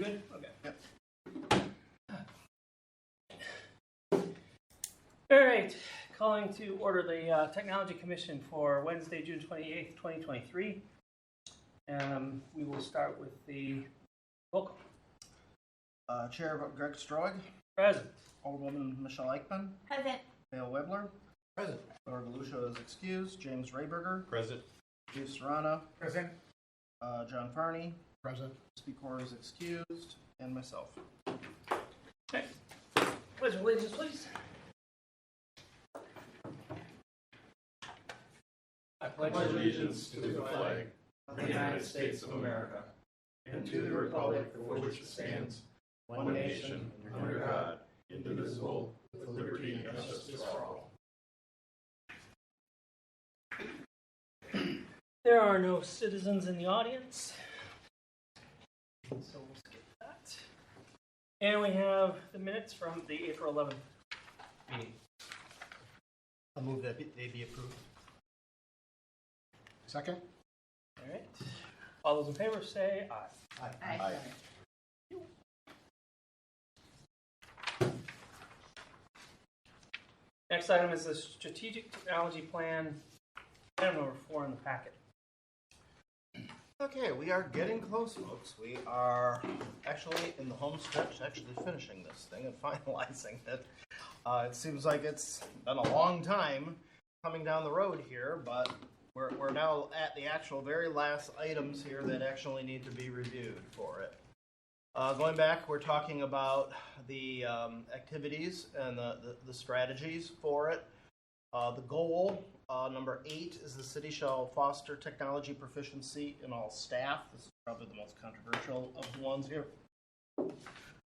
good? Okay. Yep. All right. Calling to order the Technology Commission for Wednesday, June 28th, 2023. We will start with the roll call. Chair Greg Stroig. Present. Alderwoman Michelle Eichmann. Present. Dale Webler. Present. Laura Galusha is excused. James Rayberger. Present. Steve Serrana. Present. John Farney. Present. Speaker is excused. And myself. Okay. Pledge of allegiance, please. I pledge allegiance to the flag of the United States of America and to the republic for which it stands, one nation, under God, indivisible, with liberty and justice for all. There are no citizens in the audience, so we'll skip that. And we have the minutes from the April 11th meeting. I'll move that they be approved. Second. All right. All those in favor say aye. Aye. Next item is the Strategic Technology Plan, item number 4 in the packet. Okay, we are getting close, folks. We are actually in the home stretch, actually finishing this thing and finalizing it. It seems like it's been a long time coming down the road here, but we're now at the actual very last items here that actually need to be reviewed for it. Going back, we're talking about the activities and the strategies for it. The goal, number 8, is the city shall foster technology proficiency in all staff. This is probably the most controversial of the ones here.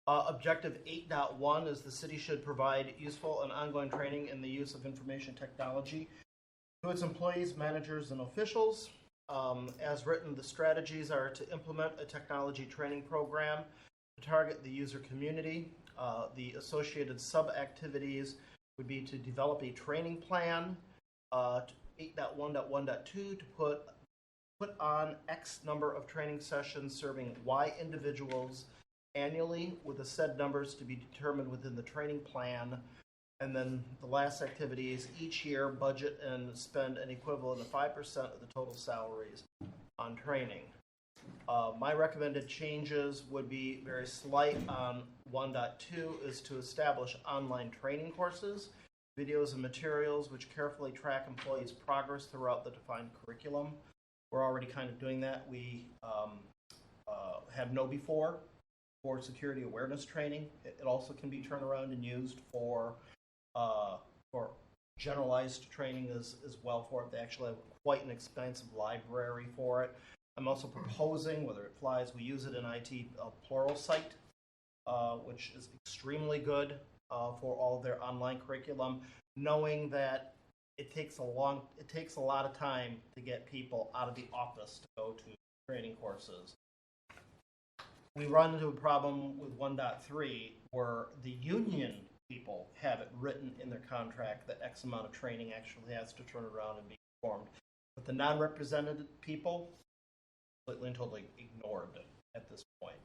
Objective 8.1 is the city should provide useful and ongoing training in the use of information technology to its employees, managers, and officials. As written, the strategies are to implement a technology training program to target the user community. The associated sub-activities would be to develop a training plan, 8.1.1.2 to put on X number of training sessions serving Y individuals annually, with the said numbers to be determined within the training plan. And then the last activity is each year budget and spend an equivalent of 5% of the total salaries on training. My recommended changes would be very slight on 1.2 is to establish online training courses, videos and materials which carefully track employees' progress throughout the defined curriculum. We're already kind of doing that. We have KnowBe4 for security awareness training. It also can be turned around and used for generalized training as well for it. They actually have quite an expansive library for it. I'm also proposing, whether it flies, we use it in IT, Pluralsight, which is extremely good for all of their online curriculum, knowing that it takes a lot of time to get people out of the office to go to training courses. We run into a problem with 1.3 where the union people have it written in their contract that X amount of training actually has to turn around and be performed. But the non-represented people, completely and totally ignored at this point.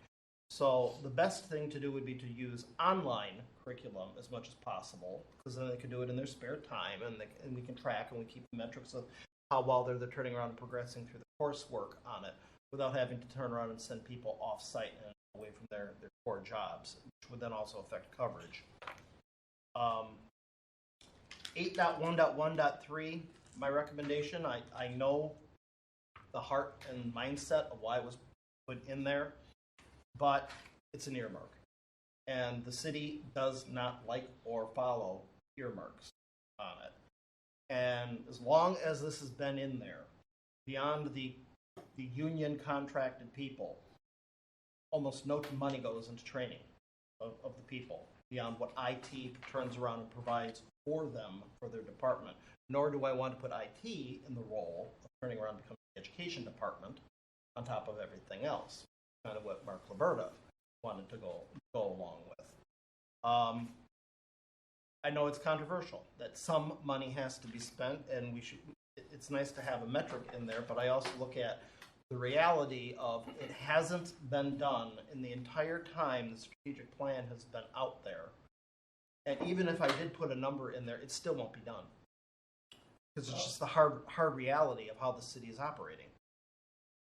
So the best thing to do would be to use online curriculum as much as possible, because then they can do it in their spare time, and we can track and we keep the metrics of how well they're turning around and progressing through the coursework on it, without having to turn around and send people off-site and away from their core jobs, which would then also affect coverage. 8.1.1.3, my recommendation, I know the heart and mindset of why it was put in there, but it's an earmark. And the city does not like or follow earmarks on it. And as long as this has been in there, beyond the union contracted people, almost no money goes into training of the people beyond what IT turns around and provides for them for their department. Nor do I want to put IT in the role of turning around and becoming the education department on top of everything else. Kind of what Mark Liberta wanted to go along with. I know it's controversial that some money has to be spent, and it's nice to have a metric in there, but I also look at the reality of it hasn't been done in the entire time the strategic plan has been out there. And even if I did put a number in there, it still won't be done. Because it's just the hard reality of how the city is operating.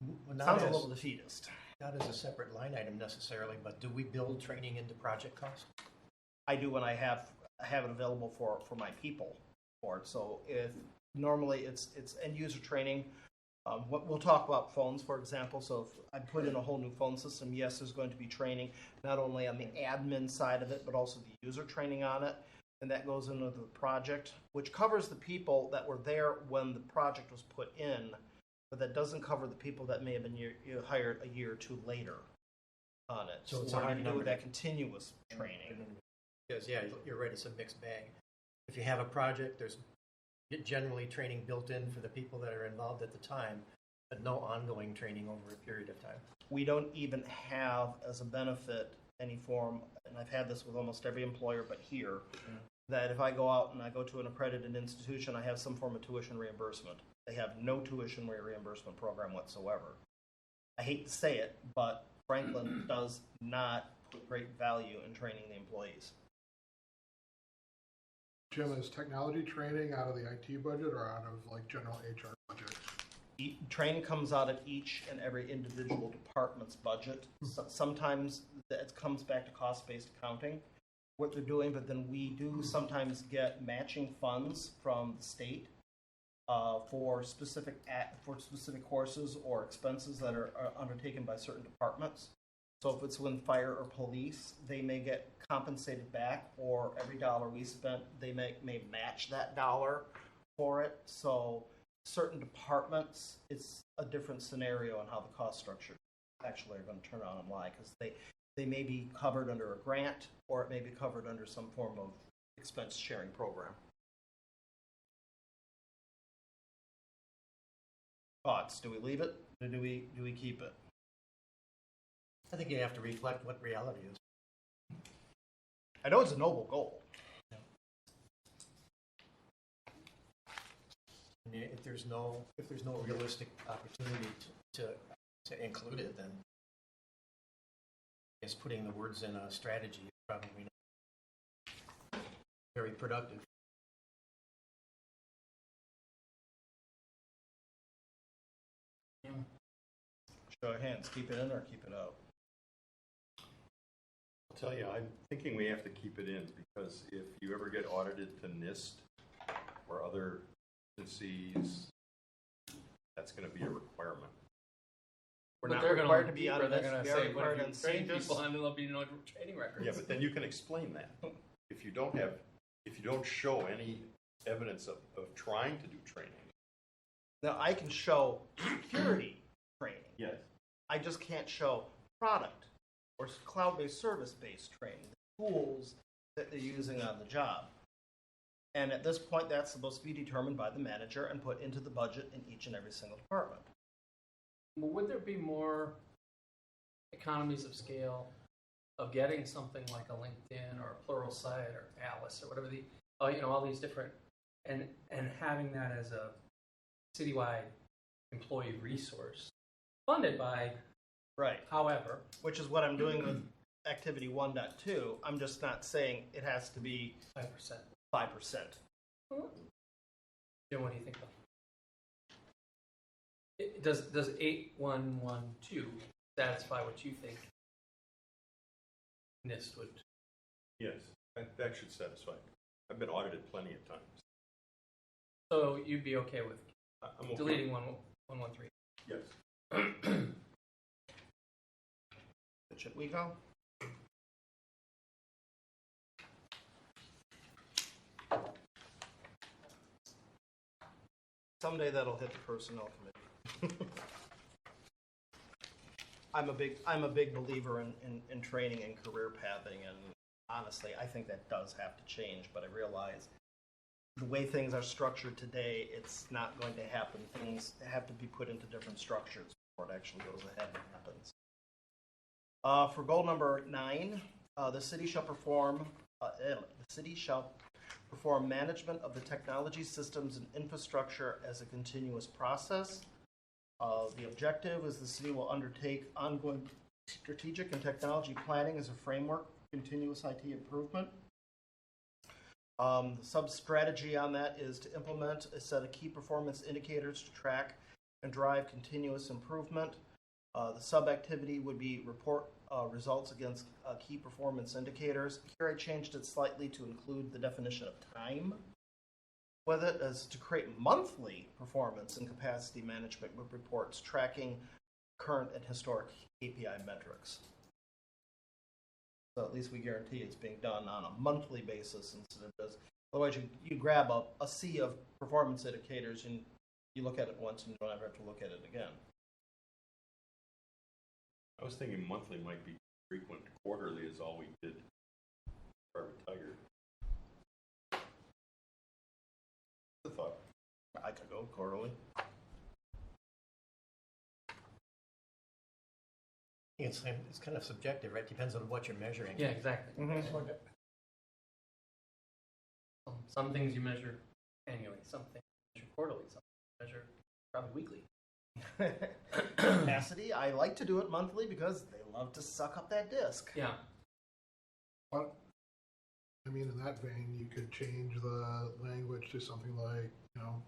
Well, Sounds a little defeatist. Not as a separate line item necessarily, but do we build training into project cost? I do when I have it available for my people for it. So if normally it's end user training. We'll talk about phones, for example. So if I put in a whole new phone system, yes, there's going to be training not only on the admin side of it, but also the user training on it. And that goes into the project, which covers the people that were there when the project was put in, but that doesn't cover the people that may have been hired a year or two later on it. So it's we're a hard going to do number. that continuous training. Because, yeah, you're right, it's a mixed bag. If you have a project, there's generally training built in for the people that are involved at the time, but no ongoing training over a period of time. We don't even have as a benefit any form, and I've had this with almost every employer but here, that if I go out and I go to an accredited institution, I have some form of tuition reimbursement. They have no tuition reimbursement program whatsoever. I hate to say it, but Franklin does not put great value in training the employees. Jim, is technology training out of the IT budget or out of like general HR budget? Training comes out of each and every individual department's budget. Sometimes it comes back to cost-based accounting, what they're doing, but then we do sometimes get matching funds from the state for specific courses or expenses that are undertaken by certain departments. So if it's when fire or police, they may get compensated back, or every dollar we spent, they may match that dollar for it. So certain departments, it's a different scenario on how the cost structure actually are going to turn out and lie, because they may be covered under a grant, or it may be covered under some form of expense sharing program. Thoughts? Do we leave it, or do we keep it? I think you have to reflect what reality is. I know it's a noble goal. And if there's no realistic opportunity to include it, then I guess putting the words in a strategy is probably not very productive. Show of hands, keep it in or keep it out? I'll tell you, I'm thinking we have to keep it in, because if you ever get audited to NIST or other agencies, that's going to be a requirement. We're But not they're going required to to be look on deeper. They're this. going to We are say, what required if on you train CJIS. people and there'll be no training records? Yeah, but then you can explain that. If you don't show any evidence of trying to do training. Now, I can show security training. Yes. I just can't show product or cloud-based service-based training, the tools that they're using on the job. And at this point, that's supposed to be determined by the manager and put into the budget in each and every single department. Well, would there be more economies of scale of getting something like a LinkedIn or a Pluralsight or Alice or whatever all these different, and having that as a citywide employee resource funded by, Right. however, Which is what I'm doing with Activity 1.2. I'm just not saying it has to be 5%. 5%. Jim, what do you think? Does 8112 satisfy what you think NIST would? Yes, that should satisfy. I've been audited plenty of times. So you'd be okay with I'm okay. deleting 113? Yes. Should we go? Someday that'll hit the personnel committee. I'm a big believer in training and career pathing, and honestly, I think that does have to change. But I realize the way things are structured today, it's not going to happen. Things have to be put into different structures before it actually goes ahead and happens. For goal number 9, the city shall perform management of the technology systems and infrastructure as a continuous process. The objective is the city will undertake ongoing strategic and technology planning as a framework for continuous IT improvement. The sub-strategy on that is to implement a set of key performance indicators to track and drive continuous improvement. The sub-activity would be report results against key performance indicators. Here I changed it slightly to include the definition of time with it, as to create monthly performance and capacity management reports tracking current and historic KPI metrics. So at least we guarantee it's being done on a monthly basis instead of just, otherwise you grab a sea of performance indicators and you look at it once and you don't ever have to look at it again. I was thinking monthly might be frequent. Quarterly is all we did before I retired. I thought. I could go quarterly. It's kind of subjective, right? Depends on what you're measuring. Yeah, exactly. Some things you measure annually, some things you measure quarterly, some things you measure probably weekly. Capacity, I like to do it monthly because they love to suck up that disk. Yeah. But, I mean, in that vein, you could change the language to something like, you know,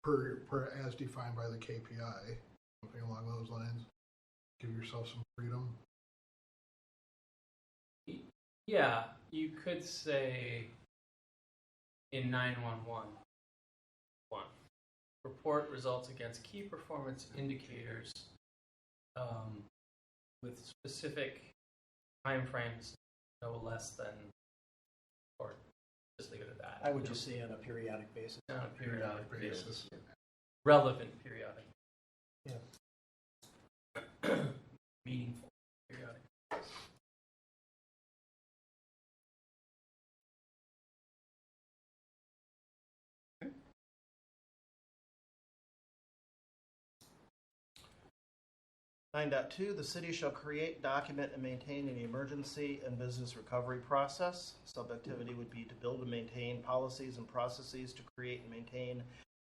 per as defined by the KPI, something along those lines. Give yourself some freedom. Yeah, you could say in 911, report results against key performance indicators with specific timeframes, no less than, or just leave it at that. I would just say on a periodic basis. On a periodic basis. Basis. Relevant periodic. Yeah. Meaningful periodic. Okay. 9.2, the city shall create, document, and maintain an emergency and business recovery process. Sub-activity would be to build and maintain policies and processes to create and maintain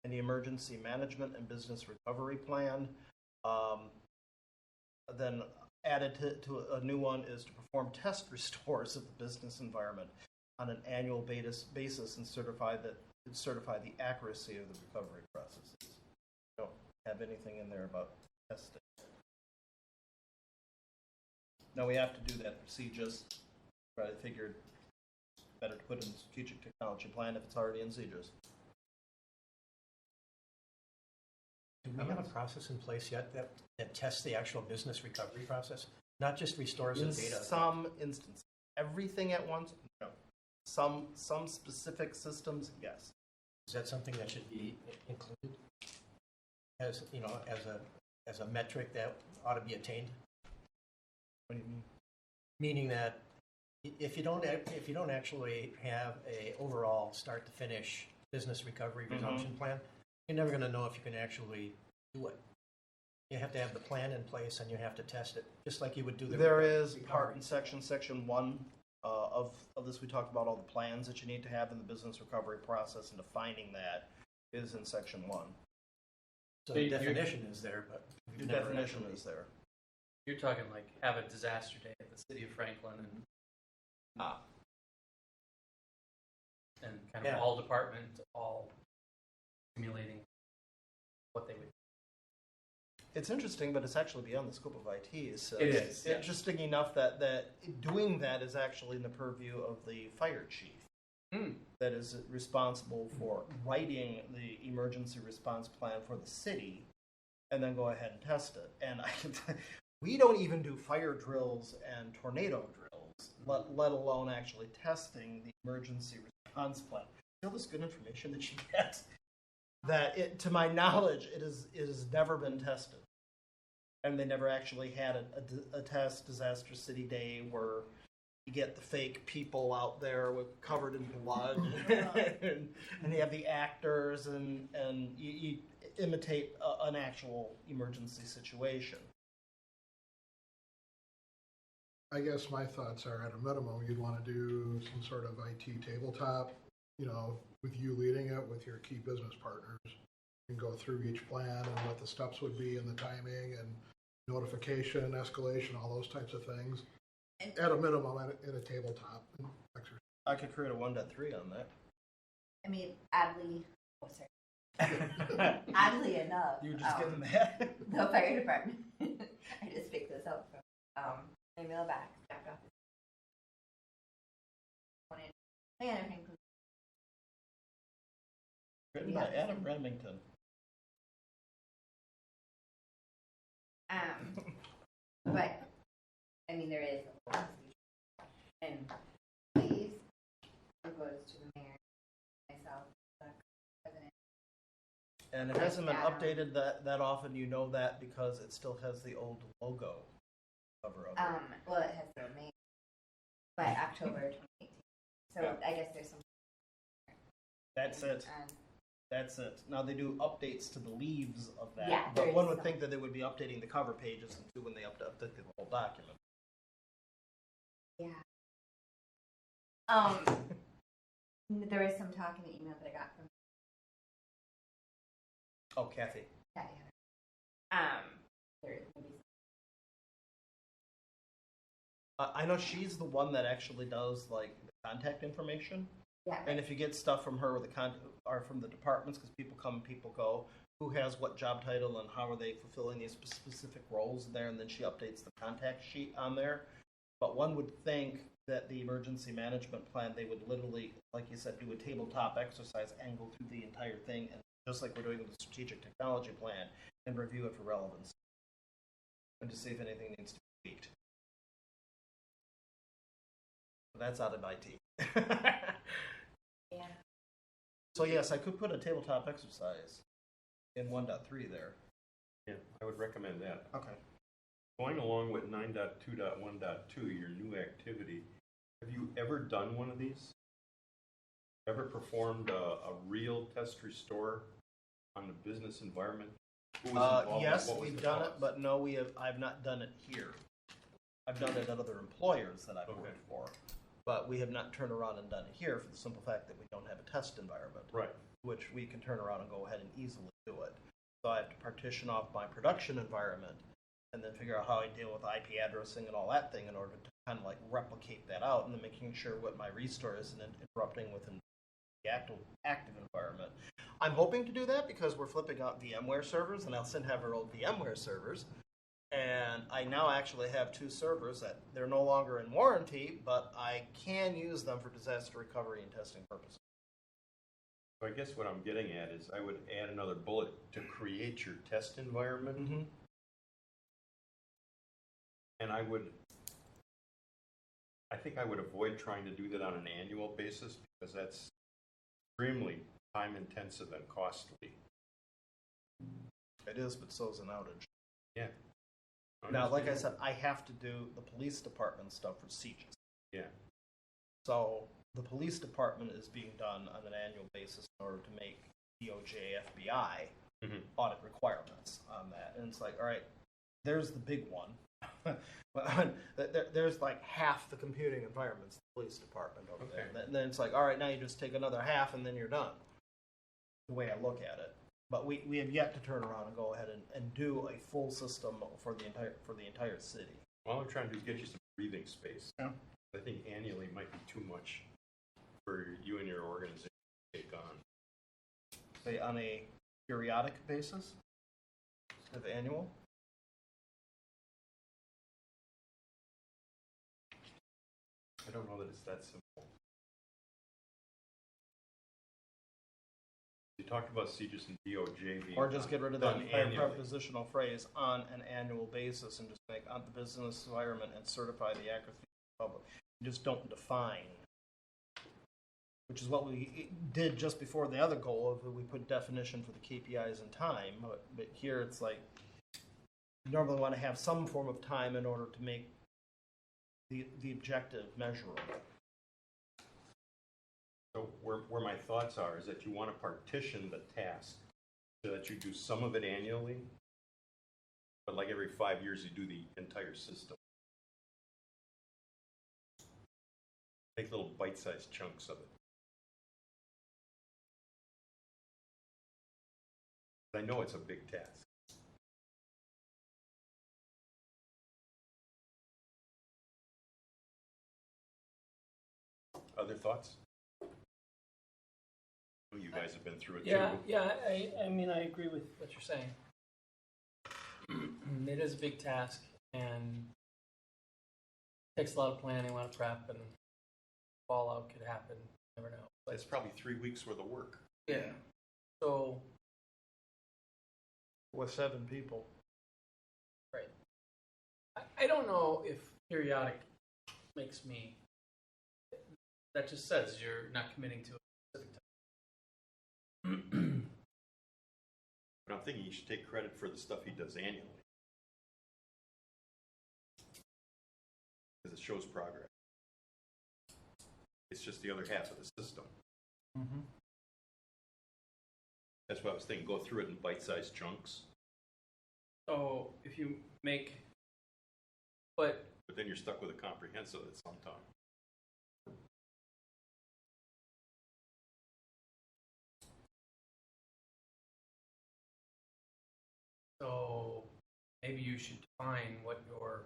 an emergency management and business recovery plan. Then added to a new one is to perform test restores of the business environment on an annual basis and certify the accuracy of the recovery processes. Don't have anything in there about testing. Now we have to do that for CGIS, but I figured better to put in the strategic technology plan if it's already in CGIS. Do we have a process in place yet that tests the actual business recovery process? Not just restores In of data. some instances, everything at once, no. Some specific systems, yes. Is that something that should be included as, you know, as a metric that ought to be attained? What do you mean? Meaning that if you don't actually have a overall start to finish business recovery resumption plan, you're never going to know if you can actually do it. You have to have the plan in place and you have to test it, just like you would do the There is recovery. part in section 1 of this. We talked about all the plans that you need to have in the business recovery process, and defining that is in section 1. So the definition is there, but The we've never definition actually- is there. You're talking like have a disaster day at the city of Franklin and kind of Yeah. all departments, all simulating what they would. It's interesting, but it's actually beyond the scope of IT. So It it's is, yeah. interesting enough that doing that is actually in the purview of the fire chief. That is responsible for writing the emergency response plan for the city, and then go ahead and test it. And we don't even do fire drills and tornado drills, let alone actually testing the emergency response plan. All this good information that you get, that to my knowledge, it has never been tested, and they never actually had a test disaster city day where you get the fake people out there covered in blood, and you have the actors, and you imitate an actual emergency situation. I guess my thoughts are, at a minimum, you'd want to do some sort of IT tabletop, you know, with you leading it with your key business partners, and go through each plan and what the steps would be and the timing and notification, escalation, all those types of things. At a minimum, in a tabletop exercise. I could create a 1.3 on that. I mean, oddly enough, You were just getting that? the fire department. I just picked this up from email back, dropped off. Plan everything. Written by Adam Remington. But I mean, there is a whole procedure. And please, it goes to the mayor, myself, the president. And it hasn't been Adam. updated that often. You know that because it still has the old logo cover of it. Well, it has been made by October 2018. So Yeah. I guess there's some. That's it. And That's it. Now they do updates to the leaves of that, Yeah, but there one is would some. think that they would be updating the cover pages and too when they update the whole document. yeah. There was some talk in the email that I got from Oh, Kathy. Patty Hunter. There is maybe I know she's the one that actually does like the contact information. yeah. And if you get stuff from her, or from the departments, because people come, people go, who has what job title and how are they fulfilling these specific roles there, and then she updates the contact sheet on there. But one would think that the emergency management plan, they would literally, like you said, do a tabletop exercise and go through the entire thing, and just like we're doing with the strategic technology plan, and review it for relevance, and to see if anything needs to be tweaked. That's out of IT. Yeah. So yes, I could put a tabletop exercise in 1.3 there. Yeah, I would recommend that. Okay. Going along with 9.2.1.2, your new activity, have you ever done one of these? Ever performed a real test restore on the business environment? Who was involved? Yes, What was we've the done it, cost? but no, I've not done it here. I've done it at other employers that I've Okay. worked for, but we have not turned around and done it here for the simple fact that we don't have a test environment, Right. which we can turn around and go ahead and easily do it. So I have to partition off my production environment and then figure out how I deal with IP addressing and all that thing in order to kind of like replicate that out, and then making sure what my restore isn't interrupting within the active environment. I'm hoping to do that because we're flipping out VMware servers, and I'll still have our old VMware servers. And I now actually have 2 servers that they're no longer in warranty, but I can use them for disaster recovery and testing purposes. So I guess what I'm getting at is I would add another bullet to create your test environment. Mm-hmm. And I think I would avoid trying to do that on an annual basis because that's extremely time intensive and costly. It is, but so is an outage. Yeah. Now, like I said, I have to do the police department stuff for sieges. Yeah. So the police department is being done on an annual basis in order to make DOJ, FBI Mhm. audit requirements on that. And it's like, all right, there's the big one. There's like half the computing environments, the police department over there. Okay. And then it's like, all right, now you just take another half and then you're done. The way I look at it. But we have yet to turn around and go ahead and do a full system for the entire city. All I'm trying to do is get you some breathing space. Yeah. I think annually might be too much for you and your organization to take on. Say on a periodic basis of annual. I don't know that it's that simple. You talked about CJIS and DOJ being Or just get rid of that done entire annually. prepositional phrase on an annual basis and just make on the business environment and certify the accuracy of the public. You just don't define. Which is what we did just before the other goal of we put definition for the KPIs and time. But here it's like you normally want to have some form of time in order to make the objective measurable. So where my thoughts are is that you want to partition the task so that you do some of it annually, but like every 5 years you do the entire system. Take little bite-sized chunks of it. I know it's a big task. Other thoughts? You guys have been through it too. Yeah, I mean, I agree with what you're saying. It is a big task and takes a lot of planning, a lot of prep, and fallout could happen. You never know. But It's probably 3 weeks worth of work. yeah. So, With 7 people. right. I don't know if periodic makes me. That just says you're not committing to a specific time. But I'm thinking you should take credit for the stuff he does annually. Because it shows progress. It's just the other half of the system. Mm-hmm. That's what I was thinking. Go through it in bite-sized chunks. So if you make, but But then you're stuck with a comprehensive at some time. so maybe you should define what your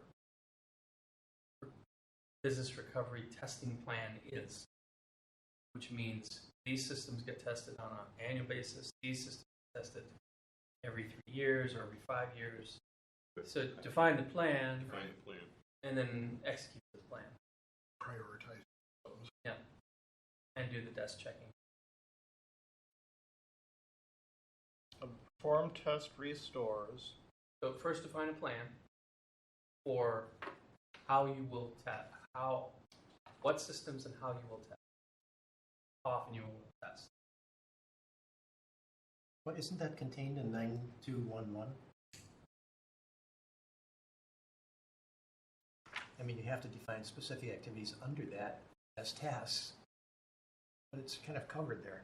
business recovery testing plan is, which means these systems get tested on an annual basis. These systems get tested every 3 years or every 5 years. So define the plan Define the plan. and then execute the plan. Prioritize those. Yeah, and do the desk checking. Perform test restores. So first define a plan for how you will test, what systems and how you will test, how often you will test. Well, isn't that contained in 9211? I mean, you have to define specific activities under that as tasks, but it's kind of covered there.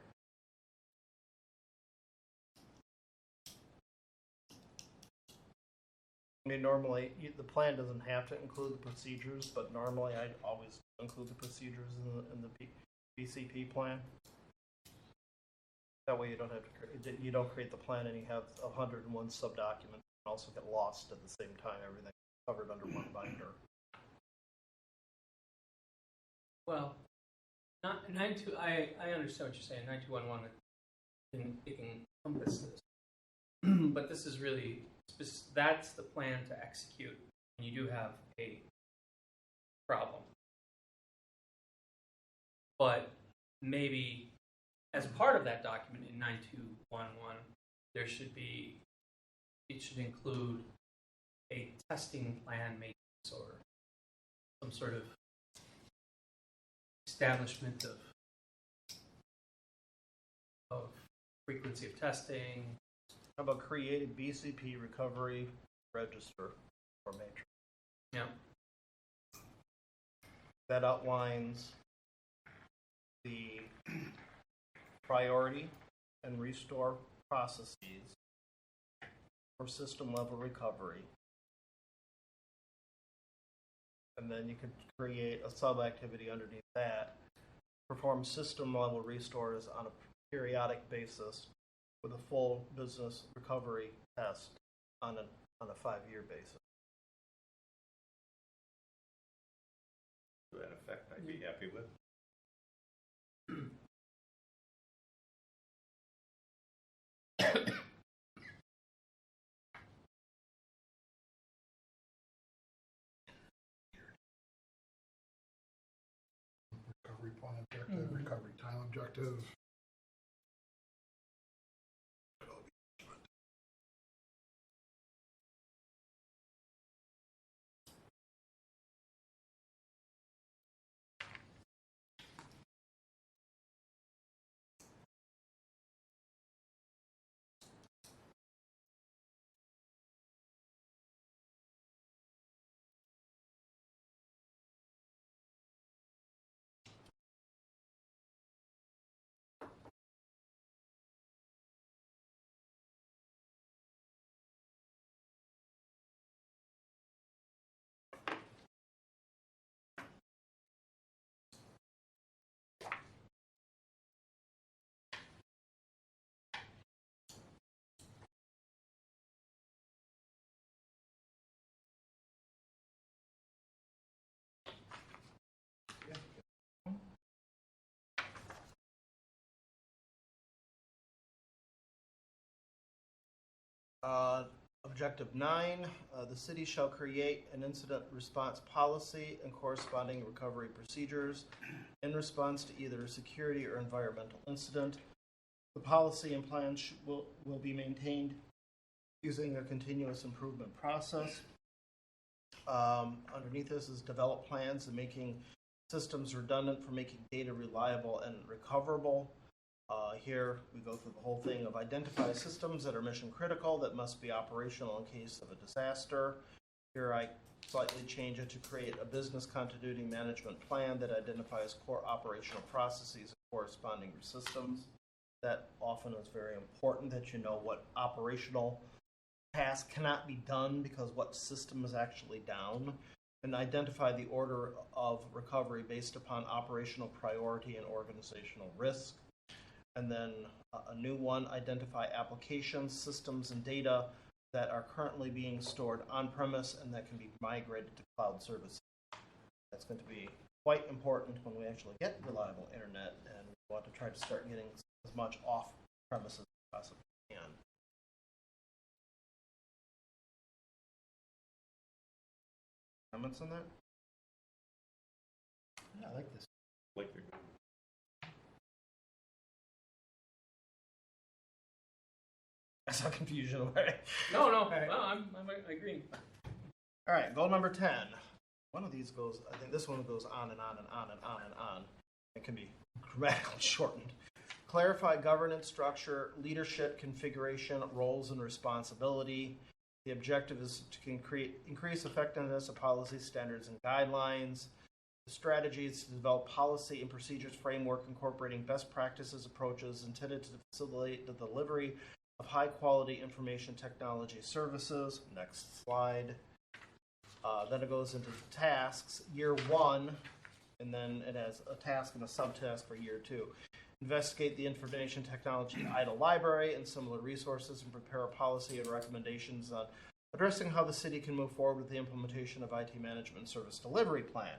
I mean, normally, the plan doesn't have to include the procedures, but normally I always include the procedures in the BCP plan. That way you don't have to, you don't create the plan and you have 101 sub-documents and also get lost at the same time, everything covered under one binder. Well, not 92. I understand what you're saying. 9211 it can encompass this, but this is really that's the plan to execute when you do have a problem. But maybe as part of that document in 9211, there should be it should include a testing plan matrix or some sort of establishment of frequency of testing. How about create a BCP recovery register or matrix? Yeah. That outlines the priority and restore processes for system level recovery. And then you could create a sub-activity underneath that. Perform system level restores on a periodic basis with a full business recovery test on a 5-year basis. To that effect, I'd be happy with. Recovery plan objective, recovery time objective. Objective 9, the city shall create an incident response policy and corresponding recovery procedures in response to either a security or environmental incident. The policy and plan will be maintained using a continuous improvement process. Underneath this is develop plans and making systems redundant for making data reliable and recoverable. Here we go through the whole thing of identify systems that are mission critical that must be operational in case of a disaster. Here I slightly change it to create a business continuity management plan that identifies core operational processes and corresponding systems. That often is very important, that you know what operational task cannot be done because what system is actually down, and identify the order of recovery based upon operational priority and organizational risk. And then a new one, identify applications, systems, and data that are currently being stored on-premise and that can be migrated to cloud services. That's going to be quite important when we actually get reliable internet, and we want to try to start getting as much off-premises as possible can. Comments on that? Yeah, I like this. Like the I saw confusion already. No, right. well, I'm agreeing. All right, goal number 10. One of these goes, I think this one goes on and on and on and on and on. It can be grammatically shortened. Clarify governance structure, leadership configuration, roles and responsibility. The objective is to increase effectiveness of policy standards and guidelines. The strategy is to develop policy and procedures framework incorporating best practices approaches intended to facilitate the delivery of high-quality information technology services. Next slide. Then it goes into tasks. Year 1, and then it has a task and a subtask for year 2. Investigate the information technology idle library and similar resources and prepare a policy and recommendations on addressing how the city can move forward with the implementation of IT management service delivery plan,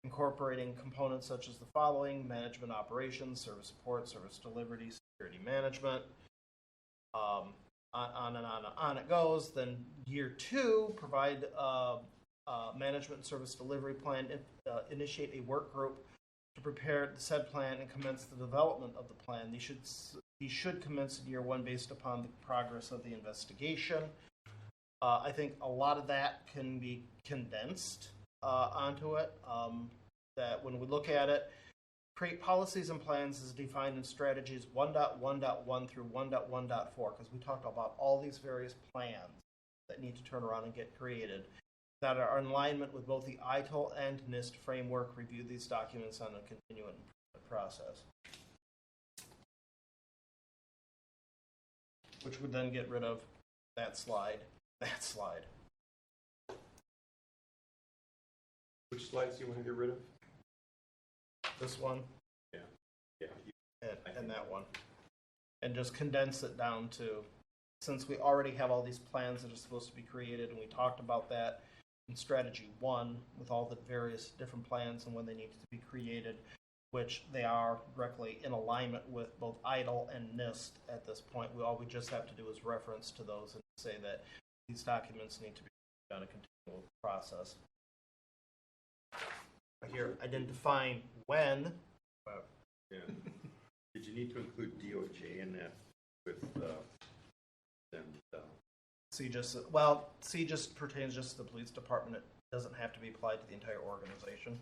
incorporating components such as the following: management operations, service support, service delivery, security management. On and on and on it goes. Then year 2, provide management and service delivery plan, initiate a work group to prepare the said plan and commence the development of the plan. These should commence in year 1 based upon the progress of the investigation. I think a lot of that can be condensed onto it. That when we look at it, create policies and plans as defined in strategies 1.1.1 through 1.1.4, because we talked about all these various plans that need to turn around and get created that are in alignment with both the ITIL and NIST framework. Review these documents on a continuing process, which would then get rid of that slide, that slide. Which slides do you want to get rid of? This one Yeah. and that one. And just condense it down to, since we already have all these plans that are supposed to be created, and we talked about that in strategy 1 with all the various different plans and when they need to be created, which they are directly in alignment with both ITIL and NIST at this point. All we just have to do is reference to those and say that these documents need to be done a continual process. Here, I didn't define when. Yeah. Did you need to include DOJ in that with C just pertains just to the police department. It doesn't have to be applied to the entire organization.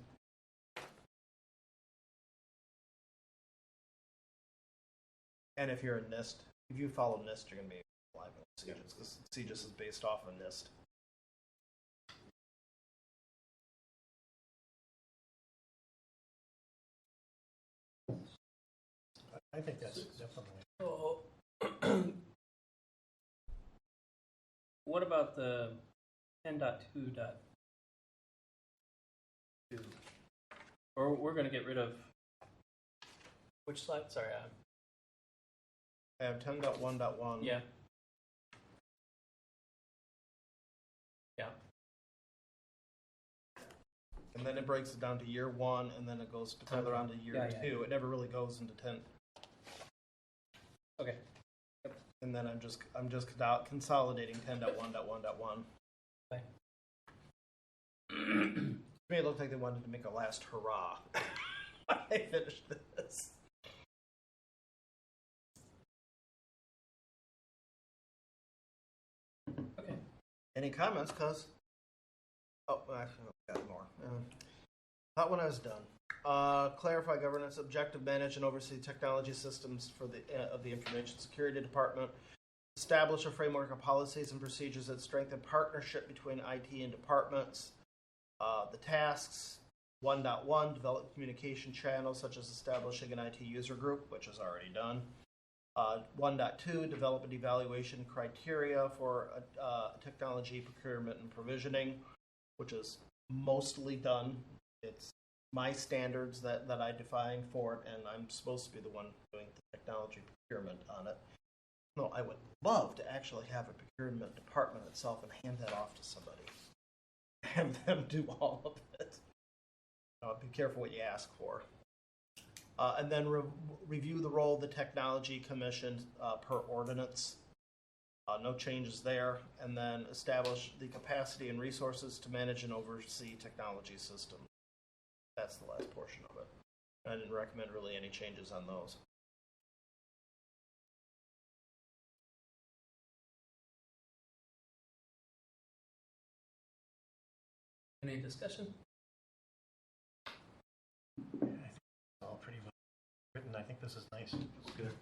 And if you're a NIST, if you follow NIST, you're going to be liable with CJIS, because CJIS is based off of NIST. I think that's definitely. So, what about the 10.2.2? Or we're going to get rid of which slide? Sorry, I have 10.1.1. yeah. And then it breaks it down to year 1, and then it goes further on to year 2. It never really goes into 10. Okay. And then I'm just consolidating 10.1.1.1. Okay. To me, it looked like they wanted to make a last hurrah when I finished this. Okay. Any comments? Oh, actually, I've got more. Not when I was done. Clarify governance, objective, manage, and oversee technology systems for of the Information Security Department. Establish a framework of policies and procedures that strengthen partnership between IT and departments. The tasks, 1.1, develop communication channels such as establishing an IT user group, which is already done. 1.2, develop an evaluation criteria for technology procurement and provisioning, which is mostly done. It's my standards that I define for it, and I'm supposed to be the one doing the technology procurement on it. No, I would love to actually have a procurement department itself and hand that off to somebody. Have them do all of it. Be careful what you ask for. And then review the role of the Technology Commission per ordinance. No changes there. And then establish the capacity and resources to manage and oversee technology systems. That's the last portion of it. I didn't recommend really any changes on those. Any discussion? It's all pretty well written. I think this is nice. It's good.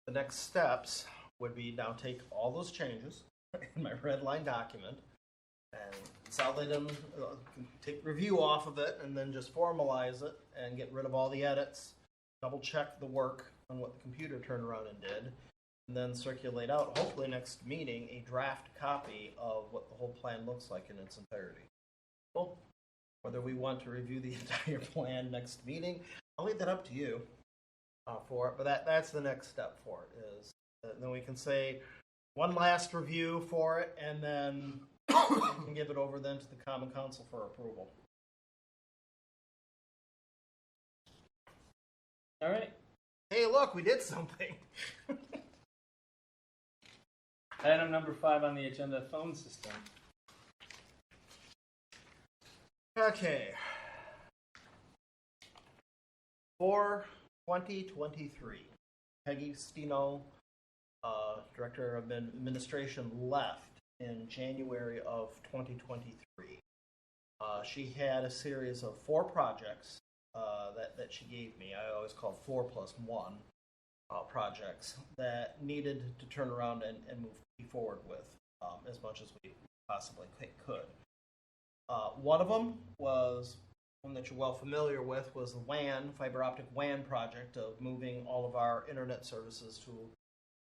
The next steps would be now take all those changes in my red line document and consolidate them, take review off of it, and then just formalize it and get rid of all the edits, double check the work on what the computer turned around and did, and then circulate out, hopefully next meeting, a draft copy of what the whole plan looks like in its entirety. Well, whether we want to review the entire plan next meeting, I'll leave that up to you for it, but that's the next step for it, is then we can say one last review for it, and then we can give it over then to the Common Council for approval. All right. Hey, look, we did something. Item number 5 on the agenda, phone system. Okay. For 2023, Peggy Steno, Director of Administration, left in January of 2023. She had a series of 4 projects that she gave me. I always call 4+1 projects that needed to turn around and move forward with as much as we possibly could. One of them was one that you're well familiar with, was the WAN, fiber optic WAN project of moving all of our internet services to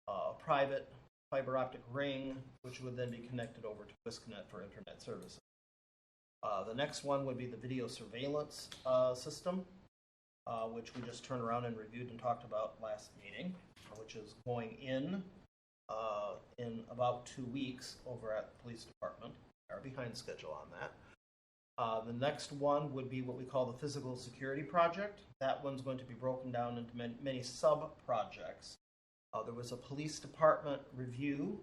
a private fiber optic ring, which would then be connected over to Wisconnet for internet services. The next one would be the video surveillance system, which we just turned around and reviewed and talked about last meeting, which is going in about 2 weeks over at the police department. We are behind schedule on that. The next one would be what we call the physical security project. That one's going to be broken down into many sub-projects. There was a police department review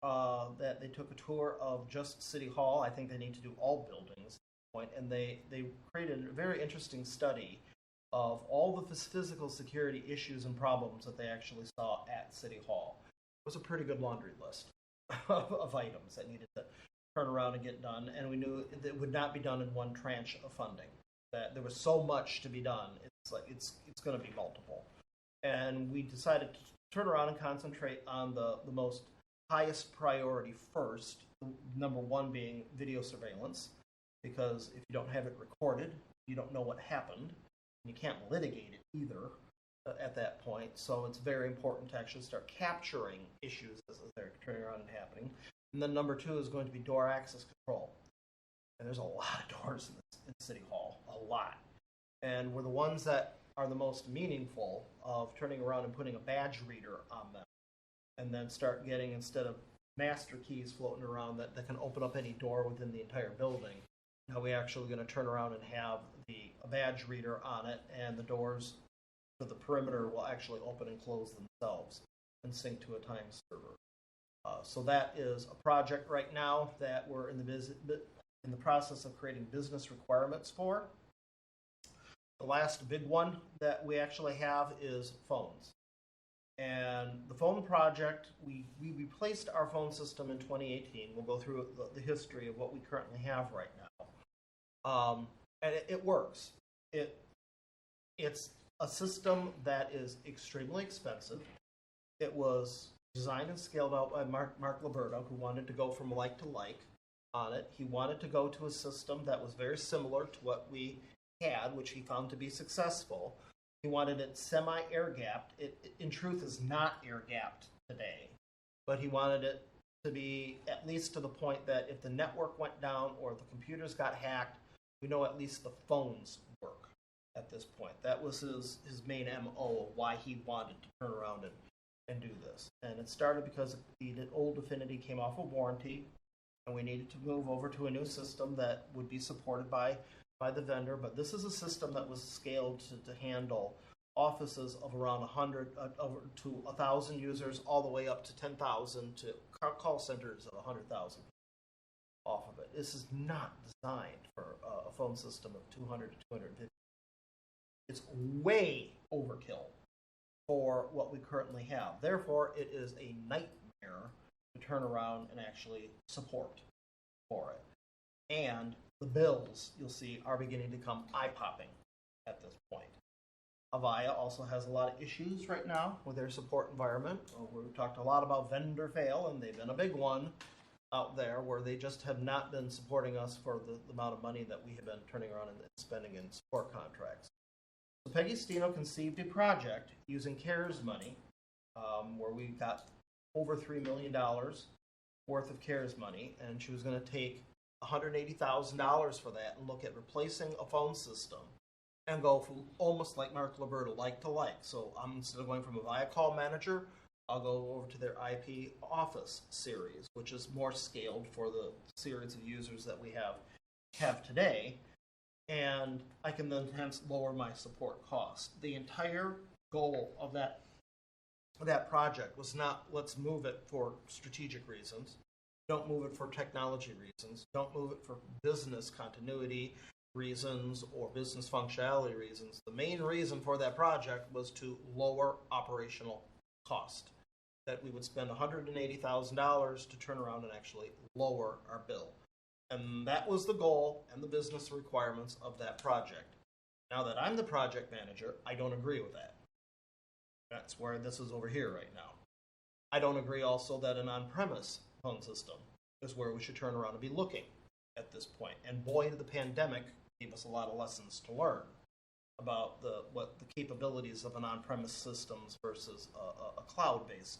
that they took a tour of just City Hall. I think they need to do all buildings at this point, and they created a very interesting study of all the physical security issues and problems that they actually saw at City Hall. It was a pretty good laundry list of items that needed to turn around and get done, and we knew it would not be done in one tranche of funding. That there was so much to be done. It's going to be multiple, and we decided to turn around and concentrate on the most highest priority first. Number 1 being video surveillance, because if you don't have it recorded, you don't know what happened. You can't litigate it either at that point. So it's very important to actually start capturing issues as they're turning around and happening. And then number 2 is going to be door access control. And there's a lot of doors in City Hall, a lot. And we're the ones that are the most meaningful of turning around and putting a badge reader on them. And then start getting, instead of master keys floating around that can open up any door within the entire building, now we're actually going to turn around and have a badge reader on it, and the doors to the perimeter will actually open and close themselves. and sync to a time server. So that is a project right now that we're in the process of creating business requirements for. The last big one that we actually have is phones. And the phone project, we replaced our phone system in 2018. We'll go through the history of what we currently have right now. And it works. It's a system that is extremely expensive. It was designed and scaled out by Mark Liberto, who wanted to go from like to like on it. He wanted to go to a system that was very similar to what we had, which he found to be successful. He wanted it semi-air gapped. It in truth is not air gapped today, but he wanted it to be at least to the point that if the network went down or the computers got hacked, we know at least the phones work at this point. That was his main MO of why he wanted to turn around and do this. And it started because the old Affinity came off of warranty, and we needed to move over to a new system that would be supported by the vendor. But this is a system that was scaled to handle offices of around 100 to 1,000 users, all the way up to 10,000 to call centers of 100,000 off of it. This is not designed for a phone system of 200 to 250. It's way overkill for what we currently have. Therefore, it is a nightmare to turn around and actually support for it. And the bills, you'll see, are beginning to come eye-popping at this point. Avaya also has a lot of issues right now with their support environment. We've talked a lot about vendor fail, and they've been a big one out there where they just have not been supporting us for the amount of money that we have been turning around and spending in support contracts. So Peggy Steno conceived a project using CARES money, where we got over $3 million worth of CARES money, and she was going to take $180,000 for that and look at replacing a phone system and go from almost like Mark Liberto, like to like. So instead of going from a Avaya Call Manager, I'll go over to their IP Office series, which is more scaled for the series of users that we have today. And I can then hence lower my support cost. The entire goal of that project was not let's move it for strategic reasons. Don't move it for technology reasons. Don't move it for business continuity reasons or business functionality reasons. The main reason for that project was to lower operational cost. That we would spend $180,000 to turn around and actually lower our bill. And that was the goal and the business requirements of that project. Now that I'm the project manager, I don't agree with that. That's where this is over here right now. I don't agree also that an on-premise phone system is where we should turn around and be looking at this point. And boy, the pandemic gave us a lot of lessons to learn about what the capabilities of an on-premise systems versus a cloud-based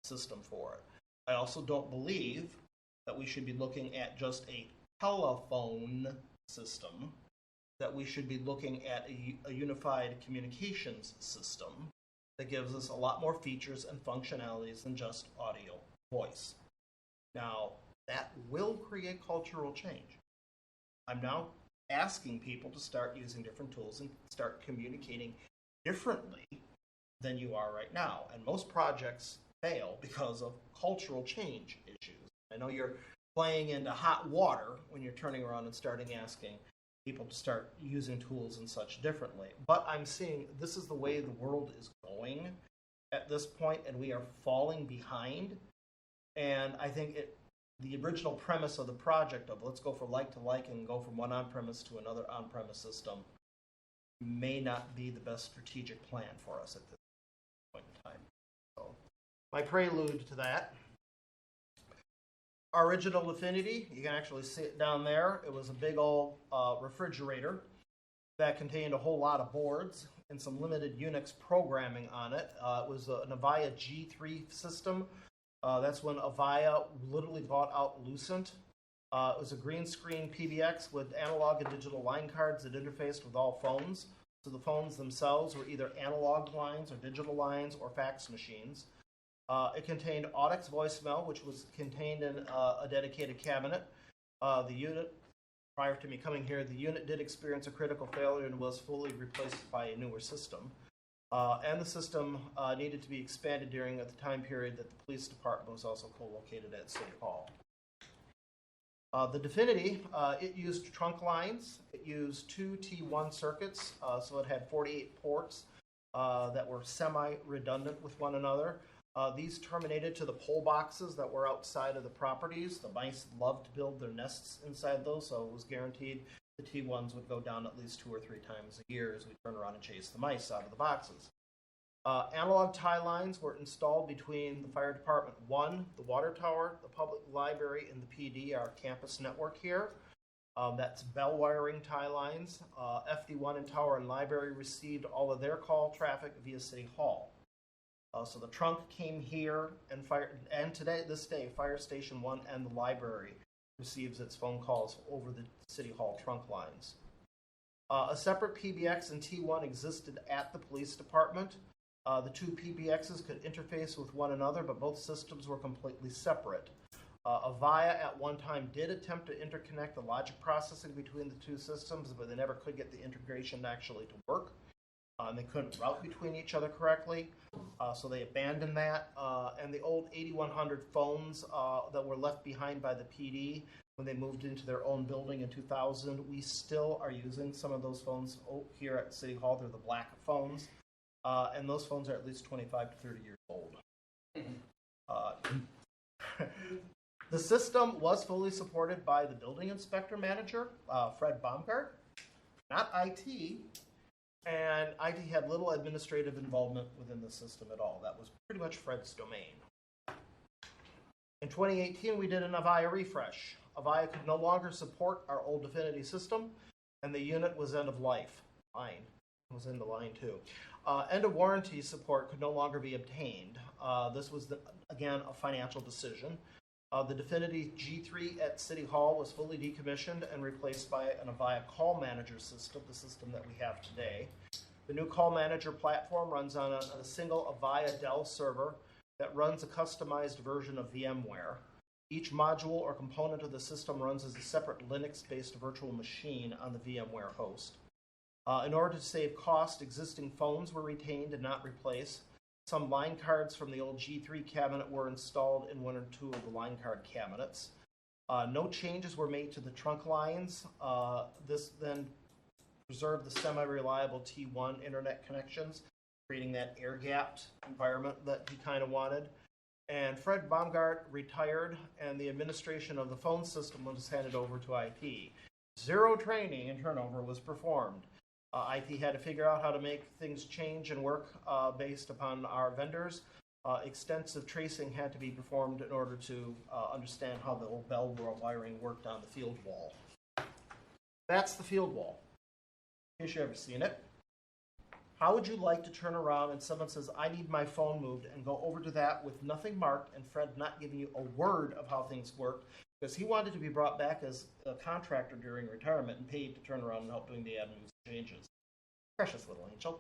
system for it. I also don't believe that we should be looking at just a telephone system, that we should be looking at a unified communications system that gives us a lot more features and functionalities than just audio voice. Now, that will create cultural change. I'm now asking people to start using different tools and start communicating differently than you are right now. And most projects fail because of cultural change issues. I know you're playing into hot water when you're turning around and starting asking people to start using tools and such differently. But I'm seeing this is the way the world is going at this point, and we are falling behind. And I think the original premise of the project of let's go for like to like and go from one on-premise to another on-premise system may not be the best strategic plan for us at this point in time. So my prelude to that, our original Affinity, you can actually see it down there. It was a big old refrigerator that contained a whole lot of boards and some limited Unix programming on it. It was an Avaya G3 system. That's when Avaya literally bought out Lucent. It was a green screen PBX with analog and digital line cards that interfaced with all phones. So the phones themselves were either analog lines or digital lines or fax machines. It contained Audix voicemail, which was contained in a dedicated cabinet. The unit, prior to me coming here, the unit did experience a critical failure and was fully replaced by a newer system. And the system needed to be expanded during the time period that the police department was also co-located at City Hall. The Definity, it used trunk lines. It used 2 T1 circuits, so it had 48 ports that were semi-redundant with one another. These terminated to the pole boxes that were outside of the properties. The mice loved to build their nests inside those, so it was guaranteed the T1s would go down at least 2 or 3 times a year as we turn around and chase the mice out of the boxes. Analog tie lines were installed between the Fire Department 1, the Water Tower, the Public Library, and the PD, our campus network here. That's bell wiring tie lines. FD1 and Tower and Library received all of their call traffic via City Hall. So the trunk came here, and this day, Fire Station 1 and the library receives its phone calls over the City Hall trunk lines. A separate PBX and T1 existed at the police department. The 2 PBXs could interface with one another, but both systems were completely separate. Avaya at one time did attempt to interconnect the logic processing between the 2 systems, but they never could get the integration actually to work. And they couldn't route between each other correctly, so they abandoned that. And the old 8100 phones that were left behind by the PD when they moved into their own building in 2000, we still are using some of those phones here at City Hall. They're the black phones, and those phones are at least 25 to 30 years old. The system was fully supported by the building inspector manager, Fred Baumgart, not IT. And IT had little administrative involvement within the system at all. That was pretty much Fred's domain. In 2018, we did an Avaya refresh. Avaya could no longer support our old Definity system, and the unit was end of life. Line was in the line too. End of warranty support could no longer be obtained. This was, again, a financial decision. The Definity G3 at City Hall was fully decommissioned and replaced by an Avaya Call Manager system, the system that we have today. The new Call Manager platform runs on a single Avaya Dell server that runs a customized version of VMware. Each module or component of the system runs as a separate Linux-based virtual machine on the VMware host. In order to save cost, existing phones were retained and not replaced. Some line cards from the old G3 cabinet were installed in 1 or 2 of the line card cabinets. No changes were made to the trunk lines. This then preserved the semi-reliable T1 internet connections, creating that air-gapped environment that he kind of wanted. And Fred Baumgart retired, and the administration of the phone system was handed over to IT. 0 training and turnover was performed. IT had to figure out how to make things change and work based upon our vendors. Extensive tracing had to be performed in order to understand how the old bell wiring worked on the field wall. That's the field wall. In case you've ever seen it. How would you like to turn around and someone says, I need my phone moved, and go over to that with nothing marked and Fred not giving you a word of how things worked, because he wanted to be brought back as a contractor during retirement and paid to turn around and help doing the admin changes. Precious little angel.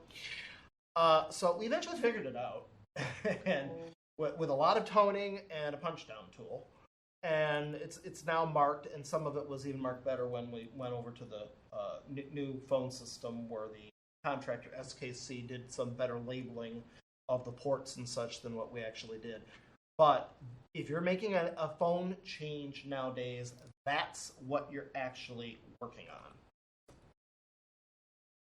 So we eventually figured it out, and with a lot of toning and a punch down tool. And it's now marked, and some of it was even marked better when we went over to the new phone system where the contractor SKC did some better labeling of the ports and such than what we actually did. But if you're making a phone change nowadays, that's what you're actually working on.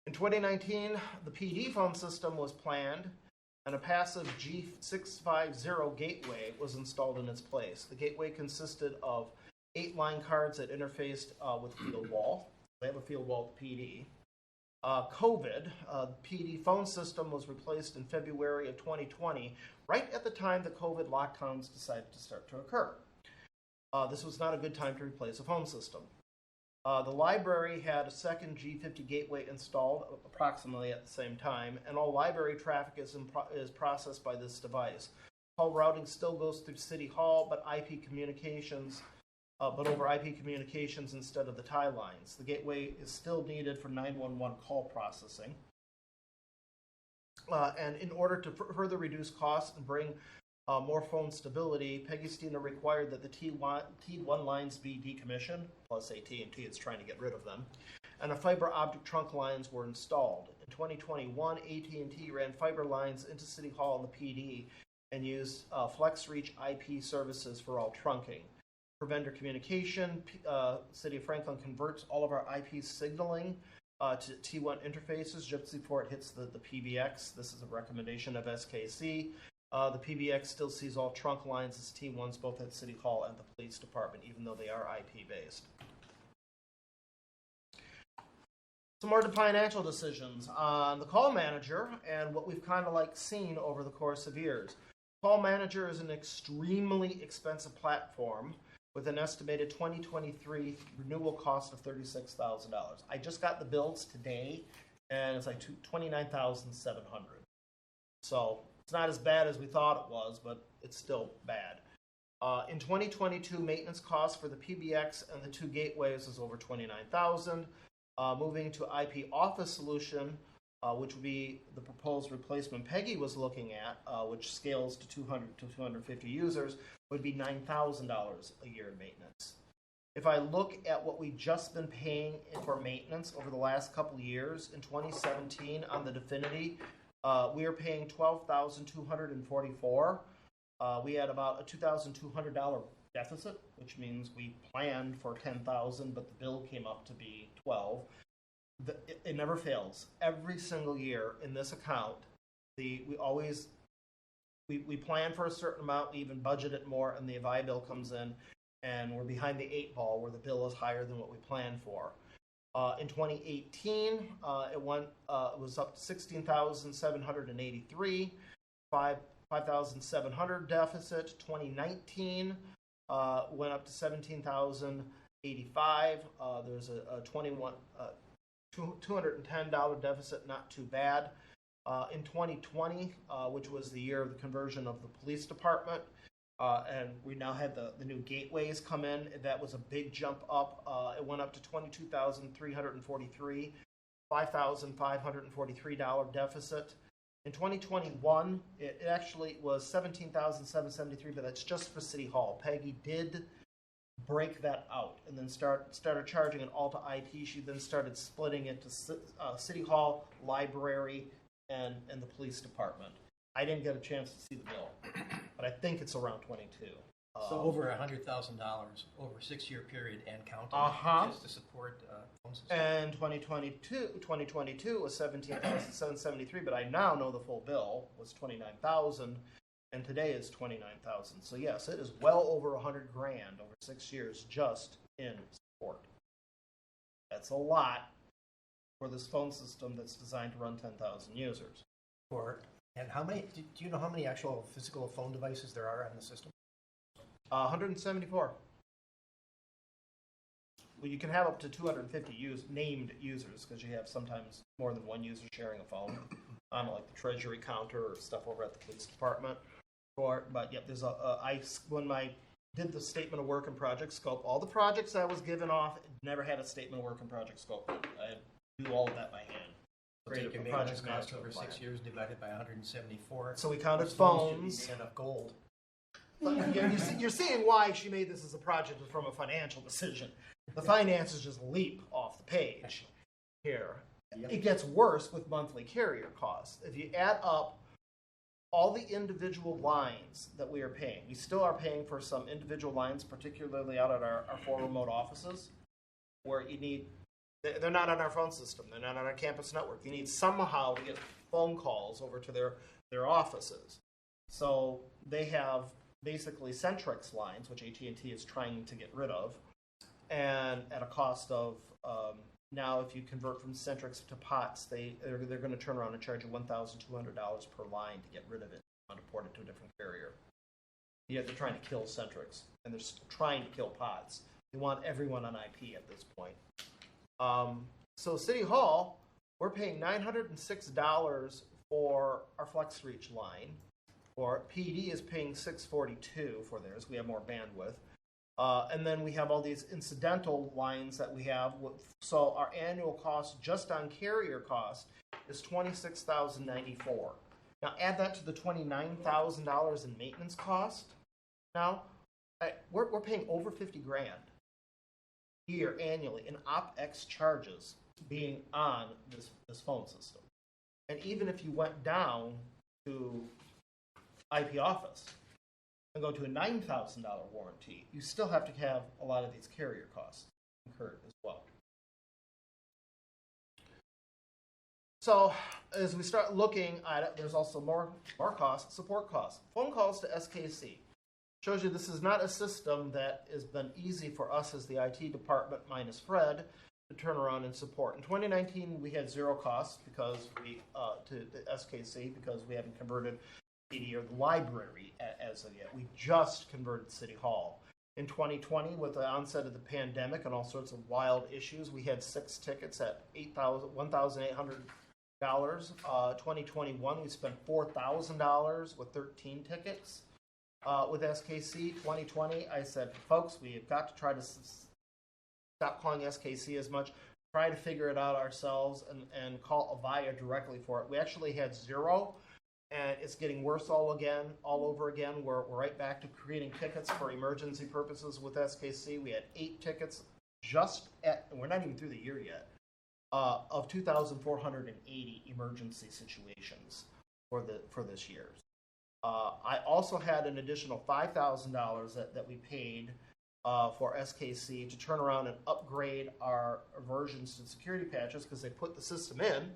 In 2019, the PD phone system was planned, and a passive G650 gateway was installed in its place. The gateway consisted of 8 line cards that interfaced with field wall. They have a field wall at PD. COVID, the PD phone system was replaced in February of 2020, right at the time the COVID lockdowns decided to start to occur. This was not a good time to replace a phone system. The library had a second G50 gateway installed approximately at the same time, and all library traffic is processed by this device. Call routing still goes through City Hall, but IP communications, over IP communications instead of the tie lines. The gateway is still needed for 911 call processing. And in order to further reduce costs and bring more phone stability, Peggy Steno required that the T1 lines be decommissioned, plus AT&T is trying to get rid of them, and the fiber optic trunk lines were installed. In 2021, AT&T ran fiber lines into City Hall and the PD and used FlexReach IP services for all trunking. For vendor communication, City of Franklin converts all of our IP signaling to T1 interfaces just before it hits the PBX. This is a recommendation of SKC. The PBX still sees all trunk lines as T1s both at City Hall and the Police Department, even though they are IP-based. Some more financial decisions on the call manager and what we've kind of like seen over the course of years. Call manager is an extremely expensive platform with an estimated 2023 renewal cost of $36,000. I just got the bills today, and it's like $29,700. So it's not as bad as we thought it was, but it's still bad. In 2022, maintenance costs for the PBX and the 2 gateways is over $29,000. Moving to IP Office solution, which would be the proposed replacement Peggy was looking at, which scales to 200 to 250 users, would be $9,000 a year in maintenance. If I look at what we've just been paying for maintenance over the last couple of years, in 2017 on the Definity, we are paying $12,244. We had about a $2,200 deficit, which means we planned for $10,000, but the bill came up to be $12,000. It never fails. Every single year in this account, we plan for a certain amount, we even budget it more, and the AVI bill comes in, and we're behind the 8 ball where the bill is higher than what we planned for. In 2018, it was up to $16,783, 5,700 deficit. 2019 went up to $17,085. There's a $210 deficit, not too bad. In 2020, which was the year of the conversion of the police department, and we now had the new gateways come in, that was a big jump up. It went up to $22,343, $5,543 deficit. In 2021, it actually was $17,773, but that's just for City Hall. Peggy did break that out and then started charging it all to IT. She then started splitting it to City Hall, Library, and the Police Department. I didn't get a chance to see the bill, but I think it's around 22. So over $100,000 over a 6-year period and counting, just to support phone system. And 2022 was $17,773, but I now know the full bill was $29,000, and today is $29,000. So yes, it is well over $100,000 over 6 years just in support. That's a lot for this phone system that's designed to run 10,000 users. And how many? Do you know how many actual physical phone devices there are on the system? 174. Well, you can have up to 250 named users because you have sometimes more than one user sharing a phone on like the treasury counter or stuff over at the police department. But yeah, there's when I did the statement of work and project scope, all the projects I was given off never had a statement of work and project scope. I do all of that by hand. Take your maintenance cost over 6 years divided by 174. So we counted phones. And of gold. You're seeing why she made this as a project from a financial decision. The finances just leap off the page here. Yep. It gets worse with monthly carrier costs. If you add up all the individual lines that we are paying, we still are paying for some individual lines, particularly out at our 4 remote offices, where they're not on our phone system, they're not on our campus network. You need somehow to get phone calls over to their offices. So they have basically Centrix lines, which AT&T is trying to get rid of, and at a cost of, now if you convert from Centrix to POTS, they're going to turn around and charge you $1,200 per line to get rid of it and to port it to a different carrier. Yet they're trying to kill Centrix, and they're trying to kill POTS. They want everyone on IP at this point. So City Hall, we're paying $906 for our FlexReach line. Or PD is paying $642 for theirs. We have more bandwidth. And then we have all these incidental lines that we have. So our annual cost just on carrier cost is $26,094. Now add that to the $29,000 in maintenance cost. Now we're paying over $50,000 a year annually in OpEx charges being on this phone system. And even if you went down to IP Office and go to a $9,000 warranty, you still have to have a lot of these carrier costs incurred as well. So as we start looking at it, there's also more costs, support costs. Phone calls to SKC. Shows you this is not a system that has been easy for us as the IT department minus Fred to turn around and support. In 2019, we had zero costs because we to the SKC because we haven't converted PD or the library as of yet. We just converted City Hall. In 2020, with the onset of the pandemic and all sorts of wild issues, we had 6 tickets at $1,800. 2021, we spent $4,000 with 13 tickets. With SKC 2020, I said, folks, we have got to try to stop calling SKC as much, try to figure it out ourselves, and call Avaya directly for it. We actually had 0, and it's getting worse all over again. We're right back to creating tickets for emergency purposes with SKC. We had 8 tickets and we're not even through the year yet, of 2,480 emergency situations for this year. I also had an additional $5,000 that we paid for SKC to turn around and upgrade our versions to security patches because they put the system in.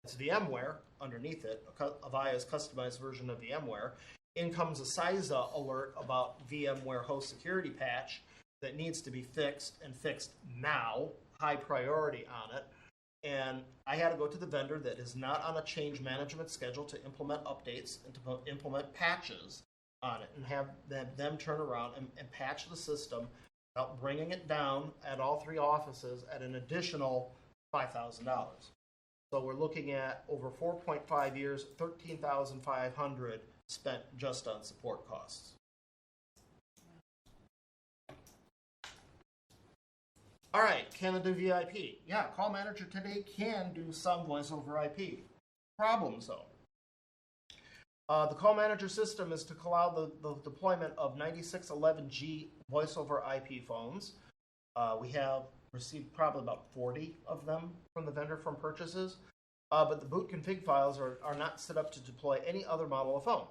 It's VMware underneath it, Avaya's customized version of VMware. In comes a CISA alert about VMware host security patch that needs to be fixed and fixed now, high priority on it. And I had to go to the vendor that is not on a change management schedule to implement updates and to implement patches on it and have them turn around and patch the system without bringing it down at all 3 offices at an additional $5,000. So we're looking at over 4.5 years, $13,500 spent just on support costs. All right, Canada VIP. Yeah, Call Manager today can do some voice over IP. Problems though. The Call Manager system is to allow the deployment of 9611G voice over IP phones. We have received probably about 40 of them from the vendor from purchases, but the boot config files are not set up to deploy any other model of phone.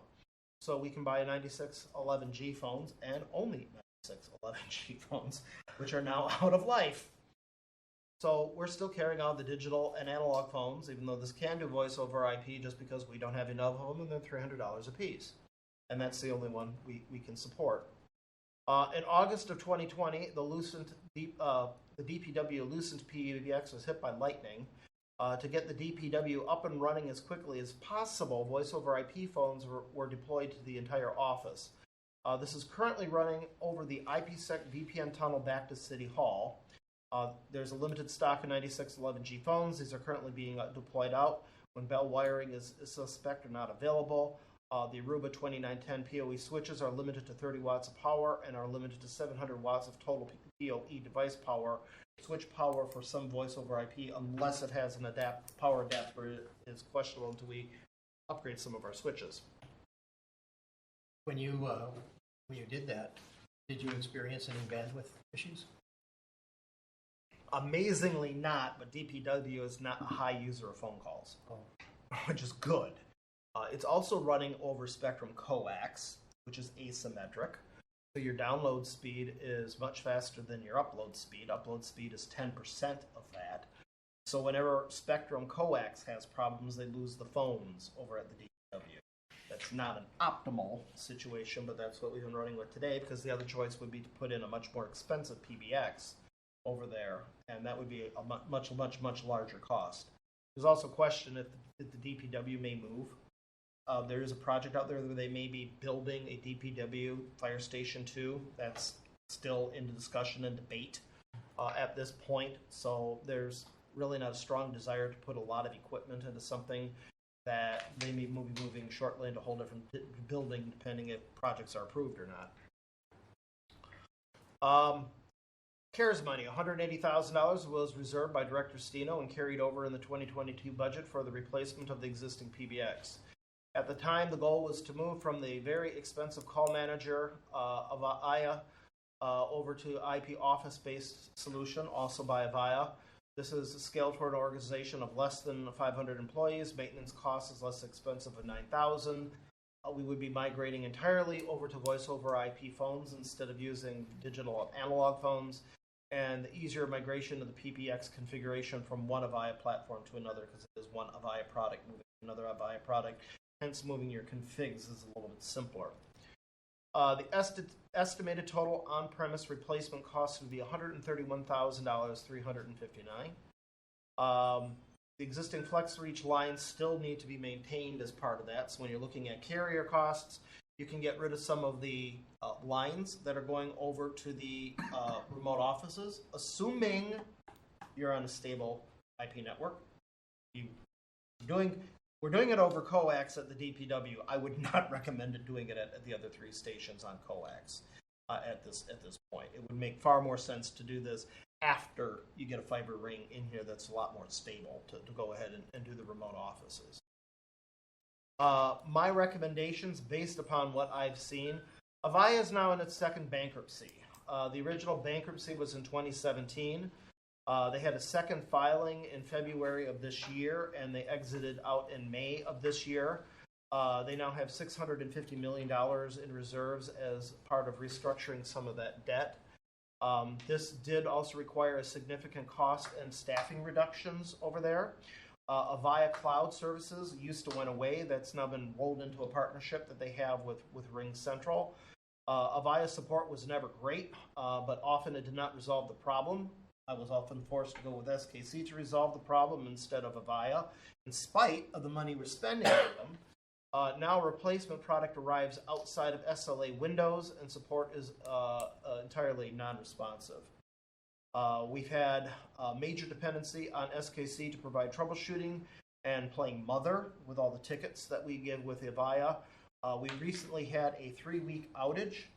So we can buy 9611G phones and only 9611G phones, which are now out of life. So we're still carrying on the digital and analog phones, even though this can do voice over IP, just because we don't have enough of them, and they're $300 a piece. And that's the only one we can support. In August of 2020, the DPW Lucent PBX was hit by lightning. To get the DPW up and running as quickly as possible, voice over IP phones were deployed to the entire office. This is currently running over the IPsec VPN tunnel back to City Hall. There's a limited stock of 9611G phones. These are currently being deployed out. When bell wiring is suspect or not available, the Aruba 2910 PoE switches are limited to 30 watts of power and are limited to 700 watts of total PoE device power. Switch power for some voice over IP, unless it has an power adapter, is questionable until we upgrade some of our switches. When you did that, did you experience any bandwidth issues? Amazingly not, but DPW is not a high user of phone calls, which is good. It's also running over Spectrum coax, which is asymmetric. So your download speed is much faster than your upload speed. Upload speed is 10% of that. So whenever Spectrum coax has problems, they lose the phones over at the DPW. That's not an optimal situation, but that's what we've been running with today, because the other choice would be to put in a much more expensive PBX over there, and that would be a much larger cost. There's also a question if the DPW may move. There is a project out there where they may be building a DPW Fire Station 2. That's still in discussion and debate at this point, so there's really not a strong desire to put a lot of equipment into something that they may be moving shortly into a whole different building, depending if projects are approved or not. CARES money, $180,000 was reserved by Director Steno and carried over in the 2022 budget for the replacement of the existing PBX. At the time, the goal was to move from the very expensive Call Manager of Avaya over to IP Office-based solution, also by Avaya. This is scaled for an organization of less than 500 employees. Maintenance cost is less expensive of $9,000. We would be migrating entirely over to voice over IP phones instead of using digital analog phones, and the easier migration of the PBX configuration from one Avaya platform to another, because it is one Avaya product moving to another Avaya product. Hence, moving your configs is a little bit simpler. The estimated total on-premise replacement cost would be $131,359. The existing FlexReach lines still need to be maintained as part of that. So when you're looking at carrier costs, you can get rid of some of the lines that are going over to the remote offices, assuming you're on a stable IP network. We're doing it over coax at the DPW. I would not recommend doing it at the other 3 stations on coax at this point. It would make far more sense to do this after you get a fiber ring in here that's a lot more stable to go ahead and do the remote offices. My recommendations, based upon what I've seen, Avaya is now in its 2nd bankruptcy. The original bankruptcy was in 2017. They had a 2nd filing in February of this year, and they exited out in May of this year. They now have $650 million in reserves as part of restructuring some of that debt. This did also require a significant cost and staffing reductions over there. Avaya Cloud Services used to went away. That's now been rolled into a partnership that they have with RingCentral. Avaya support was never great, but often it did not resolve the problem. I was often forced to go with SKC to resolve the problem instead of Avaya, in spite of the money we're spending on them. Now a replacement product arrives outside of SLA windows, and support is entirely non-responsive. We've had a major dependency on SKC to provide troubleshooting and playing mother with all the tickets that we give with Avaya. We recently had a 3-week outage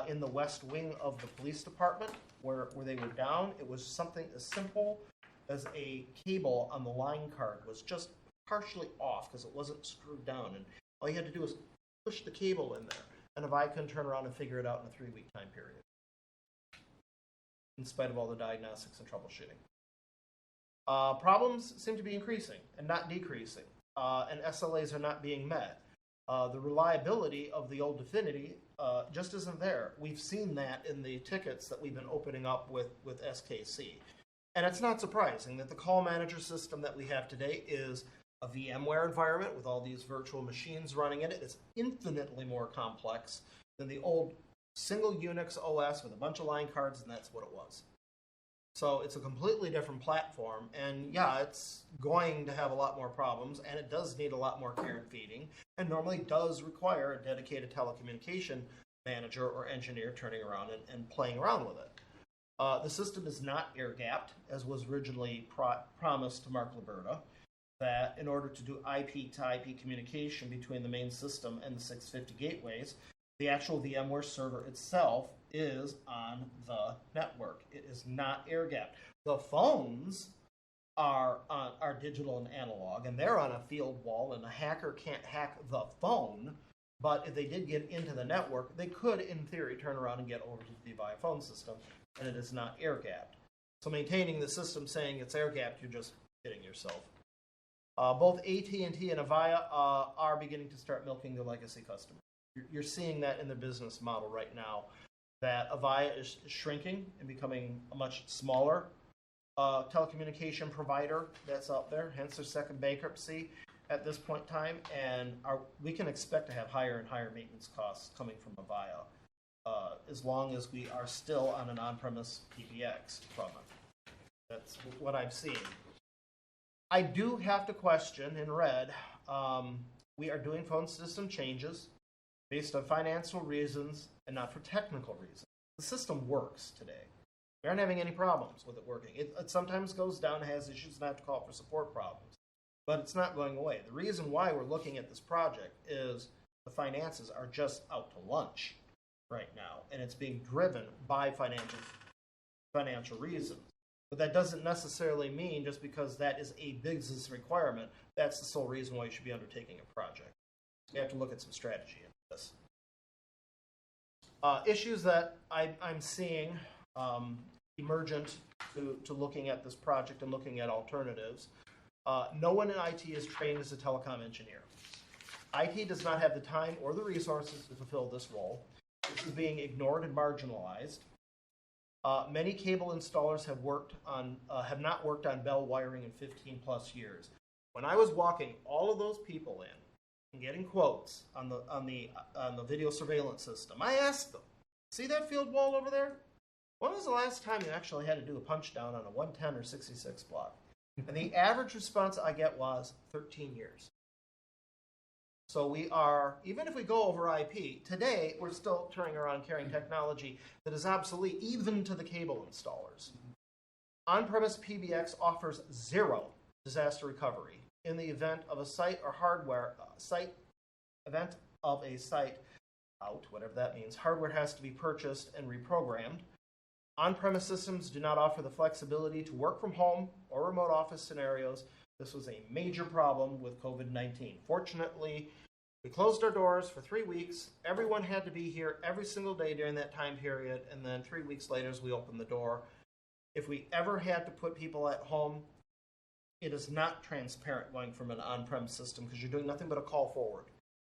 in the west wing of the police department where they were down. It was something as simple as a cable on the line card was just partially off because it wasn't screwed down, and all you had to do was push the cable in there, and Avaya couldn't turn around and figure it out in a 3-week time period, in spite of all the diagnostics and troubleshooting. Problems seem to be increasing and not decreasing, and SLAs are not being met. The reliability of the old Definity just isn't there. We've seen that in the tickets that we've been opening up with SKC. And it's not surprising that the call manager system that we have today is a VMware environment with all these virtual machines running in it. It's infinitely more complex than the old single Unix OS with a bunch of line cards, and that's what it was. So it's a completely different platform, and yeah, it's going to have a lot more problems, and it does need a lot more care and feeding, and normally does require a dedicated telecommunication manager or engineer turning around and playing around with it. The system is not air-gapped, as was originally promised to Mark Liberta, that in order to do IP-to-IP communication between the main system and the 650 gateways, the actual VMware server itself is on the network. It is not air-gapped. The phones are digital and analog, and they're on a field wall, and a hacker can't hack the phone, but if they did get into the network, they could, in theory, turn around and get over to the Avaya phone system, and it is not air-gapped. So maintaining the system saying it's air-gapped, you're just kidding yourself. Both AT&T and Avaya are beginning to start milking their legacy customers. You're seeing that in their business model right now, that Avaya is shrinking and becoming a much smaller telecommunication provider that's out there, hence their 2nd bankruptcy at this point in time, and we can expect to have higher and higher maintenance costs coming from Avaya as long as we are still on an on-premise PBX from it. That's what I've seen. I do have to question, in red, we are doing phone system changes based on financial reasons and not for technical reasons. The system works today. We aren't having any problems with it working. It sometimes goes down, has issues, and I have to call for support problems. But it's not going away. The reason why we're looking at this project is the finances are just out to lunch right now, and it's being driven by financial reasons. But that doesn't necessarily mean just because that is a business requirement, that's the sole reason why you should be undertaking a project. You have to look at some strategy in this. Issues that I'm seeing emergent to looking at this project and looking at alternatives. No one in IT is trained as a telecom engineer. IT does not have the time or the resources to fulfill this role. This is being ignored and marginalized. Many cable installers have not worked on Bell wiring in 15 plus years. When I was walking all of those people in and getting quotes on the video surveillance system, I asked them, "See that field wall over there? When was the last time you actually had to do a punch down on a 110 or 66 block?" And the average response I get was 13 years. So we are, even if we go over IP, today we're still turning around carrying technology that is obsolete even to the cable installers. On-premise PBX offers zero disaster recovery in the event of a site or hardware event of a site out, whatever that means. Hardware has to be purchased and reprogrammed. On-premise systems do not offer the flexibility to work from home or remote office scenarios. This was a major problem with COVID-19. Fortunately, we closed our doors for 3 weeks. Everyone had to be here every single day during that time period, and then 3 weeks later, we opened the door. If we ever had to put people at home, it is not transparent going from an on-prem system because you're doing nothing but a call forward.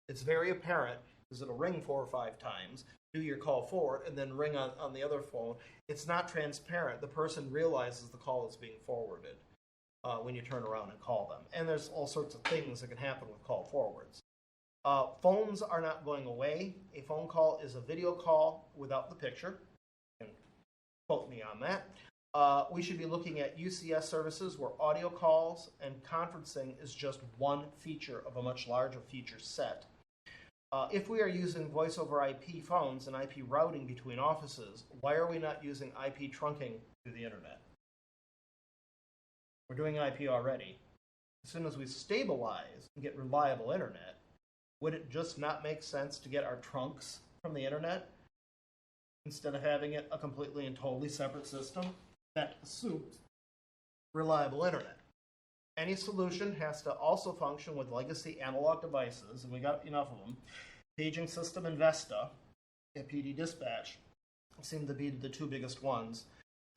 It's very apparent because it'll ring 4 or 5 times, do your call forward, and then ring on the other phone. It's not transparent. The person realizes the call is being forwarded when you turn around and call them. And there's all sorts of things that can happen with call forwards. Phones are not going away. A phone call is a video call without the picture. You can quote me on that. We should be looking at UCS services where audio calls and conferencing is just one feature of a much larger feature set. If we are using voice over IP phones and IP routing between offices, why are we not using IP trunking through the internet? We're doing IP already. As soon as we stabilize and get reliable internet, would it just not make sense to get our trunks from the internet instead of having it a completely and totally separate system that assumes reliable internet? Any solution has to also function with legacy analog devices, and we got enough of them. Paging system and Vesta at PD Dispatch seem to be the 2 biggest ones.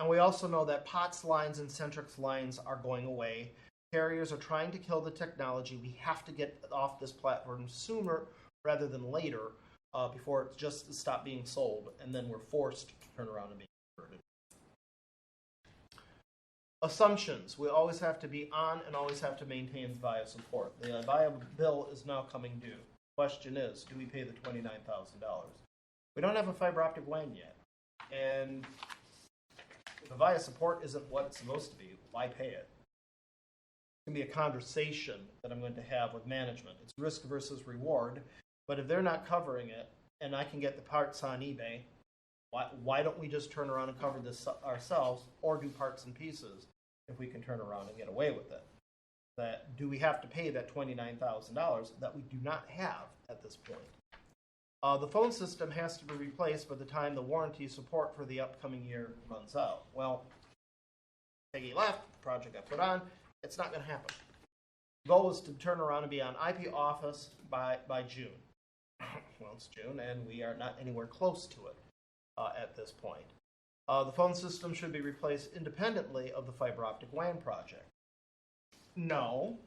And we also know that POTS lines and Centrix lines are going away. Carriers are trying to kill the technology. We have to get off this platform sooner rather than later before it just stops being sold, and then we're forced to turn around and be converted. Assumptions. We always have to be on and always have to maintain VIA support. The VIA bill is now coming due. Question is, do we pay the $29,000? We don't have a fiber optic WAN yet. And if the VIA support isn't what it's supposed to be, why pay it? It's going to be a conversation that I'm going to have with management. It's risk versus reward. But if they're not covering it and I can get the parts on eBay, why don't we just turn around and cover this ourselves or do parts and pieces if we can turn around and get away with it? Do we have to pay that $29,000 that we do not have at this point? The phone system has to be replaced by the time the warranty support for the upcoming year runs out. Well, Peggy left, the project got put on, it's not going to happen. The goal is to turn around and be on IP Office by June. Well, it's June, and we are not anywhere close to it at this point. The phone system should be replaced independently of the fiber optic WAN project. No,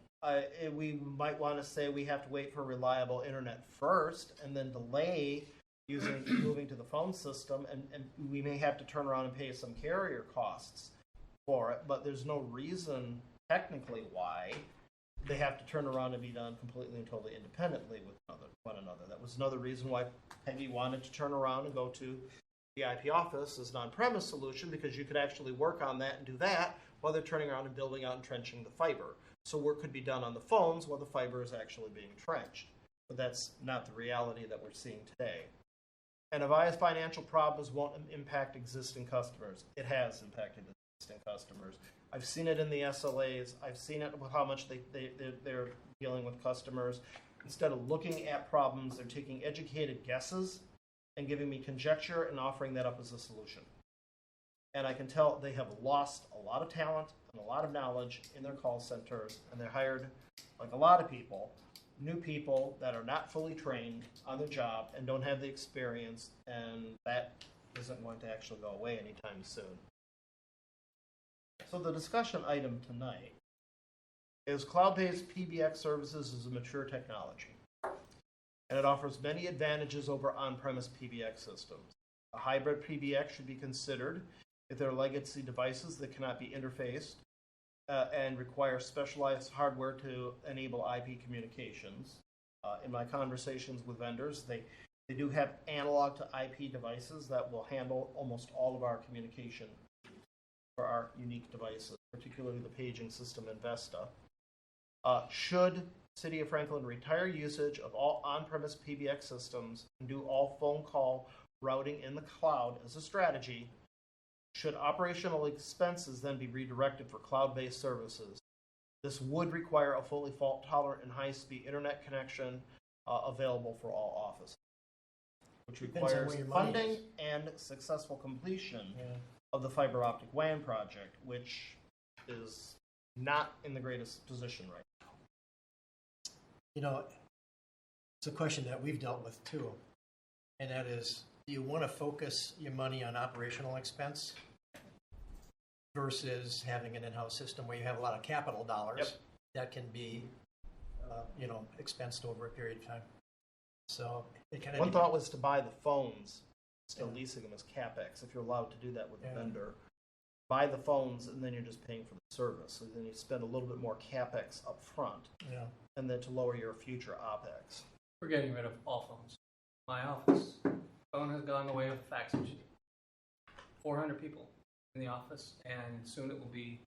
we might want to say we have to wait for reliable internet first and then delay moving to the phone system, and we may have to turn around and pay some carrier costs for it, but there's no reason technically why they have to turn around and be done completely and totally independently with one another. That was another reason why Peggy wanted to turn around and go to the IP Office as an on-premise solution, because you could actually work on that and do that while they're turning around and building out and trenching the fiber. So work could be done on the phones while the fiber is actually being trenched. But that's not the reality that we're seeing today. And Avaya's financial problems won't impact existing customers. It has impacted existing customers. I've seen it in the SLAs. I've seen it with how much they're dealing with customers. Instead of looking at problems, they're taking educated guesses and giving me conjecture and offering that up as a solution. And I can tell they have lost a lot of talent and a lot of knowledge in their call centers, and they're hired, like a lot of people, new people that are not fully trained on the job and don't have the experience, and that isn't going to actually go away anytime soon. So the discussion item tonight is cloud-based PBX services is a mature technology, and it offers many advantages over on-premise PBX systems. A hybrid PBX should be considered if there are legacy devices that cannot be interfaced and require specialized hardware to enable IP communications. In my conversations with vendors, they do have analog to IP devices that will handle almost all of our communication for our unique devices, particularly the paging system Investa. Should City of Franklin retire usage of all on-premise PBX systems and do all phone call routing in the cloud as a strategy, should operational expenses then be redirected for cloud-based services? This would require a fully fault-tolerant and high-speed internet connection available for all offices, which Depends on requires where your money funding is. and successful completion Yeah. of the fiber optic WAN project, which is not in the greatest position right now. You know, it's a question that we've dealt with too, and that is, do you want to focus your money on operational expense versus having an in-house system where you have a lot of capital dollars Yep. that can be, expensed over a period of time? So it kind of One thought was to buy the phones, still leasing them as CapEx, if you're allowed to do that with a vendor. Buy the phones, and then you're just paying for the service. So then you spend a little bit more CapEx up front, Yeah. and then to lower your future OpEx. We're getting rid of all phones. My office phone has gone the way of a fax machine. 400 people in the office, and soon it will be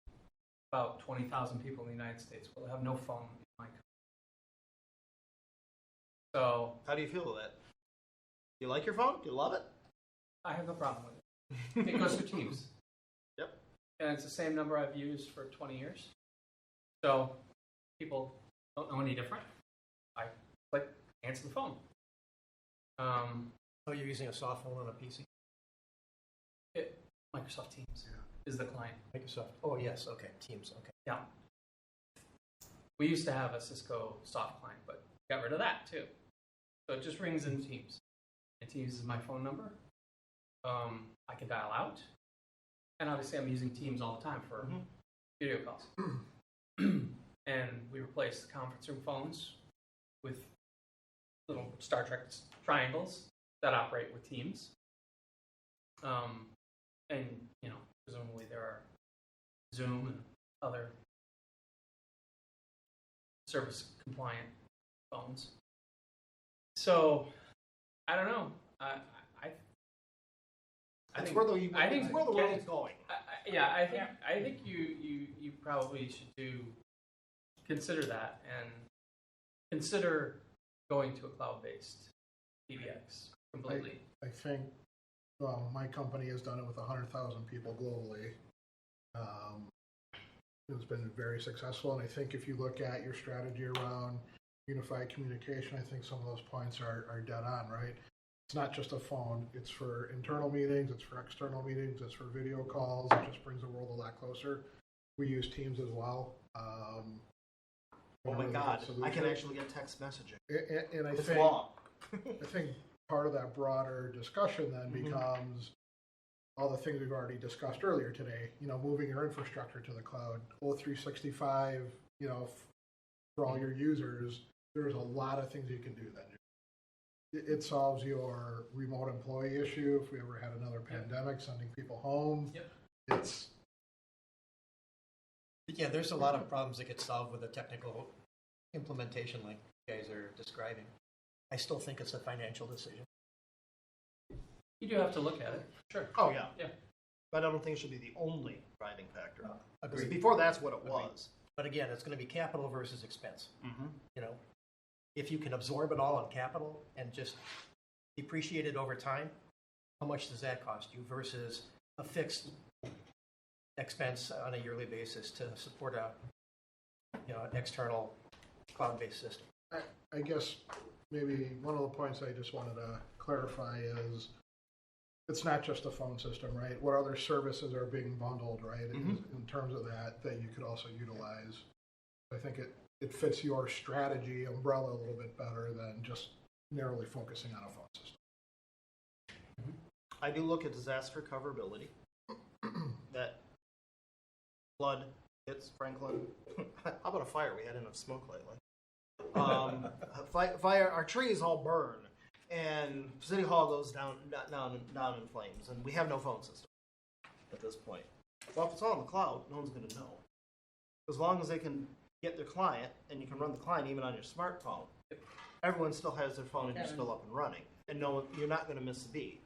about 20,000 people in the United States will have no phone in my country. So How do you feel with that? Do you like your phone? Do you love it? I have no problem with it. It goes through Teams. Yep. And it's the same number I've used for 20 years. So people don't know any different. I click answer the phone. Oh, you're using a soft phone on a PC? Microsoft Teams is the client. Microsoft. Oh, yes. Okay. Teams. Okay. Yeah. We used to have a Cisco soft client, but got rid of that too. So it just rings in Teams. And Teams is my phone number. I can dial out. And obviously I'm using Teams all the time for video calls. And we replaced the conference room phones with little Star Trek triangles that operate with Teams. And, presumably there are Zoom and other service compliant phones. So, I don't know. I That's think, where the I think it's where the world's going. I think you probably should consider that and consider going to a cloud-based PBX completely. I think my company has done it with 100,000 people globally. It's been very successful, and I think if you look at your strategy around unified communication, I think some of those points are dead on, right? It's not just a phone. It's for internal meetings. It's for external meetings. It's for video calls. It just brings the world a lot closer. We use Teams as well. Oh my God! I solution. can actually get text messaging. And I It's think long. I think part of that broader discussion then becomes all the things we've already discussed earlier today. Moving your infrastructure to the cloud, O365. For all your users, there's a lot of things you can do then. It solves your remote employee issue. If we ever had another pandemic, sending people home. Yep. Yeah, there's a lot of problems that get solved with a technical implementation like you guys are describing. I still think it's a financial decision. You do have to look at it. Sure. Oh yeah. Yeah. But I don't think it should be the only driving factor. Because Agreed. before that's what it was. But again, it's going to be capital versus expense. Mm-hmm. If you can absorb it all on capital and just depreciate it over time, how much does that cost you versus a fixed expense on a yearly basis to support an external cloud-based system? I guess maybe one of the points I just wanted to clarify is it's not just a phone system, right? What other services are being bundled, right? In terms of that you could also utilize. I think it fits your strategy umbrella a little bit better than just narrowly focusing on a phone system. I do look at disaster recoverability. That flood hits Franklin. How about a fire? We had enough smoke lately. Fire, our trees all burn, and City Hall goes down in flames, and we have no phone system at this point. Well, if it's all in the cloud, no one's going to know. As long as they can get their client, and you can run the client even on your smartphone, everyone still has their phone and you're still up and running, and no one, you're not going to miss a beat.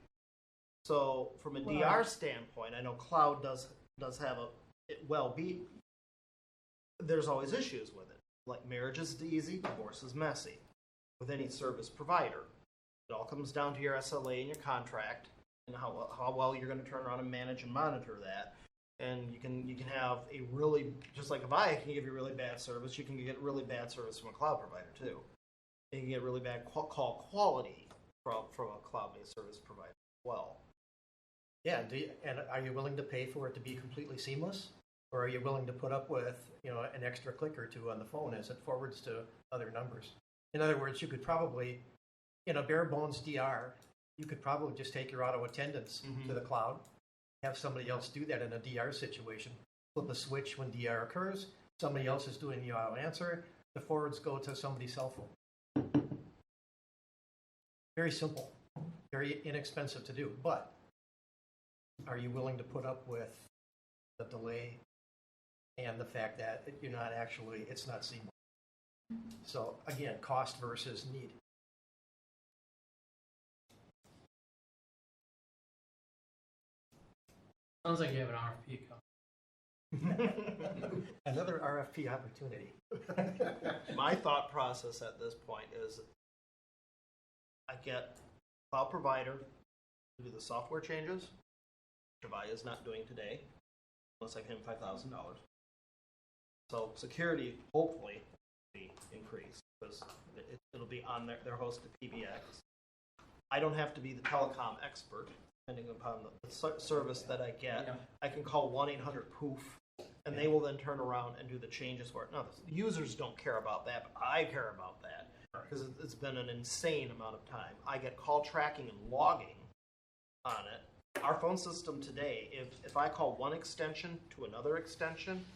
So, from a DR standpoint, I know cloud does have beat. There's always issues with it. Like marriage is easy, divorce is messy. With any service provider, it all comes down to your SLA and your contract, and how well you're going to turn around and manage and monitor that. And you can have a really, just like Avaya can give you really bad service, you can get really bad service from a cloud provider too. And you can get really bad call quality from a cloud-based service provider as well. Yeah, and are you willing to pay for it to be completely seamless? Or are you willing to put up with, an extra click or two on the phone as it forwards to other numbers? In other words, you could probably, in a bare bones DR, you could probably just take your auto attendance to the cloud, have somebody else do that in a DR situation, flip a switch when DR occurs, somebody else is doing the auto answer, the forwards go to somebody's cell phone. Very simple, very inexpensive to do, but are you willing to put up with the delay and the fact that it's not seamless? So again, cost versus need. Sounds like you have an RFP coming. Another RFP opportunity. My thought process at this point is I get cloud provider to do the software changes, which Avaya is not doing today, unless I pay him $5,000. So security, hopefully, will be increased because it'll be on their hosted PBX. I don't have to be the telecom expert, depending upon the service that I get. Yeah. I can call 1-800-POOF, and they will then turn around and do the changes for it. Now, the users don't care about that, but I care about that because it's been an insane amount of time. I get call tracking and logging on it. Our phone system today, if I call one extension to another extension,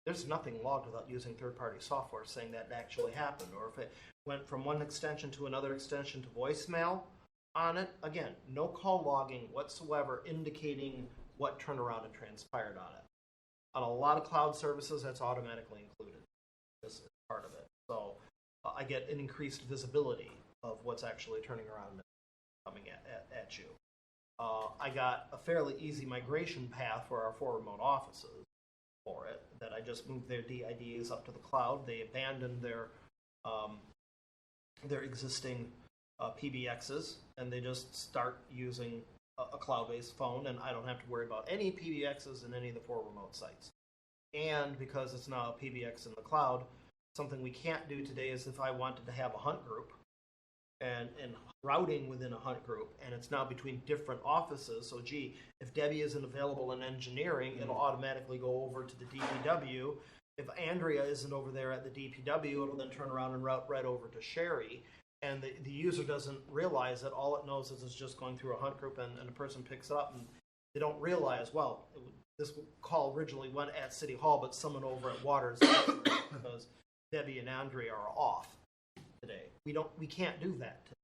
there's nothing logged without using third-party software saying that actually happened. Or if it went from one extension to another extension to voicemail on it, again, no call logging whatsoever indicating what turnaround had transpired on it. On a lot of cloud services, that's automatically included as part of it. So I get an increased visibility of what's actually turning around and coming at you. I got a fairly easy migration path for our 4 remote offices for it, that I just moved their DIDs up to the cloud. They abandoned their existing PBXs, and they just start using a cloud-based phone, and I don't have to worry about any PBXs in any of the 4 remote sites. And because it's now a PBX in the cloud, something we can't do today is if I wanted to have a hunt group and routing within a hunt group, and it's now between different offices. So, if Debbie isn't available in engineering, it'll automatically go over to the DPW. If Andrea isn't over there at the DPW, it'll then turn around and route right over to Sherry. And the user doesn't realize that. All it knows is it's just going through a hunt group, and a person picks it up, and they don't realize, well, this call originally went at City Hall, but someone over at Waters because Debbie and Andrea are off today. We can't do that today,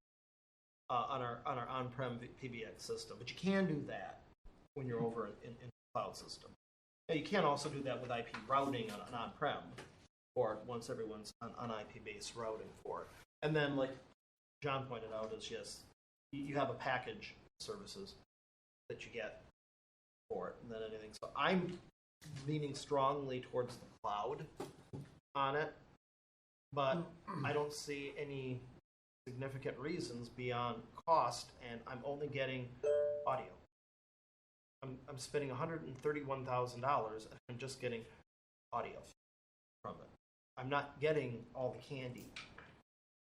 on our on-prem PBX system, but you can do that when you're over in the cloud system. Now, you can also do that with IP routing on on-prem, or once everyone's on IP-based routing for it. And then, like John pointed out, is yes, you have a package services that you get for it, and then anything. So I'm leaning strongly towards the cloud on it, but I don't see any significant reasons beyond cost, and I'm only getting audio. I'm spending $131,000, and I'm just getting audio from it. I'm not getting all the candy.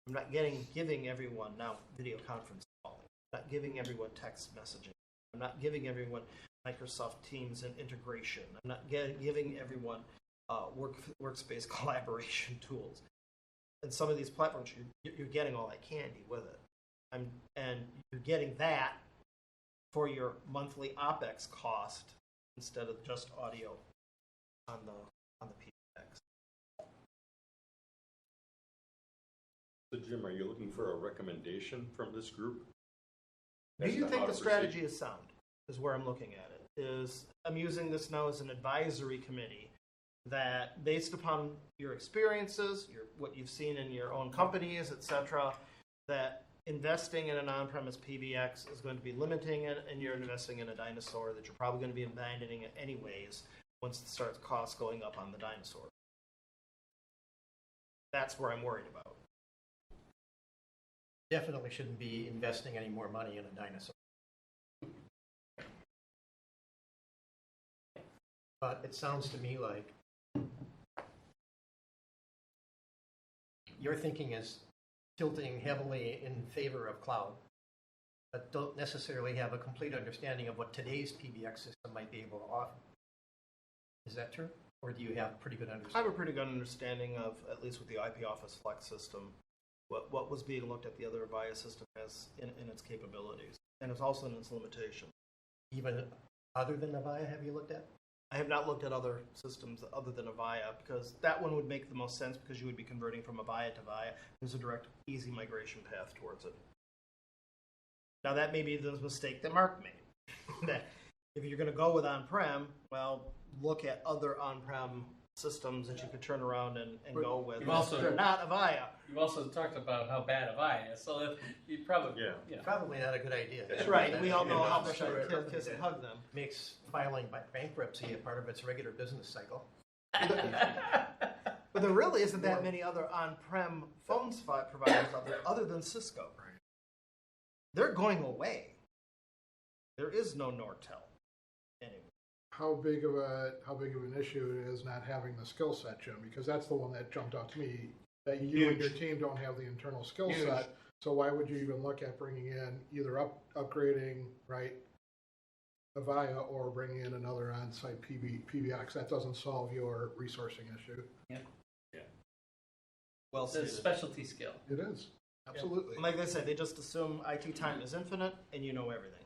I'm not giving everyone now video conference calling. I'm not giving everyone text messaging. I'm not giving everyone Microsoft Teams and integration. I'm not giving everyone workspace collaboration tools. And some of these platforms, you're getting all that candy with it. And you're getting that for your monthly OpEx cost instead of just audio on the PBX. So Jim, are you looking for a recommendation from this group? Do as you to think how the to strategy proceed? is sound? Is where I'm looking at it. I'm using this now as an advisory committee that, based upon your experiences, what you've seen in your own companies, etc., that investing in an on-premise PBX is going to be limiting it, and you're investing in a dinosaur that you're probably going to be abandoning it anyways once it starts costs going up on the dinosaur. That's where I'm worried about. Definitely shouldn't be investing any more money in a dinosaur. But it sounds to me like your thinking is tilting heavily in favor of cloud, but don't necessarily have a complete understanding of what today's PBX system might be able to offer. Is that true? Or do you have pretty good I have understanding? a pretty good understanding of, at least with the IP Office Flex system, what was being looked at the other Avaya system as in its capabilities, and it's also in its limitations. Even other than Avaya, have you looked at? I have not looked at other systems other than Avaya, because that one would make the most sense, because you would be converting from Avaya to Avaya. There's a direct, easy migration path towards it. Now, that may be the mistake that Mark made. That if you're going to go with on-prem, well, look at other on-prem systems that you could turn around and go with. You've also- They're not Avaya. You also talked about how bad Avaya is, so that you probably, Yeah. you know. Probably not a good idea. That's right. We all know how Yeah. much I kiss and hug them. Makes filing bankruptcy a part of its regular business cycle. But there really isn't that many other on-prem phone providers out there other than Cisco. They're going away. There is no Nortel anymore. How big of an issue it is not having the skill set, Jim? Because that's the one that jumped out to me, that you and your team don't have the internal skill Huge. set. So why would you even look at bringing in either upgrading, right, Avaya, or bringing in another on-site PBX? That doesn't solve your resourcing issue. Well It's a stated. specialty skill. It is, absolutely. Like they said, they just assume IT time is infinite and you know everything.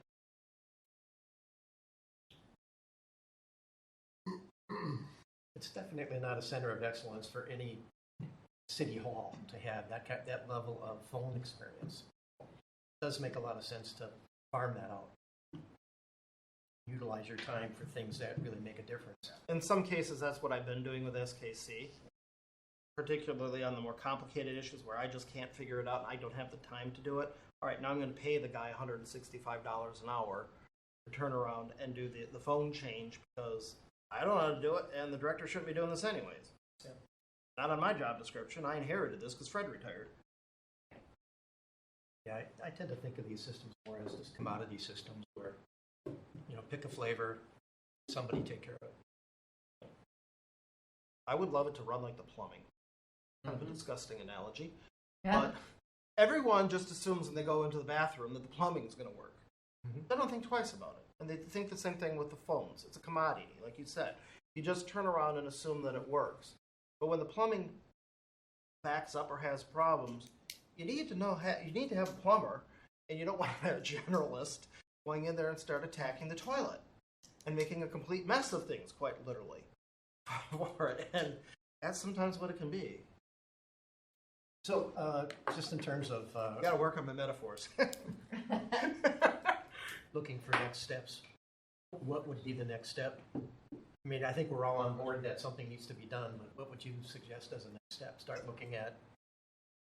It's definitely not a center of excellence for any city hall to have that level of phone experience. It does make a lot of sense to farm that out. Utilize your time for things that really make a difference. In some cases, that's what I've been doing with SKC, particularly on the more complicated issues where I just can't figure it out and I don't have the time to do it. All right, now I'm going to pay the guy $165 an hour to turn around and do the phone change because I don't know how to do it, and the director shouldn't be doing this anyways. Yeah. Not on my job description. I inherited this because Fred retired. Yeah, I tend to think of these systems more as just commodity systems where, pick a flavor, somebody take care of it. I would love it to run like the plumbing. Kind of a disgusting analogy. Yeah. But everyone just assumes when they go into the bathroom that the plumbing is going to work. Mhm. They don't think twice about it. And they think the same thing with the phones. It's a commodity, like you said. You just turn around and assume that it works. But when the plumbing backs up or has problems, you need to have a plumber, and you don't want to have a generalist going in there and start attacking the toilet and making a complete mess of things, quite literally, for it. And that's sometimes what it can be. So, just in terms of You got to work on my metaphors. looking for next steps, what would be the next step? I mean, I think we're all on board that something needs to be done, but what would you suggest as a next step? Start looking at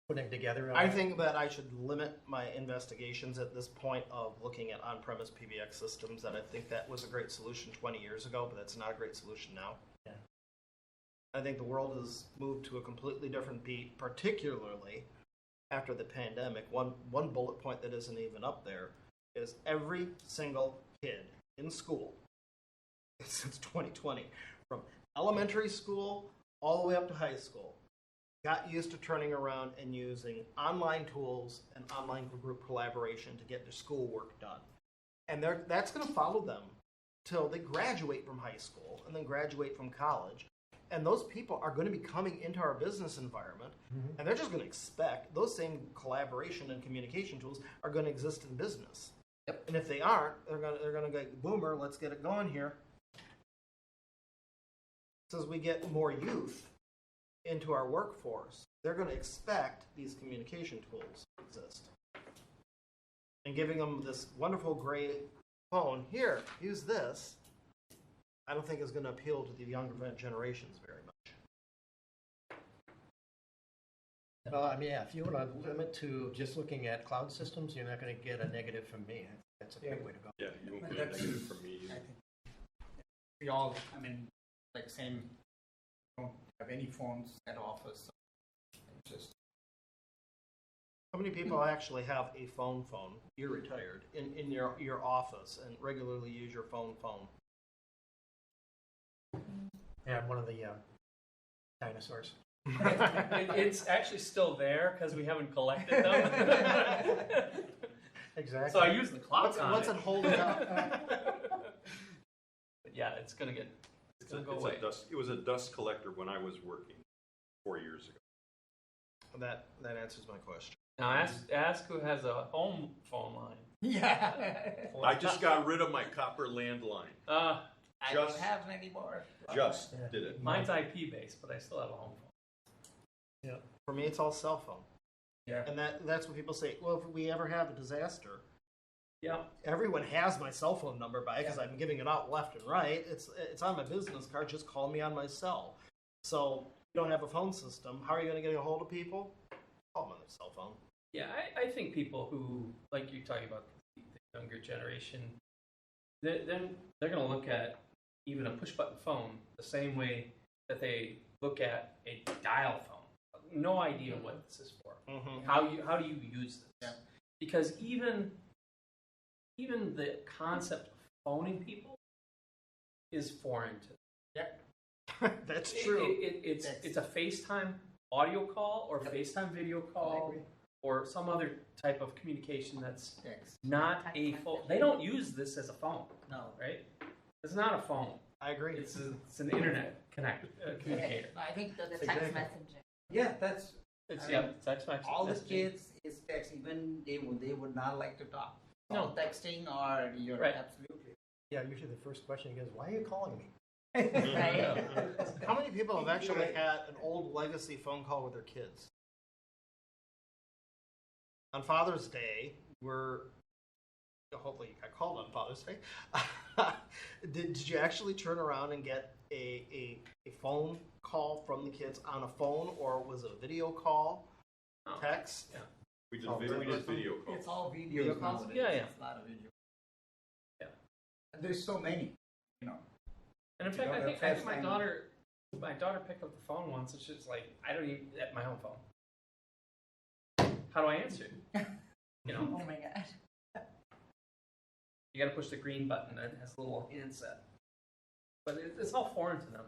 putting together I think that I should limit my investigations at this point of looking at on-premise PBX systems. That I think that was a great solution 20 years ago, but that's not a great solution now. Yeah. I think the world has moved to a completely different beat, particularly after the pandemic. One bullet point that isn't even up there is every single kid in school since 2020, from elementary school all the way up to high school, got used to turning around and using online tools and online group collaboration to get their schoolwork done. And that's going to follow them till they graduate from high school and then graduate from college. And those people are going to be coming into our business environment, and they're just going to expect those same collaboration and communication tools are going to exist in business. Yep. And if they aren't, they're going to go, boomer, let's get it going here. as we get more youth into our workforce, they're going to expect these communication tools to exist. And giving them this wonderful gray phone, here, use this, I don't think is going to appeal to the younger generations very much. Well, I mean, yeah, if you want to limit to just looking at cloud systems, you're not going to get a negative from me. That's a big way to go. Yeah, you won't But get a that's- negative from me I either. think we all, I mean, like same, don't have any phones at office. So it's just, How many people actually have a phone, you're retired, in your office and regularly use your phone? Yeah, I'm one of the dinosaurs. It's actually still there because we haven't collected them. Exactly. So I use the clock on What's it holding up? But yeah, it's gonna go away. It was a dust collector when I was working 4 years ago. That answers my question. Now ask who has a home phone line. yeah. I just got rid of my copper landline. I don't Just- have any more. Just Yeah. did it. Mine's IP based, but I still have a home phone. For me, it's all cell phone. Yeah. And that's what people say. Well, if we ever have a disaster, Yeah. everyone has my cell phone number because I'm giving it out left and right. It's on my business card. Just call me on my cell. So you don't have a phone system. How are you going to get a hold of people? Call them on their cell phone. Yeah, I think people who, like you're talking about the younger generation, they're going to look at even a push button phone the same way that they look at a dial phone. No idea what this is for. Mm-hmm. How do you use this? Yeah. Because even the concept of phoning people is foreign to them. That's true. It's a FaceTime audio call or FaceTime video call or some other type of communication that's Text. not a phone. They don't use this as a phone, No. right? It's not a phone. I agree. It's an internet communicator. I think the text Exactly. messaging. Yeah, that's It's I mean, text messaging. all the kids is text. Even they would not like to talk. No. All texting or you're Right. absolutely. Yeah, usually the first question is, why are you calling me? Right. How many people have actually had an old legacy phone call with their kids? On Father's Day, hopefully you got called on Father's Day. Did you actually turn around and get a phone call from the kids on a phone, or was it a video call, Oh. text? Yeah. We did, Oh, we did video calls. It's all Video videos calls? nowadays. Yeah, yeah. It's not a video. Yeah. And there's so many, you know. And in fact, You know, I think first my time- daughter picked up the phone once, and she's like, I don't even at my home phone. How do I answer it? You know, Oh my god. you got to push the green button that has a little handset. But it's all foreign to them.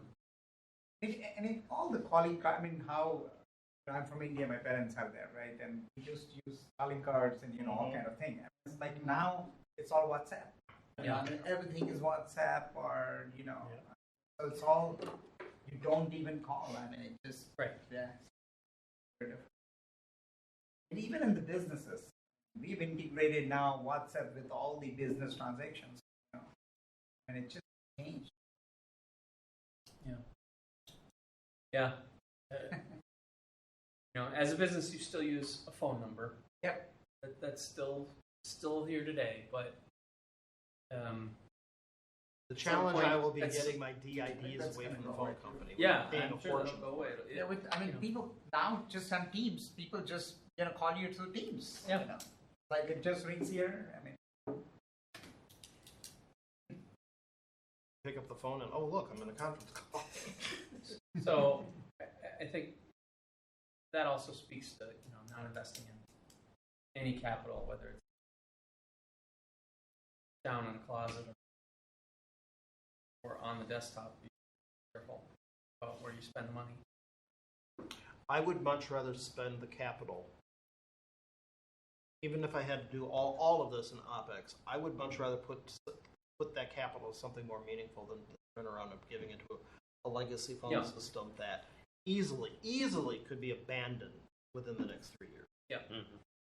And in all the calling card, I mean, how I'm from India, my parents have that, right? And we used to use calling cards and all kind of thing. And it's like now it's all WhatsApp. Yeah. I mean, everything is WhatsApp or so it's all you don't even call. I mean, it just Right. yeah. And even in the businesses, we've integrated now WhatsApp with all the business transactions, and it just changed. Yeah. As a business, you still use a phone number. Yep. That's still here today, but The challenge point, I will be that's- getting my DIDs That's away gonna from the go phone away. company. yeah, Paying I'm a sure fortune. that'll go away. Yeah, people now just on Teams, people just call you through Teams. Yeah. Like it just rings here. I mean, Pick up the phone and, oh, look, I'm in a conference call. So I think that also speaks to not investing in any capital, whether it's down in the closet or on the desktop. Be careful about where you spend the money. I would much rather spend the capital. Even if I had to do all of this in OpEx, I would much rather put that capital as something more meaningful than to turn around and giving it to a legacy phone Yeah. system that easily could be abandoned within the next 3 years. Yeah.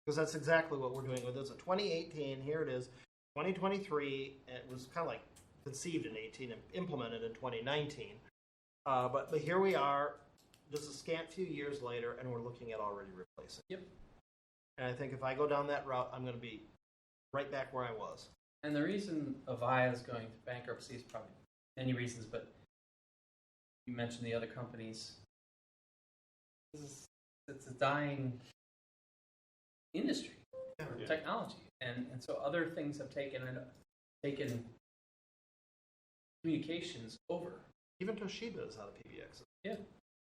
Because that's exactly what we're doing with this. In 2018, here it is, 2023, and it was kind of like conceived in 18 and implemented in 2019. But here we are, just a scant few years later, and we're looking at already replacing. Yep. And I think if I go down that route, I'm going to be right back where I was. And the reason Avaya is going to bankruptcy is probably many reasons, but you mentioned the other companies. It's a dying industry for technology, and so other things have taken communications over. Even Toshiba is out of PBX. Yeah.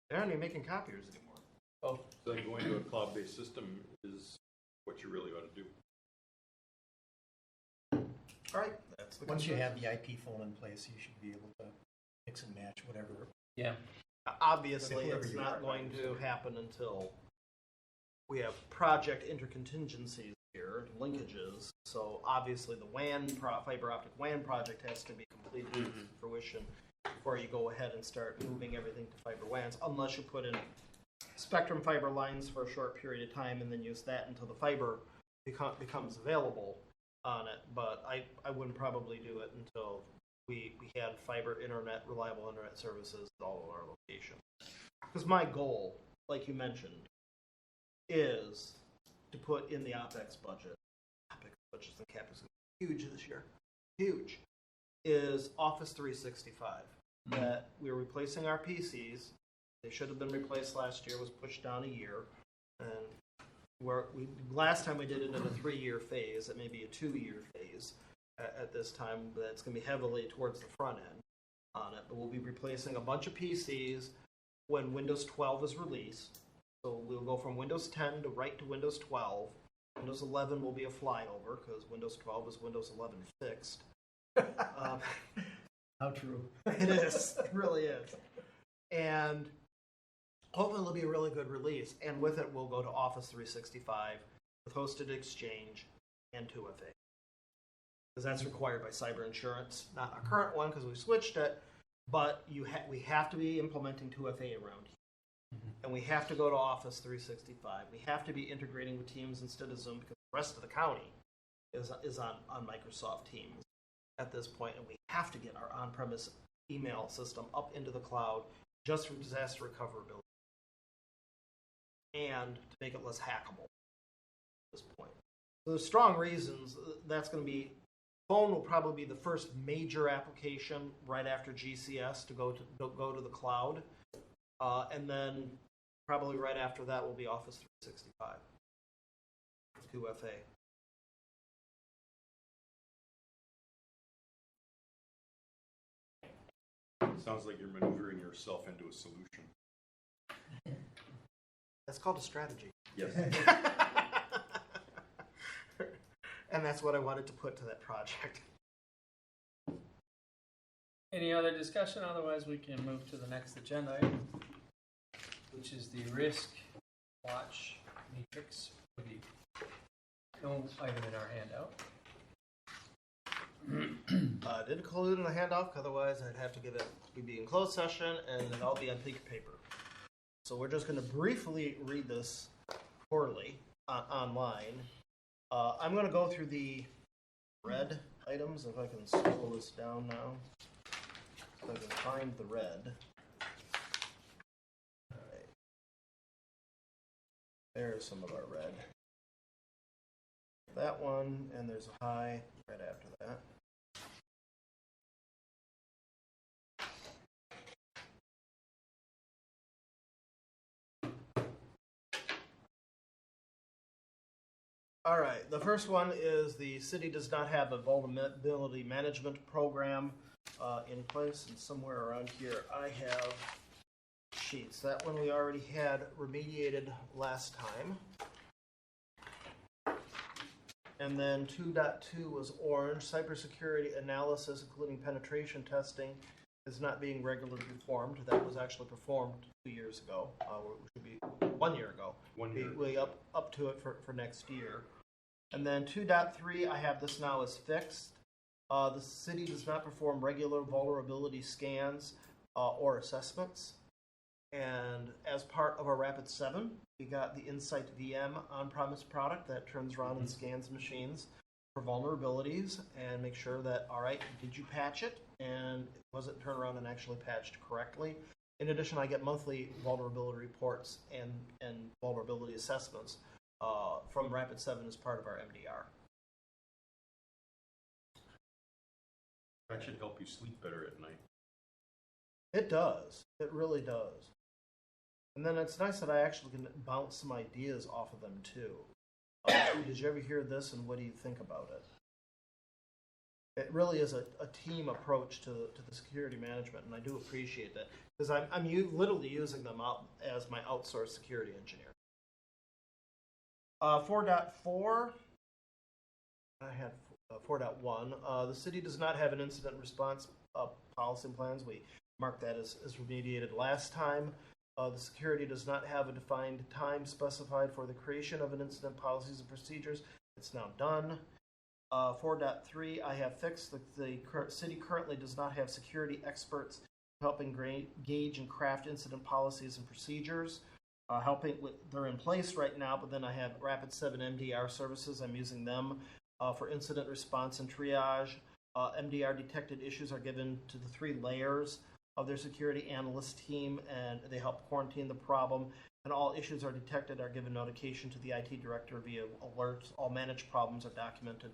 They're not even making copiers anymore. Oh, So then going to a cloud-based system is what you really ought to do. All right, that's the Once you consensus. have the IP phone in place, you should be able to mix and match whatever. yeah. Obviously, Whoever it's you not are, going to obviously. happen until we have project intercontingencies here, linkages. So obviously, the fiber optic WAN project has to be completed to fruition before you go ahead and start moving everything to fiber WANs, unless you put in spectrum fiber lines for a short period of time and then use that until the fiber becomes available on it. But I wouldn't probably do it until we had fiber internet, reliable internet services at all of our locations. Because my goal, like you mentioned, is to put in the OPEX budget. OPEX budgets and CapEx are huge this year. Huge. Is Office 365. That we're replacing our PCs. They should have been replaced last year, was pushed down a year. And last time we did it in a 3-year phase. It may be a 2-year phase at this time, but it's going to be heavily towards the front end on it. But we'll be replacing a bunch of PCs when Windows 12 is released. So we'll go from Windows 10 to Windows 12. Windows 11 will be a flyover because Windows 12 is Windows 11 fixed. How true. It is. It really is. And hopefully it'll be a really good release. And with it, we'll go to Office 365 with hosted Exchange and 2FA. Because that's required by cyber insurance. Not our current one because we switched it, but we have to be implementing 2FA around here. And we have to go to Office 365. We have to be integrating with Teams instead of Zoom because the rest of the county is on Microsoft Teams at this point, and we have to get our on-premise email system up into the cloud just for disaster recoverability and to make it less hackable at this point. So there's strong reasons that's going to be. Phone will probably be the first major application right after GCS to go to the cloud, and then probably right after that will be Office 365, 2FA. Sounds like you're maneuvering yourself into a solution. That's called a strategy. Yes. And that's what I wanted to put to that project. Any other discussion? Otherwise, we can move to the next agenda item, which is the risk watch matrix review. No item in our handout. Didn't include in the handoff, otherwise I'd have to give it. We'd be in closed session, and it'd all be on pink paper. So we're just going to briefly read this poorly online. I'm going to go through the red items, if I can scroll this down now. So I can find the red. All right. There's some of our red. That one, and there's a high right after that. All right, the first one is the city does not have a vulnerability management program in place, and somewhere around here I have sheets. That one we already had remediated last time. And then 2.2 was orange. Cybersecurity analysis, including penetration testing, is not being regularly performed. That was actually performed 2 years ago, which should be 1 year ago. 1 year. We up to it for next year. And then 2.3, I have this now as fixed. The city does not perform regular vulnerability scans or assessments. And as part of our Rapid7, we got the Insight VM on-premise product that turns around and scans machines for vulnerabilities and make sure that, all right, did you patch it? And was it turned around and actually patched correctly? In addition, I get monthly vulnerability reports and vulnerability assessments from Rapid7 as part of our MDR. That should help you sleep better at night. It does. It really does. And then it's nice that I actually can bounce some ideas off of them too. Did you ever hear this, and what do you think about it? It really is a team approach to the security management, and I do appreciate that because I'm literally using them out as my outsourced security engineer. 4.4, I had 4.1. The city does not have an incident response policy and plans. We marked that as remediated last time. The security does not have a defined time specified for the creation of an incident policies and procedures. It's now done. 4.3, I have fixed the city currently does not have security experts helping gauge and craft incident policies and procedures. They're in place right now, but then I have Rapid7 MDR services. I'm using them for incident response and triage. MDR detected issues are given to the 3 layers of their security analyst team, and they help quarantine the problem. And all issues are detected are given notification to the IT director via alerts. All managed problems are documented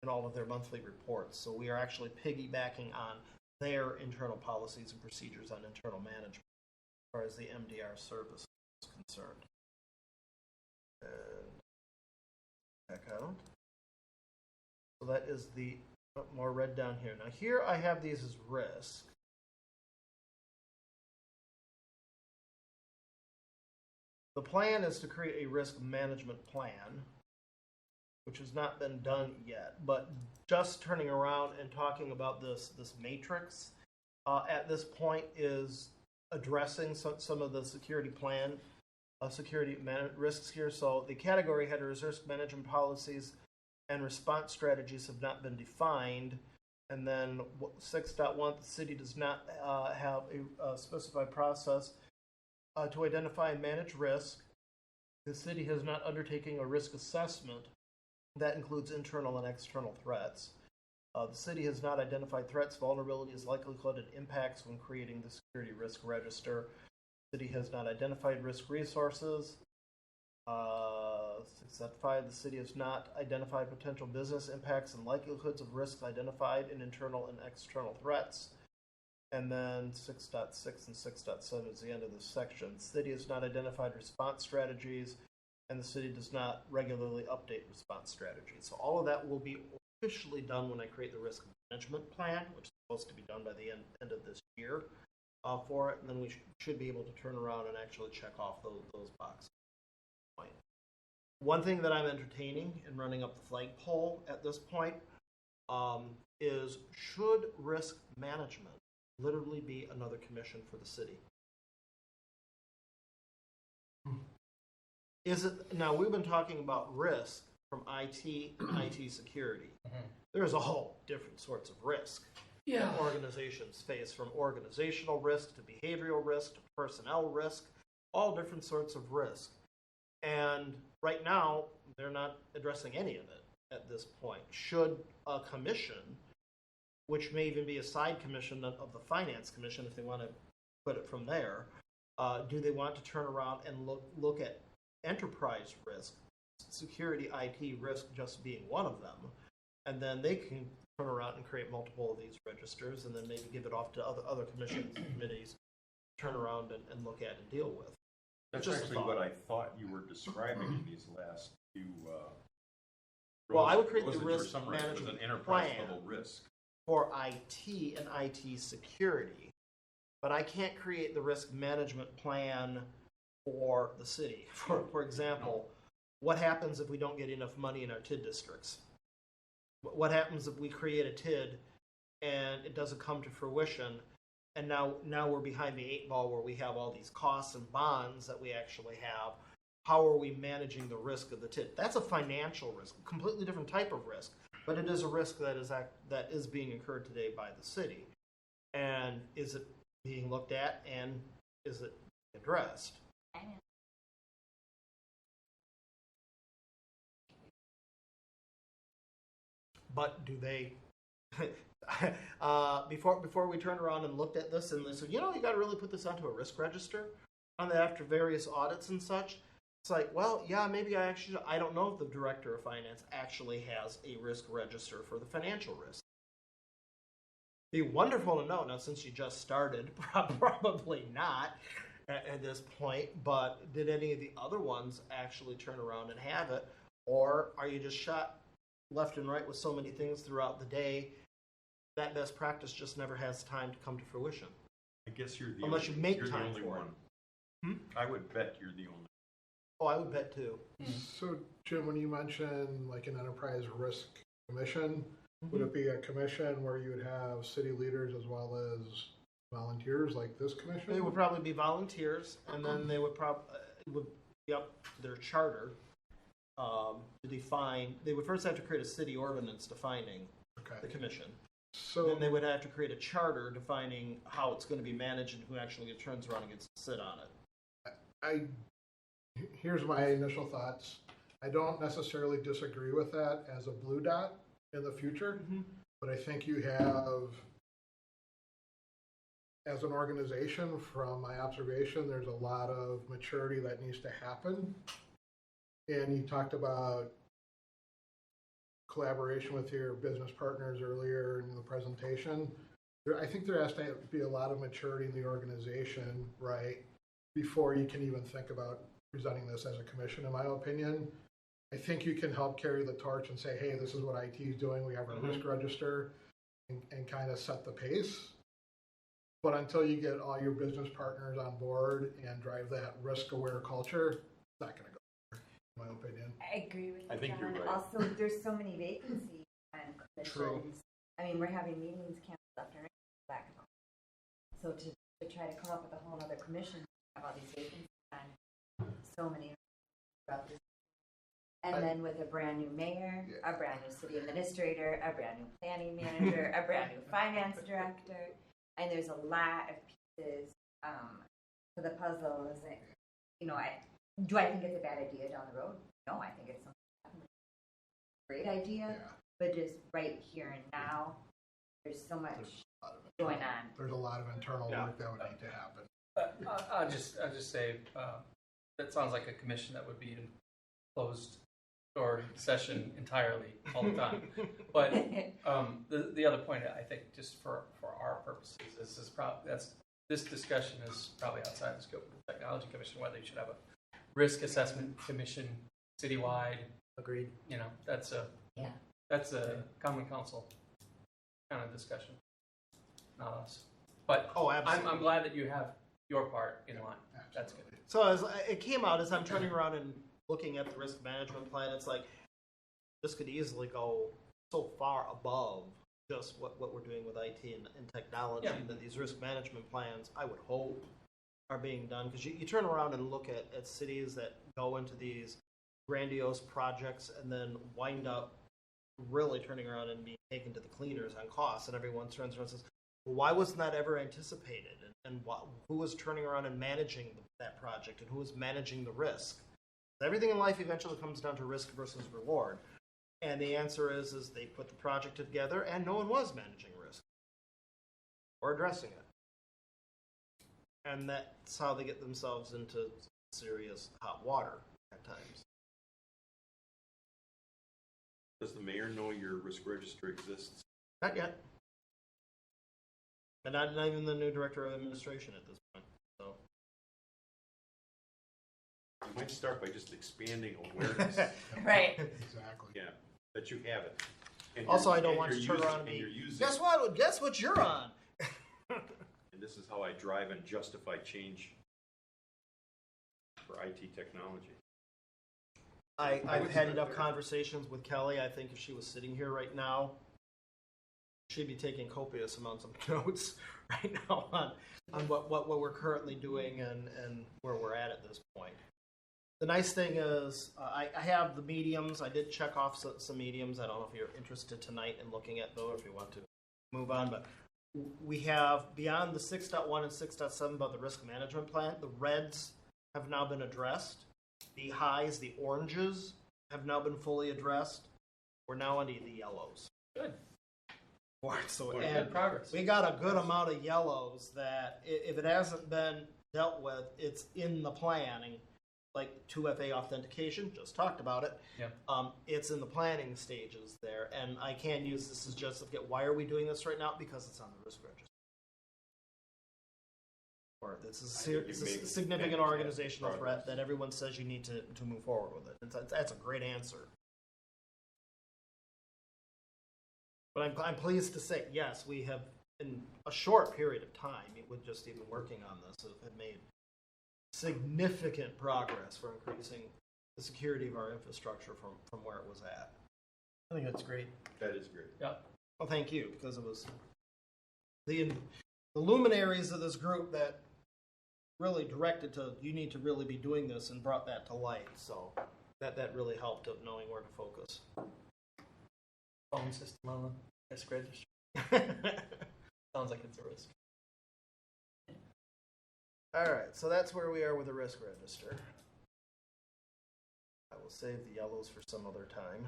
in all of their monthly reports. So we are actually piggybacking on their internal policies and procedures on internal management as far as the MDR service is concerned. And back out. So that is the more red down here. Now here I have these as risk. The plan is to create a risk management plan, which has not been done yet, but just turning around and talking about this matrix at this point is addressing some of the security plan, risks here. So the category headers, risk management policies, and response strategies have not been defined. And then 6.1, the city does not have a specified process to identify and manage risk. The city has not undertaken a risk assessment that includes internal and external threats. The city has not identified threats, vulnerabilities, likelihood, and impacts when creating the security risk register. The city has not identified risk resources. 6.5, the city has not identified potential business impacts and likelihoods of risks identified in internal and external threats. And then 6.6 and 6.7 is the end of this section. The city has not identified response strategies, and the city does not regularly update response strategies. So all of that will be officially done when I create the risk management plan, which is supposed to be done by the end of this year for it. And then we should be able to turn around and actually check off those boxes. One thing that I'm entertaining in running up the flagpole at this point is, should risk management literally be another commission for the city? Is it, now we've been talking about risk from IT and IT security. There's all different sorts of risk that organizations face, from organizational risk to behavioral risk to personnel risk, all different sorts of risk. And right now, they're not addressing any of it at this point. Should a commission, which may even be a side commission of the Finance Commission, if they want to put it from there, do they want to turn around and look at enterprise risk, security IT risk just being one of them, and then they can turn around and create multiple of these registers, and then maybe give it off to other commissions and committees to turn around and look at and deal with. That's Just actually what I thought you were describing in these last few. Well, I would create the wasn't your risk summary, it was management an enterprise plan level risk. for IT and IT security, but I can't create the risk management plan for the city. For example, what happens if we don't get enough money in our TID districts? What happens if we create a TID and it doesn't come to fruition, and now we're behind the 8 ball where we have all these costs and bonds that we actually have? How are we managing the risk of the TID? That's a financial risk, a completely different type of risk, but it is a risk that is being incurred today by the city. And is it being looked at, and is it addressed? But do they before we turned around and looked at this, and they said, you got to really put this onto a risk register on that after various audits and such. It's like, well, yeah, maybe I don't know if the director of finance actually has a risk register for the financial risk. Be wonderful to know. Now, since you just started, probably not at this point, but did any of the other ones actually turn around and have it? Or are you just shot left and right with so many things throughout the day that best practice just never has time to come to fruition? I guess you're the Unless only, you make you're time the only for it. one. I would bet you're the only. Oh, I would bet too. So, Jim, when you mention like an enterprise risk commission, would it be a commission where you would have city leaders as well as volunteers like this commission? They would probably be volunteers, and then they would be up to their charter to define. They would first have to create a city ordinance defining the Okay. commission. So, Then they would have to create a charter defining how it's going to be managed and who actually turns around and gets to sit on it. here's my initial thoughts. I don't necessarily disagree with that as a blue dot in the future, but I think you have, as an organization, from my observation, there's a lot of maturity that needs to happen. And you talked about collaboration with your business partners earlier in the presentation. I think there has to be a lot of maturity in the organization, right, before you can even think about presenting this as a commission, in my opinion. I think you can help carry the torch and say, hey, this is what IT is doing. We have our risk register, and kind of set the pace. But until you get all your business partners on board and drive that risk-aware culture, it's not going to go there, in my opinion. I agree with you, I think you're John. right. Also, there's so many vacancies on commissions. True. I mean, we're having meetings canceled left and right, back and forth. So to try to come up with a whole other commission, have all these vacancies on so many throughout this. And then with a brand new mayor, a brand new city administrator, a brand new planning manager, a brand new finance director, and there's a lot of pieces to the puzzle. Is it, do I think it's a bad idea down the road? No, I think it's a great idea, but just right here and now, there's so much going on. There's a lot of internal work that would need to happen. I'll just say that sounds like a commission that would be in closed door session entirely all the time. But the other point, I think, just for our purposes, this discussion is probably outside the scope of the Technology Commission. Whether you should have a risk assessment commission citywide. Agreed. That's a common council kind of discussion, not us. But Oh, absolutely. I'm glad that you have your part in line. That's good. So as it came out, as I'm turning around and looking at the risk management plan, it's like this could easily go so far above just what we're doing with IT and technology, that these risk management plans, I would hope, are being done. Because you turn around and look at cities that go into these grandiose projects and then wind up really turning around and being taken to the cleaners on costs, and everyone turns around and says, well, why wasn't that ever anticipated? And who was turning around and managing that project, and who was managing the risk? Everything in life eventually comes down to risk versus reward. And the answer is they put the project together and no one was managing risk or addressing it. And that's how they get themselves into serious hot water at times. Does the mayor know your risk register exists? Not yet. And not even the new director of administration at this point. So You might start by just expanding awareness. Right. Exactly. Yeah, that you have it. And also, you're- I don't and want to you're turn using- around and and be, you're using guess it. what? Guess what you're on? And this is how I drive and justify change for IT technology. I've had enough conversations with Kelly. I think if she was sitting here right now, she'd be taking copious amounts of notes right now on what we're currently doing and where we're at this point. The nice thing is I have the mediums. I did check off some mediums. I don't know if you're interested tonight in looking at those or if you want to move on, but we have beyond the 6.1 and 6.7 about the risk management plan. The reds have now been addressed. The highs, the oranges, have now been fully addressed. We're now onto the yellows. Good. So, Well, and Good progress. we got a good amount of yellows that if it hasn't been dealt with, it's in the planning, like 2FA authentication, just talked about it. Yep. It's in the planning stages there, and I can use this as justification. Why are we doing this right now? Because it's on the risk register. Or this is I think it's you a make significant fantastic organizational progress. threat that everyone says you need to move forward with it. That's a great answer. But I'm pleased to say, yes, we have, in a short period of time, with just even working on this, have made significant progress for increasing the security of our infrastructure from where it was at. I think that's great. That is great. Well, thank you, because it was the luminaries of this group that really directed to, you need to really be doing this, and brought that to light. So that really helped of knowing where to focus. Phone system on the risk register. Sounds like it's a risk. All right, so that's where we are with the risk register. I will save the yellows for some other time.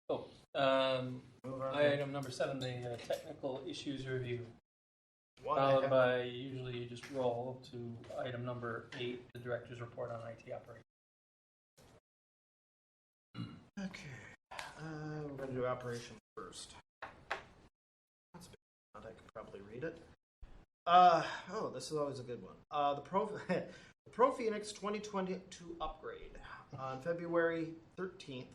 Move on to Item number 7, the technical issues review. one Followed ahead. by, usually you just roll to item number 8, the director's report on IT operations. Okay, we're going to do operations first. That's a big font. I could probably read it. This is always a good one. The Pro Phoenix 2022 upgrade. On February 13th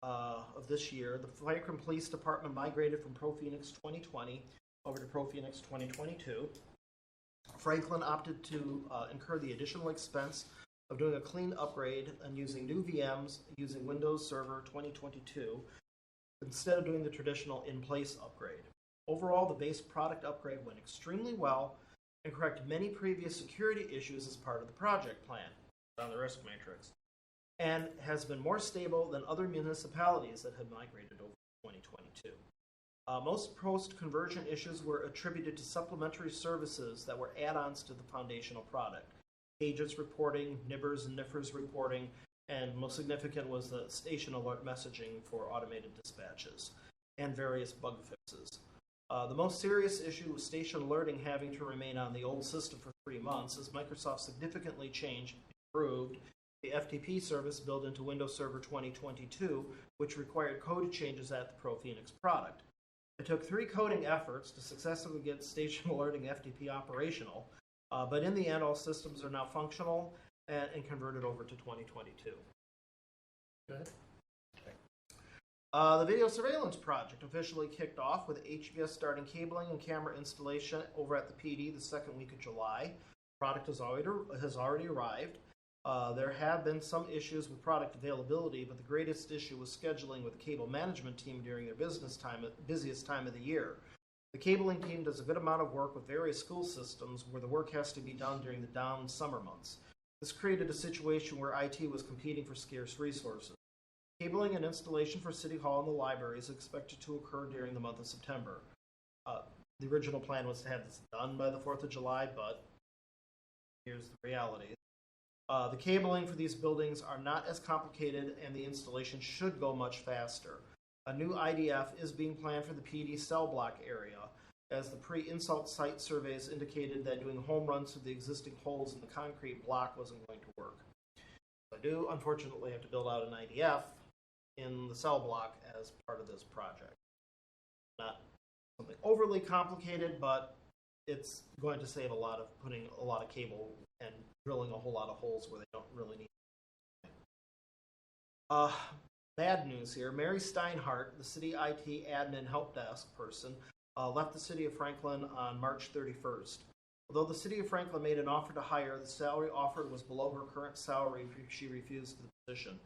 of this year, the Franklin Police Department migrated from Pro Phoenix 2020 over to Pro Phoenix 2022. Franklin opted to incur the additional expense of doing a clean upgrade and using new VMs using Windows Server 2022 instead of doing the traditional in-place upgrade. Overall, the base product upgrade went extremely well and corrected many previous security issues as part of the project plan on the risk matrix, and has been more stable than other municipalities that had migrated over 2022. Most post-conversion issues were attributed to supplementary services that were add-ons to the foundational product. Agents reporting, NIBRs and NIFRs reporting, and most significant was the station alert messaging for automated dispatches, and various bug fixes. The most serious issue was station alerting having to remain on the old system for 3 months, as Microsoft significantly improved the FTP service built into Windows Server 2022, which required code changes at the Pro Phoenix product. It took 3 coding efforts to successfully get station alerting FTP operational, but in the end, all systems are now functional and converted over to 2022. Good. The video surveillance project officially kicked off with HBS starting cabling and camera installation over at the PD the second week of July. Product has already arrived. There have been some issues with product availability, but the greatest issue was scheduling with the cable management team during their busiest time of the year. The cabling team does a good amount of work with various school systems where the work has to be done during the down summer months. This created a situation where IT was competing for scarce resources. Cabling and installation for City Hall and the library is expected to occur during the month of September. The original plan was to have this done by the 4th of July, but here's the reality. The cabling for these buildings are not as complicated, and the installation should go much faster. A new IDF is being planned for the PD cell block area, as the pre-insult site surveys indicated that doing home runs through the existing holes in the concrete block wasn't going to work. I do, unfortunately, have to build out an IDF in the cell block as part of this project. Not something overly complicated, but it's going to save putting a lot of cable and drilling a whole lot of holes where they don't really need it. Bad news here. Mary Steinhardt, the city IT admin help desk person, left the city of Franklin on March 31st. Although the city of Franklin made an offer to hire, the salary offered was below her current salary. She refused the position.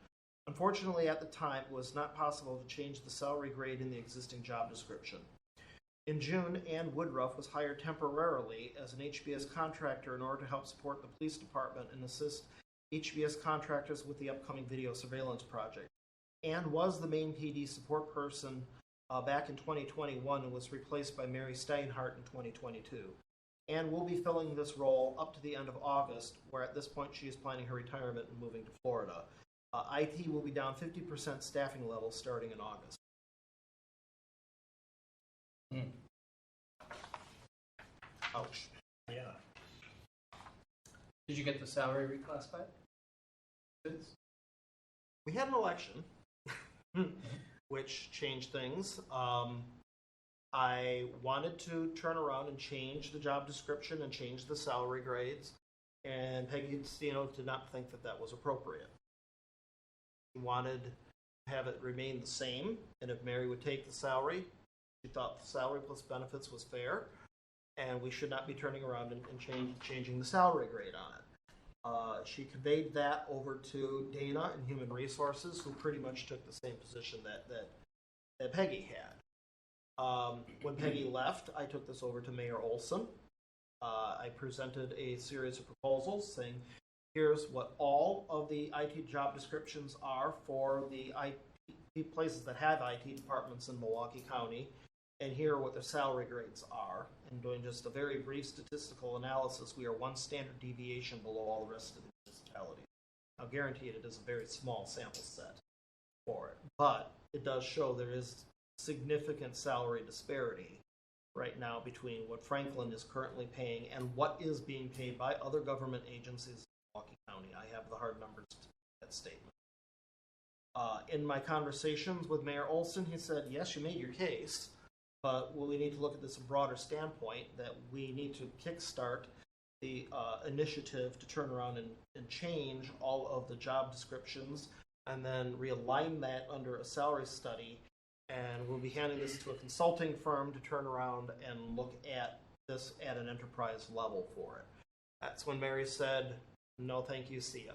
Unfortunately, at the time, it was not possible to change the salary grade in the existing job description. In June, Ann Woodruff was hired temporarily as an HBS contractor in order to help support the police department and assist HBS contractors with the upcoming video surveillance project. Ann was the main PD support person back in 2021 and was replaced by Mary Steinhardt in 2022. Ann will be filling this role up to the end of August, where at this point she is planning her retirement and moving to Florida. IT will be down 50% staffing levels starting in August. Ouch. Yeah. Did you get the salary reclassified? We had an election, which changed things. I wanted to turn around and change the job description and change the salary grades, and Peggy Stino did not think that that was appropriate. She wanted to have it remain the same, and if Mary would take the salary, she thought the salary plus benefits was fair, and we should not be turning around and changing the salary grade on it. She conveyed that over to Dana in Human Resources, who pretty much took the same position that Peggy had. When Peggy left, I took this over to Mayor Olson. I presented a series of proposals saying, here's what all of the IT job descriptions are for the IT places that have IT departments in Milwaukee County, and here are what their salary grades are. And doing just a very brief statistical analysis, we are one standard deviation below all the rest of the municipalities. I'll guarantee it is a very small sample set for it, but it does show there is significant salary disparity right now between what Franklin is currently paying and what is being paid by other government agencies in Milwaukee County. I have the hard numbers to that statement. In my conversations with Mayor Olson, he said, yes, you made your case, but we need to look at this from a broader standpoint, that we need to kickstart the initiative to turn around and change all of the job descriptions and then realign that under a salary study. And we'll be handing this to a consulting firm to turn around and look at this at an enterprise level for it. That's when Mary said, no, thank you, see ya.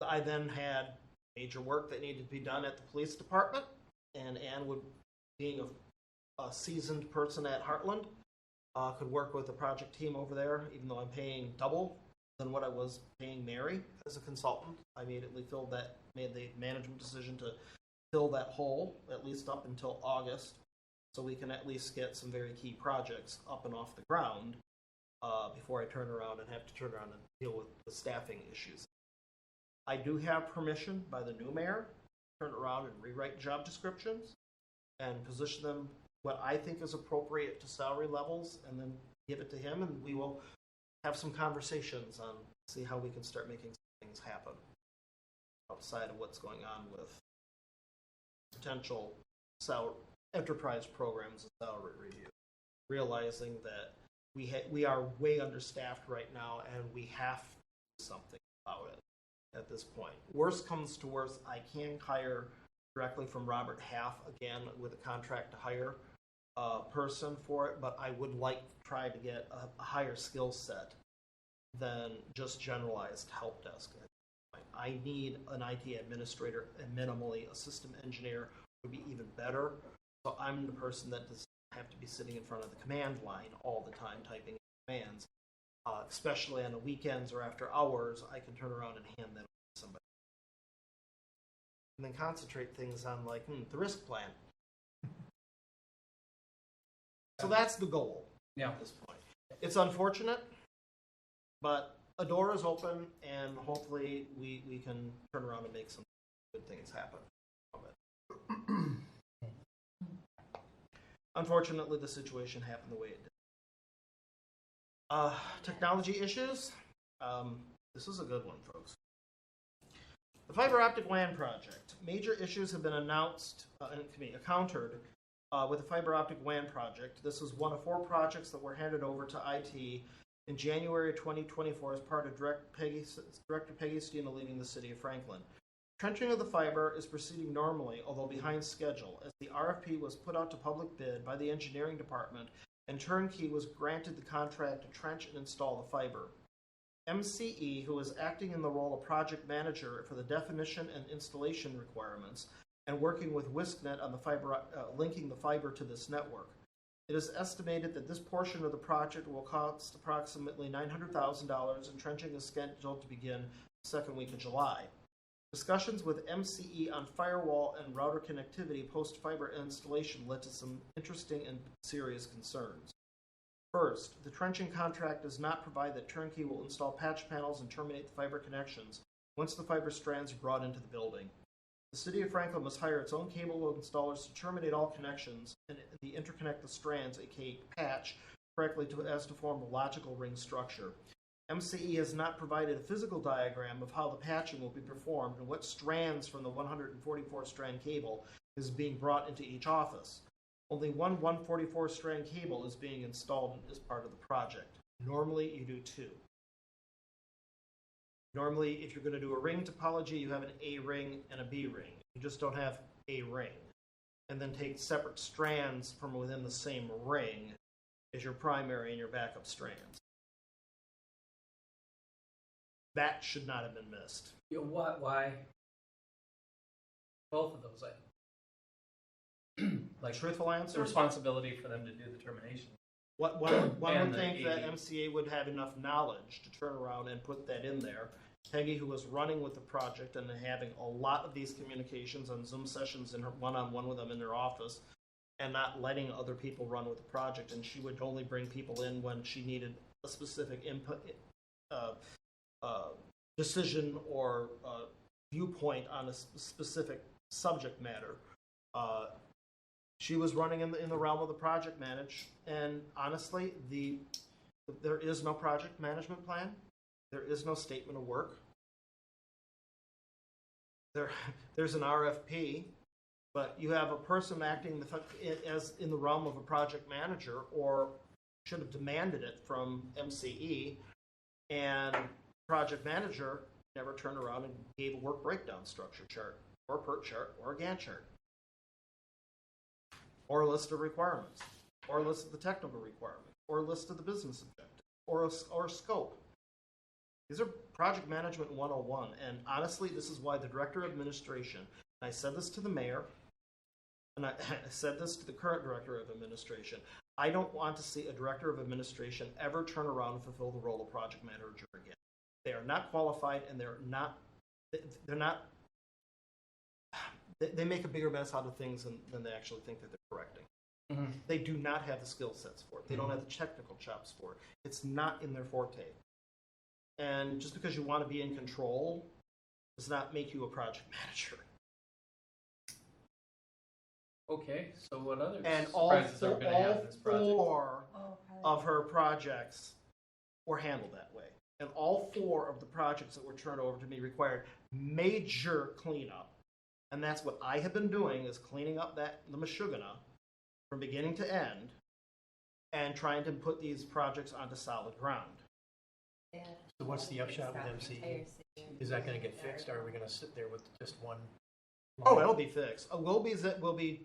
I then had major work that needed to be done at the police department, and Ann, being a seasoned person at Heartland, could work with the project team over there, even though I'm paying double than what I was paying Mary as a consultant. I immediately made the management decision to fill that hole, at least up until August, so we can at least get some very key projects up and off the ground before I turn around and have to turn around and deal with the staffing issues. I do have permission by the new mayor to turn around and rewrite job descriptions and position them what I think is appropriate to salary levels, and then give it to him, and we will have some conversations on see how we can start making things happen outside of what's going on with potential enterprise programs and salary review. Realizing that we are way understaffed right now, and we have to do something about it at this point. Worst comes to worst, I can hire directly from Robert Half again with a contract to hire person for it, but I would like to try to get a higher skill set than just generalized help desk. I need an IT administrator, and minimally a system engineer would be even better. So I'm the person that does not have to be sitting in front of the command line all the time typing commands. Especially on the weekends or after hours, I can turn around and hand that to somebody. And then concentrate things on the risk plan. So that's the goal at this point. It's unfortunate, but a door is open, and hopefully we can turn around and make some good things happen from it. Unfortunately, the situation happened the way it did. Technology issues. This is a good one, folks. The fiber optic WAN project. Major issues have been encountered with the fiber optic WAN project. This is one of 4 projects that were handed over to IT in January 2024 as part of Director Peggy Stino leading the city of Franklin. Trenching of the fiber is proceeding normally, although behind schedule, as the RFP was put out to public bid by the engineering department, and Turnkey was granted the contract to trench and install the fiber. MCE, who is acting in the role of project manager for the definition and installation requirements, and working with WISCNet on the fiber, linking the fiber to this network. It is estimated that this portion of the project will cost approximately $900,000, and trenching is scheduled to begin the second week of July. Discussions with MCE on firewall and router connectivity post-fiber installation led to some interesting and serious concerns. First, the trenching contract does not provide that Turnkey will install patch panels and terminate the fiber connections once the fiber strands are brought into the building. The City of Franklin must hire its own cable installers to terminate all connections and interconnect the strands, aka patch, correctly as to form a logical ring structure. MCE has not provided a physical diagram of how the patching will be performed and what strands from the 144-strand cable is being brought into each office. Only one 144-strand cable is being installed as part of the project. Normally, you do two. Normally, if you're going to do a ring topology, you have an A ring and a B ring. You just don't have a ring. And then take separate strands from within the same ring as your primary and your backup strands. That should not have been missed. Yeah, why? Both of those items. Like Truthful the answer? responsibility for them to do the termination. One And would the think that AD. MCA would have enough knowledge to turn around and put that in there. Peggy, who was running with the project and having a lot of these communications on Zoom sessions and her one-on-one with them in their office, and not letting other people run with the project, and she would only bring people in when she needed a specific input, decision or viewpoint on a specific subject matter. She was running in the realm of the project manage, and honestly, there is no project management plan. There is no statement of work. There's an RFP, but you have a person acting as in the realm of a project manager, or should have demanded it from MCE, and project manager never turned around and gave a work breakdown structure chart, or a PERT chart, or a Gantt chart, or a list of requirements, or a list of the technical requirements, or a list of the business objectives, or a scope. These are project management 101, and honestly, this is why the director of administration, and I said this to the mayor, and I said this to the current director of administration, I don't want to see a director of administration ever turn around and fulfill the role of project manager again. They are not qualified, and they make a bigger mess out of things than they actually think that they're correcting. Mm-hmm. They do not have the skill sets for it. They don't have the technical chops for it. It's not in their forte. And just because you want to be in control does not make you a project manager. Okay, so what other And surprises are we going to have in this project? four of her projects were handled that way. And all four of the projects that were turned over to me required major cleanup. And that's what I have been doing, is cleaning up the Meshuggah from beginning to end and trying to put these projects onto solid ground. So what's the upshot with MCE? Is that going to get fixed, or are we going to sit there with just one? Oh, it'll be fixed. Will be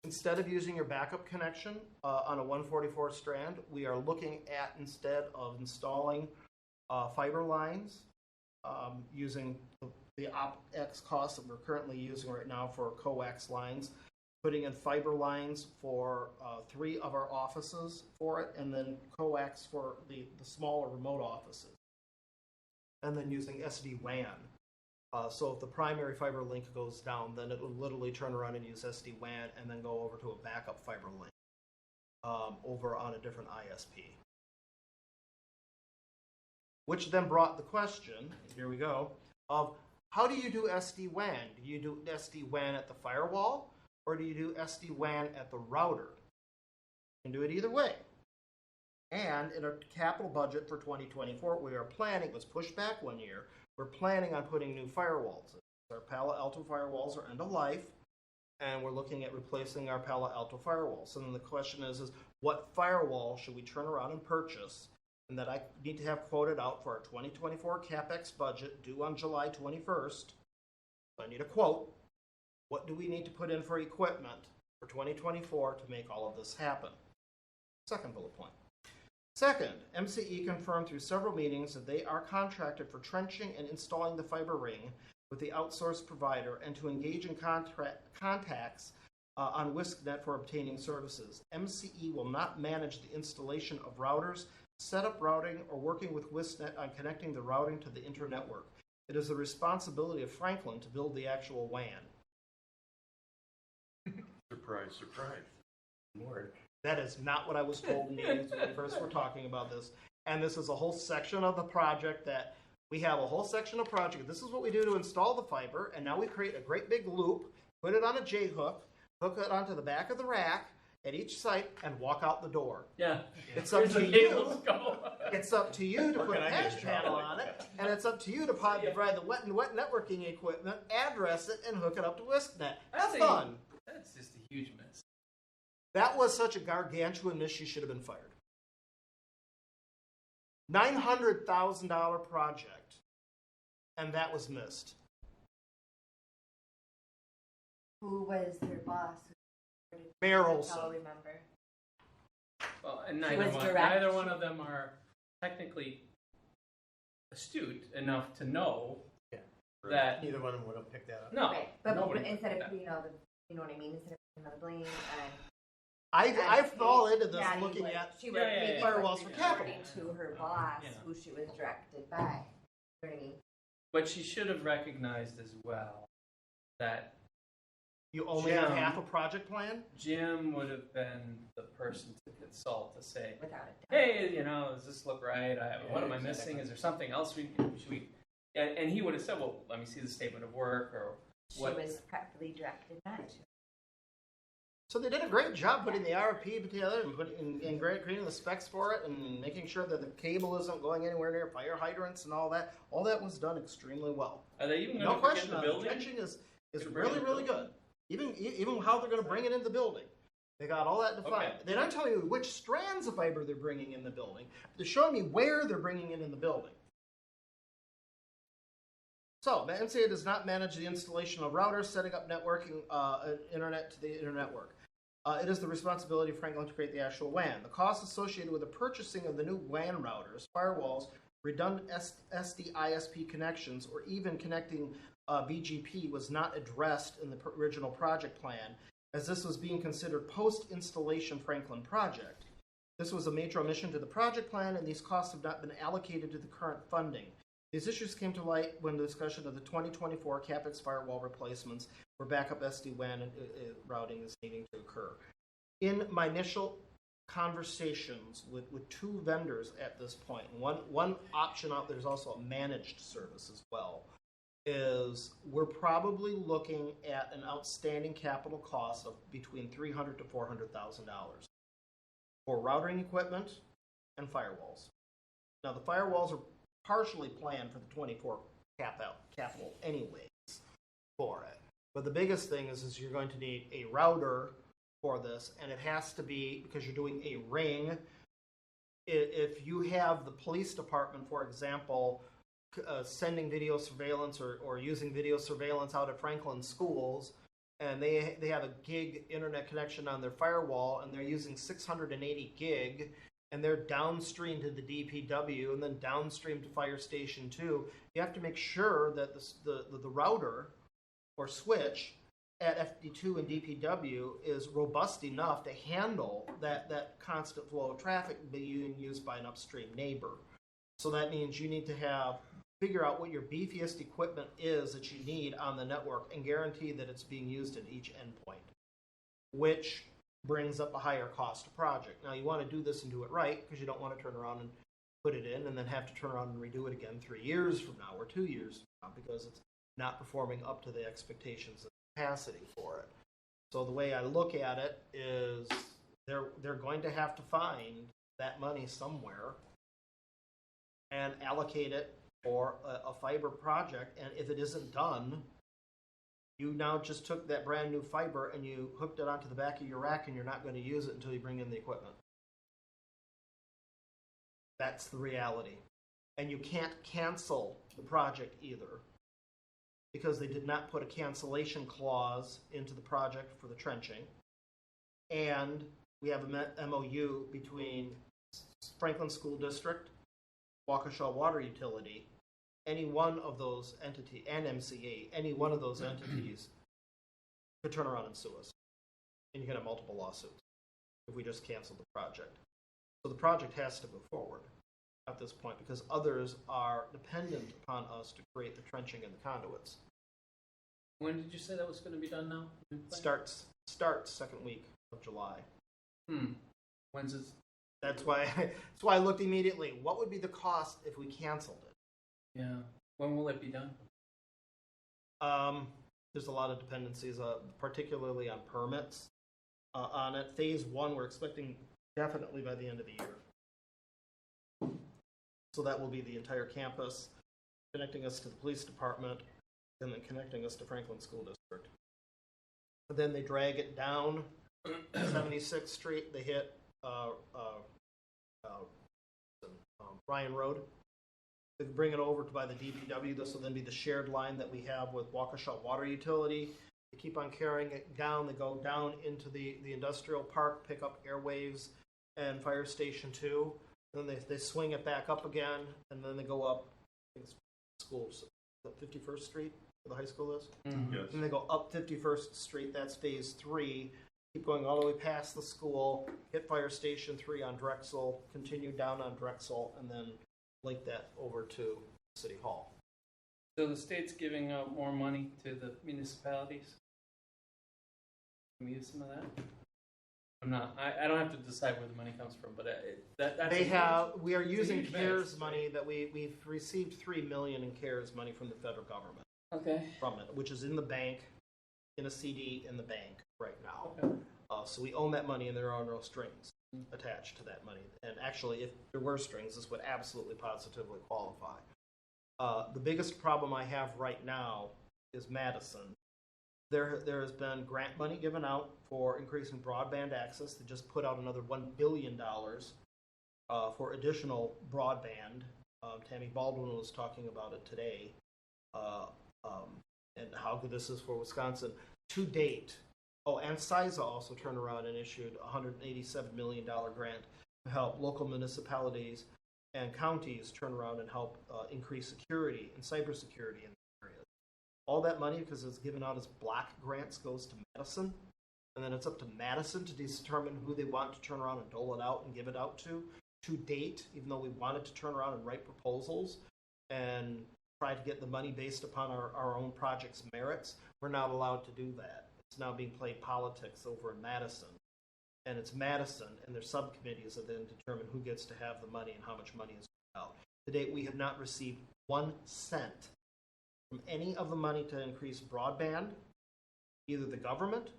instead of using your backup connection on a 144 strand, we are looking at, instead of installing fiber lines using the OpEx costs that we're currently using right now for coax lines, putting in fiber lines for 3 of our offices for it, and then coax for the smaller remote offices. And then using SD-WAN. So if the primary fiber link goes down, then it will literally turn around and use SD-WAN and then go over to a backup fiber link over on a different ISP. Which then brought the question, here we go, of how do you do SD-WAN? Do you do SD-WAN at the firewall, or do you do SD-WAN at the router? You can do it either way. And in our capital budget for 2024, we are planning, it was pushed back 1 year, we're planning on putting new firewalls. Our Palo Alto firewalls are end of life, and we're looking at replacing our Palo Alto firewalls. So then the question is what firewall should we turn around and purchase, and that I need to have quoted out for our 2024 CapEx budget due on July 21st. So I need a quote. What do we need to put in for equipment for 2024 to make all of this happen? Second bullet point. Second, MCE confirmed through several meetings that they are contracted for trenching and installing the fiber ring with the outsourced provider, and to engage in contacts on WISCnet for obtaining services. MCE will not manage the installation of routers, setup routing, or working with WISCnet on connecting the routing to the internetwork. It is the responsibility of Franklin to build the actual WAN. Surprise, surprise. Lord. That is not what I was told in meetings when we first were talking about this. And this is a whole section of the project that We have a whole section of project. This is what we do to install the fiber, and now we create a great big loop, put it on a J-hook, hook it onto the back of the rack at each site, and walk out the door. Yeah. It's up Here's to the you. cables go. It's up to you to Where put a can I get patch a job panel like on it, that? and it's up to you to provide the wet networking equipment, address it, and hook it up to WISCnet. Have fun. That's just a huge mess. That was such a gargantuan miss. She should have been fired. $900,000 project, and that was missed. Who was her boss? Mayor I'll Olson. remember. Well, and She was direct. neither one of them are technically astute enough to know that. Neither one of them would have picked that up. No, Right, but nobody instead would of do putting all the, you know what I mean, instead of putting all the blame and. I fall into this Daddy looking would- at she would Yeah, yeah, maybe yeah. Firewalls for reporting capital. to her boss, Yeah. who she was directed by. You know what I mean? But she should have recognized as well that you only have Jim. half a project plan. Jim would have been the person to consult to say, Without a doubt. hey, does this look right? What am I missing? Is there something else should we? And he would have said, well, let me see the statement of work or She what. was practically directed not to. So they did a great job putting the RFP together and creating the specs for it and making sure that the cable isn't going anywhere near fire hydrants and all that. All that was done extremely well. Are they even No going to get question the on it. building? Trenching is Gonna bring really, in the really building? good. Even how they're going to bring it into the building. They got all that defined. Okay. They're not telling you which strands of fiber they're bringing in the building. They're showing me where they're bringing it in the building. So, the MCA does not manage the installation of routers, setting up networking, internet to the internet network. It is the responsibility of Franklin to create the actual WAN. The costs associated with the purchasing of the new WAN routers, firewalls, redundant SD-ISP connections, or even connecting BGP was not addressed in the original project plan, as this was being considered post-installation Franklin project. This was a major omission to the project plan, and these costs have not been allocated to the current funding. These issues came to light when the discussion of the 2024 CapEx firewall replacements where backup SD-WAN routing is needing to occur. In my initial conversations with two vendors at this point, one option out there is also a managed service as well, is we're probably looking at an outstanding capital cost of between $300,000 to $400,000 for routing equipment and firewalls. Now the firewalls are partially planned for the 24 capital anyways for it. But the biggest thing is you're going to need a router for this, and it has to be, because you're doing a ring, if you have the police department, for example, sending video surveillance or using video surveillance out at Franklin schools, and they have a gig internet connection on their firewall, and they're using 680 gig, and they're downstream to the DPW and then downstream to Fire Station 2, you have to make sure that the router or switch at FD2 and DPW is robust enough to handle that constant flow of traffic being used by an upstream neighbor. So that means you need to figure out what your beefiest equipment is that you need on the network and guarantee that it's being used at each endpoint, which brings up a higher cost project. Now, you want to do this and do it right, because you don't want to turn around and put it in and then have to turn around and redo it again 3 years from now or 2 years from now, because it's not performing up to the expectations of capacity for it. So the way I look at it is they're going to have to find that money somewhere and allocate it for a fiber project. And if it isn't done, you now just took that brand new fiber and you hooked it onto the back of your rack, and you're not going to use it until you bring in the equipment. That's the reality. And you can't cancel the project either, because they did not put a cancellation clause into the project for the trenching. And we have a MOU between Franklin School District, Waukesha Water Utility, any one of those entities, and MCA, any one of those entities could turn around and sue us. And you can have multiple lawsuits if we just cancel the project. So the project has to move forward at this point, because others are dependent upon us to create the trenching and the conduits. When did you say that was going to be done now? Starts second week of July. When's it? That's why I looked immediately. What would be the cost if we canceled it? Yeah. When will it be done? There's a lot of dependencies, particularly on permits on it. Phase 1, we're expecting definitely by the end of the year. So that will be the entire campus, connecting us to the police department, and then connecting us to Franklin School District. But then they drag it down 76th Street. They hit Ryan Road. They bring it over to by the DPW. This will then be the shared line that we have with Waukesha Water Utility. They keep on carrying it down. They go down into the industrial park, pick up Airwaves and Fire Station 2. Then they swing it back up again, and then they go up, I think it's schools, 51st Street, where the high school is. Yes. Then they go up 51st Street, that's phase 3. Keep going all the way past the school, hit Fire Station 3 on Drexel, continue down on Drexel, and then link that over to City Hall. So the state's giving out more money to the municipalities? Can we use some of that? I'm not, I don't have to decide where the money comes from, but that's... We are using huge CARES mess. money that we've received $3 million in CARES money from the federal government Okay. from it, which is in the bank, in a CD in the bank right now. Okay. So we own that money, and there are no strings attached to that money. And actually, if there were strings, this would absolutely positively qualify. The biggest problem I have right now is Madison. There has been grant money given out for increasing broadband access. They just put out another $1 billion for additional broadband. Tammy Baldwin was talking about it today, and how good this is for Wisconsin. To date, and CISA also turned around and issued a $187 million grant to help local municipalities and counties turn around and help increase security and cybersecurity in the area. All that money, because it's given out as block grants, goes to Madison, and then it's up to Madison to determine who they want to turn around and dole it out and give it out to. To date, even though we wanted to turn around and write proposals and try to get the money based upon our own project's merits, we're not allowed to do that. It's now being played politics over in Madison. And it's Madison and their subcommittees that then determine who gets to have the money and how much money is going out. To date, we have not received 1 cent from any of the money to increase broadband, either the government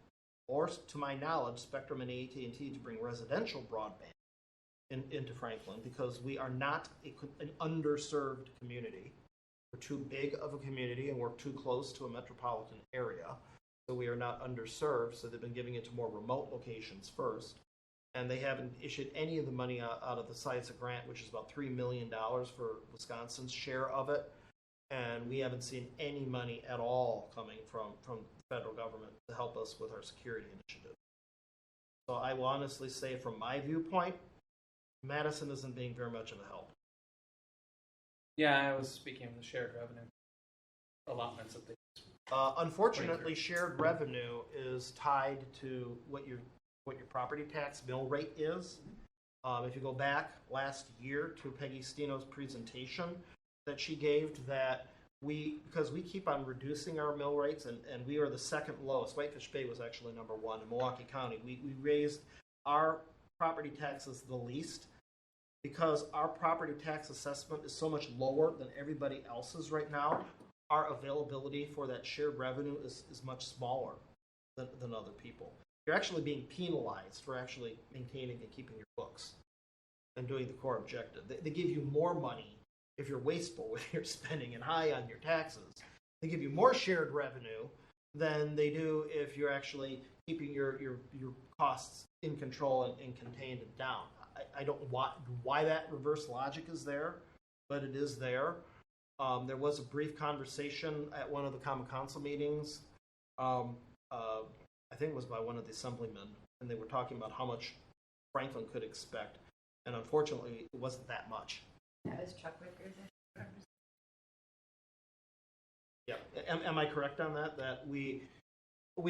or, to my knowledge, Spectrum and AT&T to bring residential broadband into Franklin, because we are not an underserved community. We're too big of a community and we're too close to a metropolitan area. So we are not underserved, so they've been giving it to more remote locations first. And they haven't issued any of the money out of the CISA grant, which is about $3 million for Wisconsin's share of it. And we haven't seen any money at all coming from the federal government to help us with our security initiative. So I will honestly say, from my viewpoint, Madison isn't being very much of a help. Yeah, I was speaking of the shared revenue allotments that they... Unfortunately, shared revenue is tied to what your property tax mill rate is. If you go back last year to Peggy Steno's presentation that she gave, that because we keep on reducing our mill rates, and we are the second lowest. Whitefish Bay was actually number 1 in Milwaukee County. We raised our property taxes the least because our property tax assessment is so much lower than everybody else's right now. Our availability for that shared revenue is much smaller than other people. You're actually being penalized for actually maintaining and keeping your books and doing the core objective. They give you more money if you're wasteful with your spending and high on your taxes. They give you more shared revenue than they do if you're actually keeping your costs in control and contained and down. I don't want why that reverse logic is there, but it is there. There was a brief conversation at one of the Common Council meetings. I think it was by one of the assemblymen, and they were talking about how much Franklin could expect. And unfortunately, it wasn't that much. That was Chuck Wickers. Yeah. Am I correct on that? That we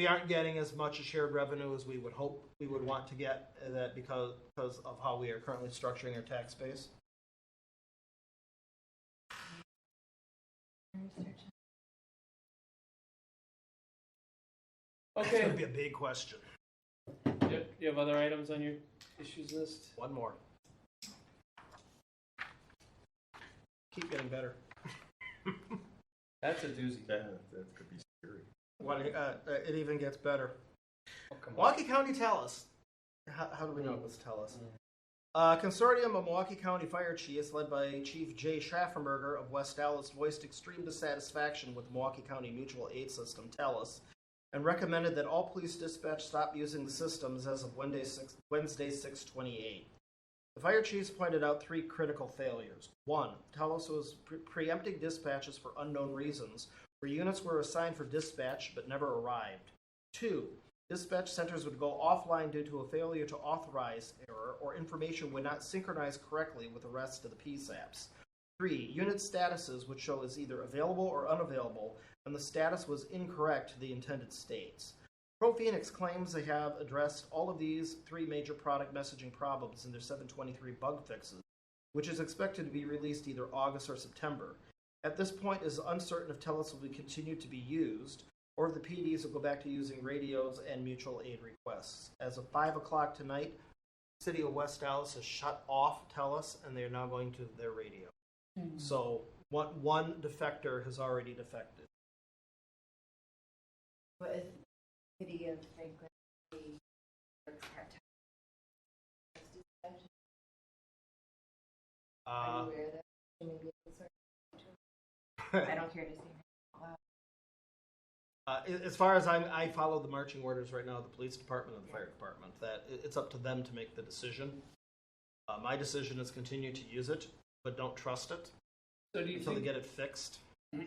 aren't getting as much shared revenue as we would hope we would want to get, that because of how we are currently structuring our tax base? That's Okay. going to be a big question. You have other items on your issues list? One more. Keep getting better. That's a doozy. That could be scary. It even gets better. Oh, come on. Milwaukee County Telus. How do we know it was Telus? Consortium of Milwaukee County Fire Chiefs, led by Chief Jay Schaffenberger of West Dallas, voiced extreme dissatisfaction with the Milwaukee County Mutual Aid System, TELUS, and recommended that all police dispatch stop using the systems as of Wednesday, 6/28. The fire chiefs pointed out 3 critical failures. 1. TELUS was preempting dispatches for unknown reasons, where units were assigned for dispatch but never arrived. 2. Dispatch centers would go offline due to a failure to authorize error, or information would not synchronize correctly with the rest of the PSAPs. 3. Unit statuses would show as either available or unavailable, and the status was incorrect to the intended states. ProPhoenix claims they have addressed all of these 3 major product messaging problems in their 723 bug fixes, which is expected to be released either August or September. At this point, it is uncertain if TELUS will continue to be used, or if the PDs will go back to using radios and mutual aid requests. As of 5 o'clock tonight, the City of West Dallas has shut off TELUS, and they are now going to their radio. So one defector has already defected. What is the city of Franklin? Are you aware that she may be able to I don't care to see her. As far as I follow the marching orders right now of the police department and the fire department, that it's up to them to make the decision. My decision is continue to use it, but don't trust it So do you until think, they get it fixed.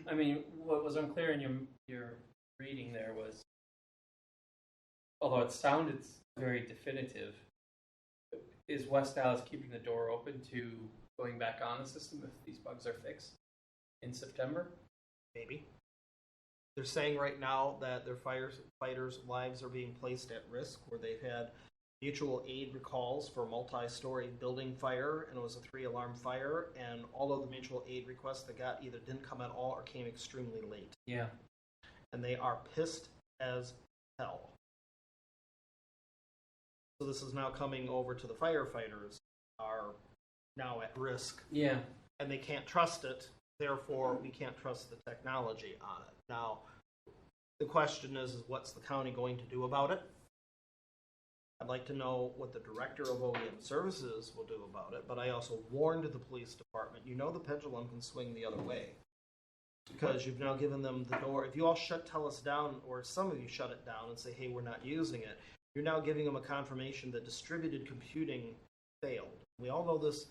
I mean, what was unclear in your reading there was, although it sounded very definitive, is West Dallas keeping the door open to going back on the system if these bugs are fixed in September? Maybe. They're saying right now that their fighters' lives are being placed at risk, where they've had mutual aid recalls for a multi-story building fire, and it was a 3-alarm fire, and all of the mutual aid requests they got either didn't come at all or came extremely late. Yeah. And they are pissed as hell. So this is now coming over to the firefighters are now at risk, Yeah. and they can't trust it. Therefore, we can't trust the technology on it. Now, the question is what's the county going to do about it? I'd like to know what the director of OEM services will do about it, but I also warned the police department, the pendulum can swing the other way. Because you've now given them the door. If you all shut TELUS down, or some of you shut it down and say, hey, we're not using it, you're now giving them a confirmation that distributed computing failed. We all know this.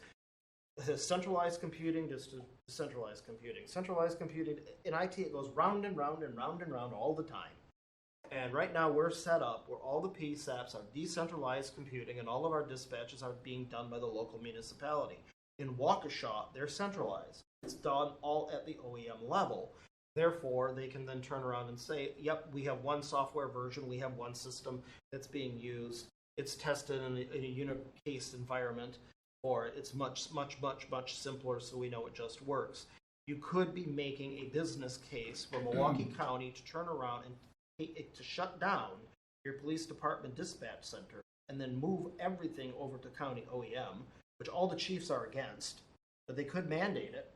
Centralized computing, just decentralized computing. Centralized computing, in IT, it goes round and round and round and round all the time. And right now we're set up where all the PSAPs are decentralized computing and all of our dispatches are being done by the local municipality. In Waukesha, they're centralized. It's done all at the OEM level. Therefore, they can then turn around and say, yep, we have one software version, we have one system that's being used. It's tested in a unit-case environment, or it's much simpler, so we know it just works. You could be making a business case for Milwaukee County to turn around and to shut down your police department dispatch center and then move everything over to county OEM, which all the chiefs are against, but they could mandate it.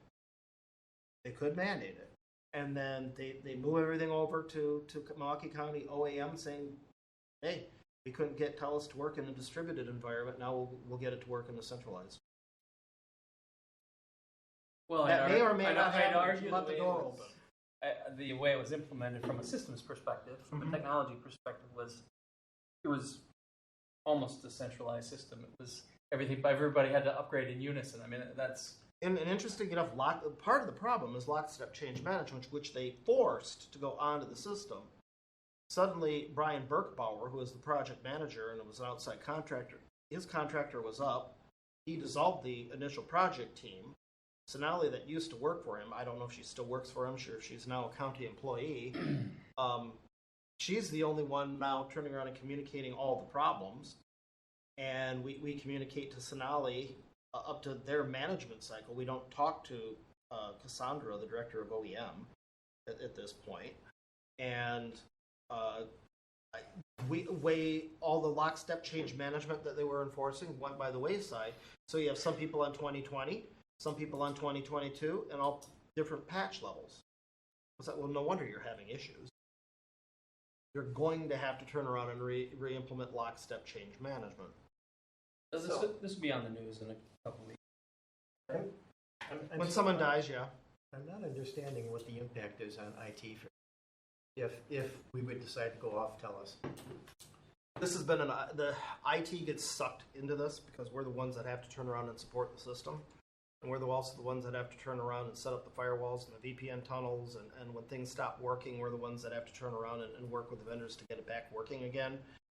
And then they move everything over to Milwaukee County OEM saying, hey, we couldn't get TELUS to work in a distributed environment. Now we'll get it to work in a centralized. Well, That may or may not I'd happen. argue Let the door open. The way it was implemented from a systems perspective, from a technology perspective, it was almost a centralized system. It was everybody had to upgrade in unison. I mean, that's. And interesting enough, part of the problem is lockstep change management, which they forced to go onto the system. Suddenly, Brian Berkbauer, who was the project manager and was an outside contractor, his contractor was up. He dissolved the initial project team. Sonali, that used to work for him, I don't know if she still works for him, sure, she's now a county employee. She's the only one now turning around and communicating all the problems. And we communicate to Sonali up to their management cycle. We don't talk to Cassandra, the director of OEM, at this point. And we weigh all the lockstep change management that they were enforcing went by the wayside. So you have some people on 2020, some people on 2022, and all different patch levels. was like, well, no wonder you're having issues. You're going to have to turn around and re-implement lockstep change management. This will be on the news in a couple weeks. When someone dies, yeah. I'm not understanding what the impact is on IT if we would decide to go off TELUS. This has been the IT gets sucked into this because we're the ones that have to turn around and support the system. And we're also the ones that have to turn around and set up the firewalls and the VPN tunnels. And when things stop working, we're the ones that have to turn around and work with the vendors to get it back working again.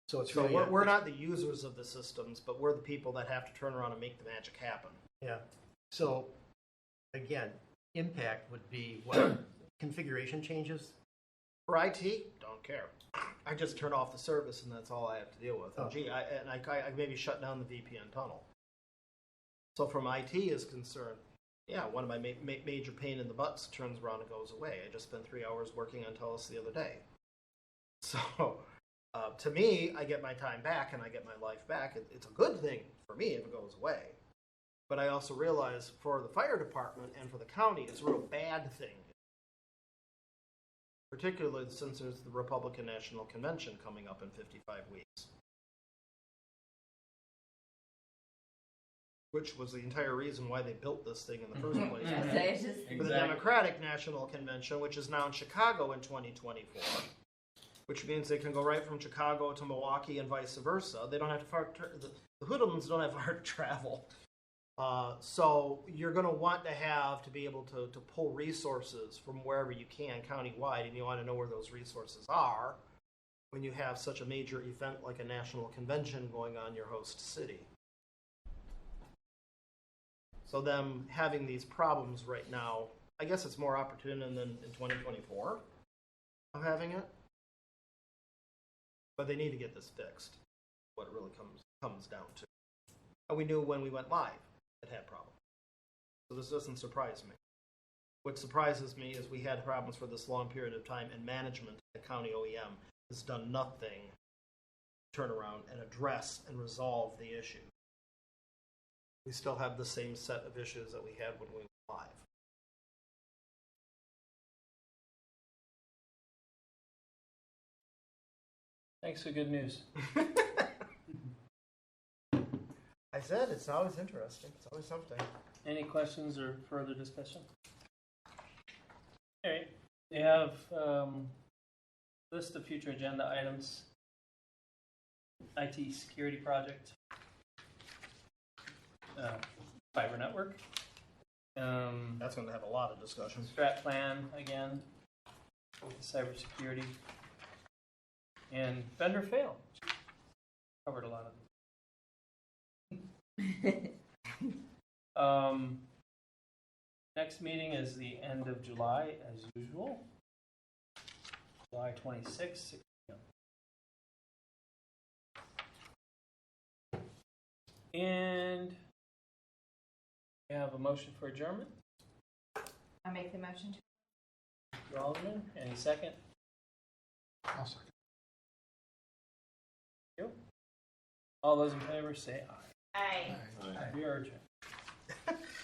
So it's So really we're not the users of the systems, but we're the people that have to turn around and make the magic happen. Yeah. So again, impact would be what? Configuration changes? For IT, don't care. I just turn off the service and that's all I have to deal with. Oh. And gee, I maybe shut down the VPN tunnel. So from IT is concerned, yeah, one of my major pain in the butts turns around and goes away. I just spent 3 hours working on TELUS the other day. So to me, I get my time back and I get my life back. It's a good thing for me if it goes away. But I also realize for the fire department and for the county, it's a real bad thing. Particularly since there's the Republican National Convention coming up in 55 weeks. Which was the entire reason why they built this thing in the first place. It's just, For the Democratic National Convention, which is now in Chicago in 2024, which means they can go right from Chicago to Milwaukee and vice versa. They don't have to the hoodlums don't have far to travel. So you're going to want to be able to pull resources from wherever you can countywide, and you want to know where those resources are when you have such a major event like a national convention going on in your host city. So them having these problems right now, I guess it's more opportune than in 2024 of having it. But they need to get this fixed, what it really comes down to. And we knew when we went live it had problems. So this doesn't surprise me. What surprises me is we had problems for this long period of time, and management at County OEM has done nothing to turn around and address and resolve the issue. We still have the same set of issues that we had when we went live. Thanks for good news. I said it's always interesting. It's always something. Any questions or further discussion? All right. We have list of future agenda items. IT security project. Fiber network. That's going to have a lot of discussion. Strat plan again. Cybersecurity. And vendor fail. Covered a lot of them. Next meeting is the end of July, as usual. July 26th, 6 p.m. And we have a motion for adjournment. I make the motion to. Alderman, any second? I'll second. You. All those in favor say aye. Aye. We are adjourned.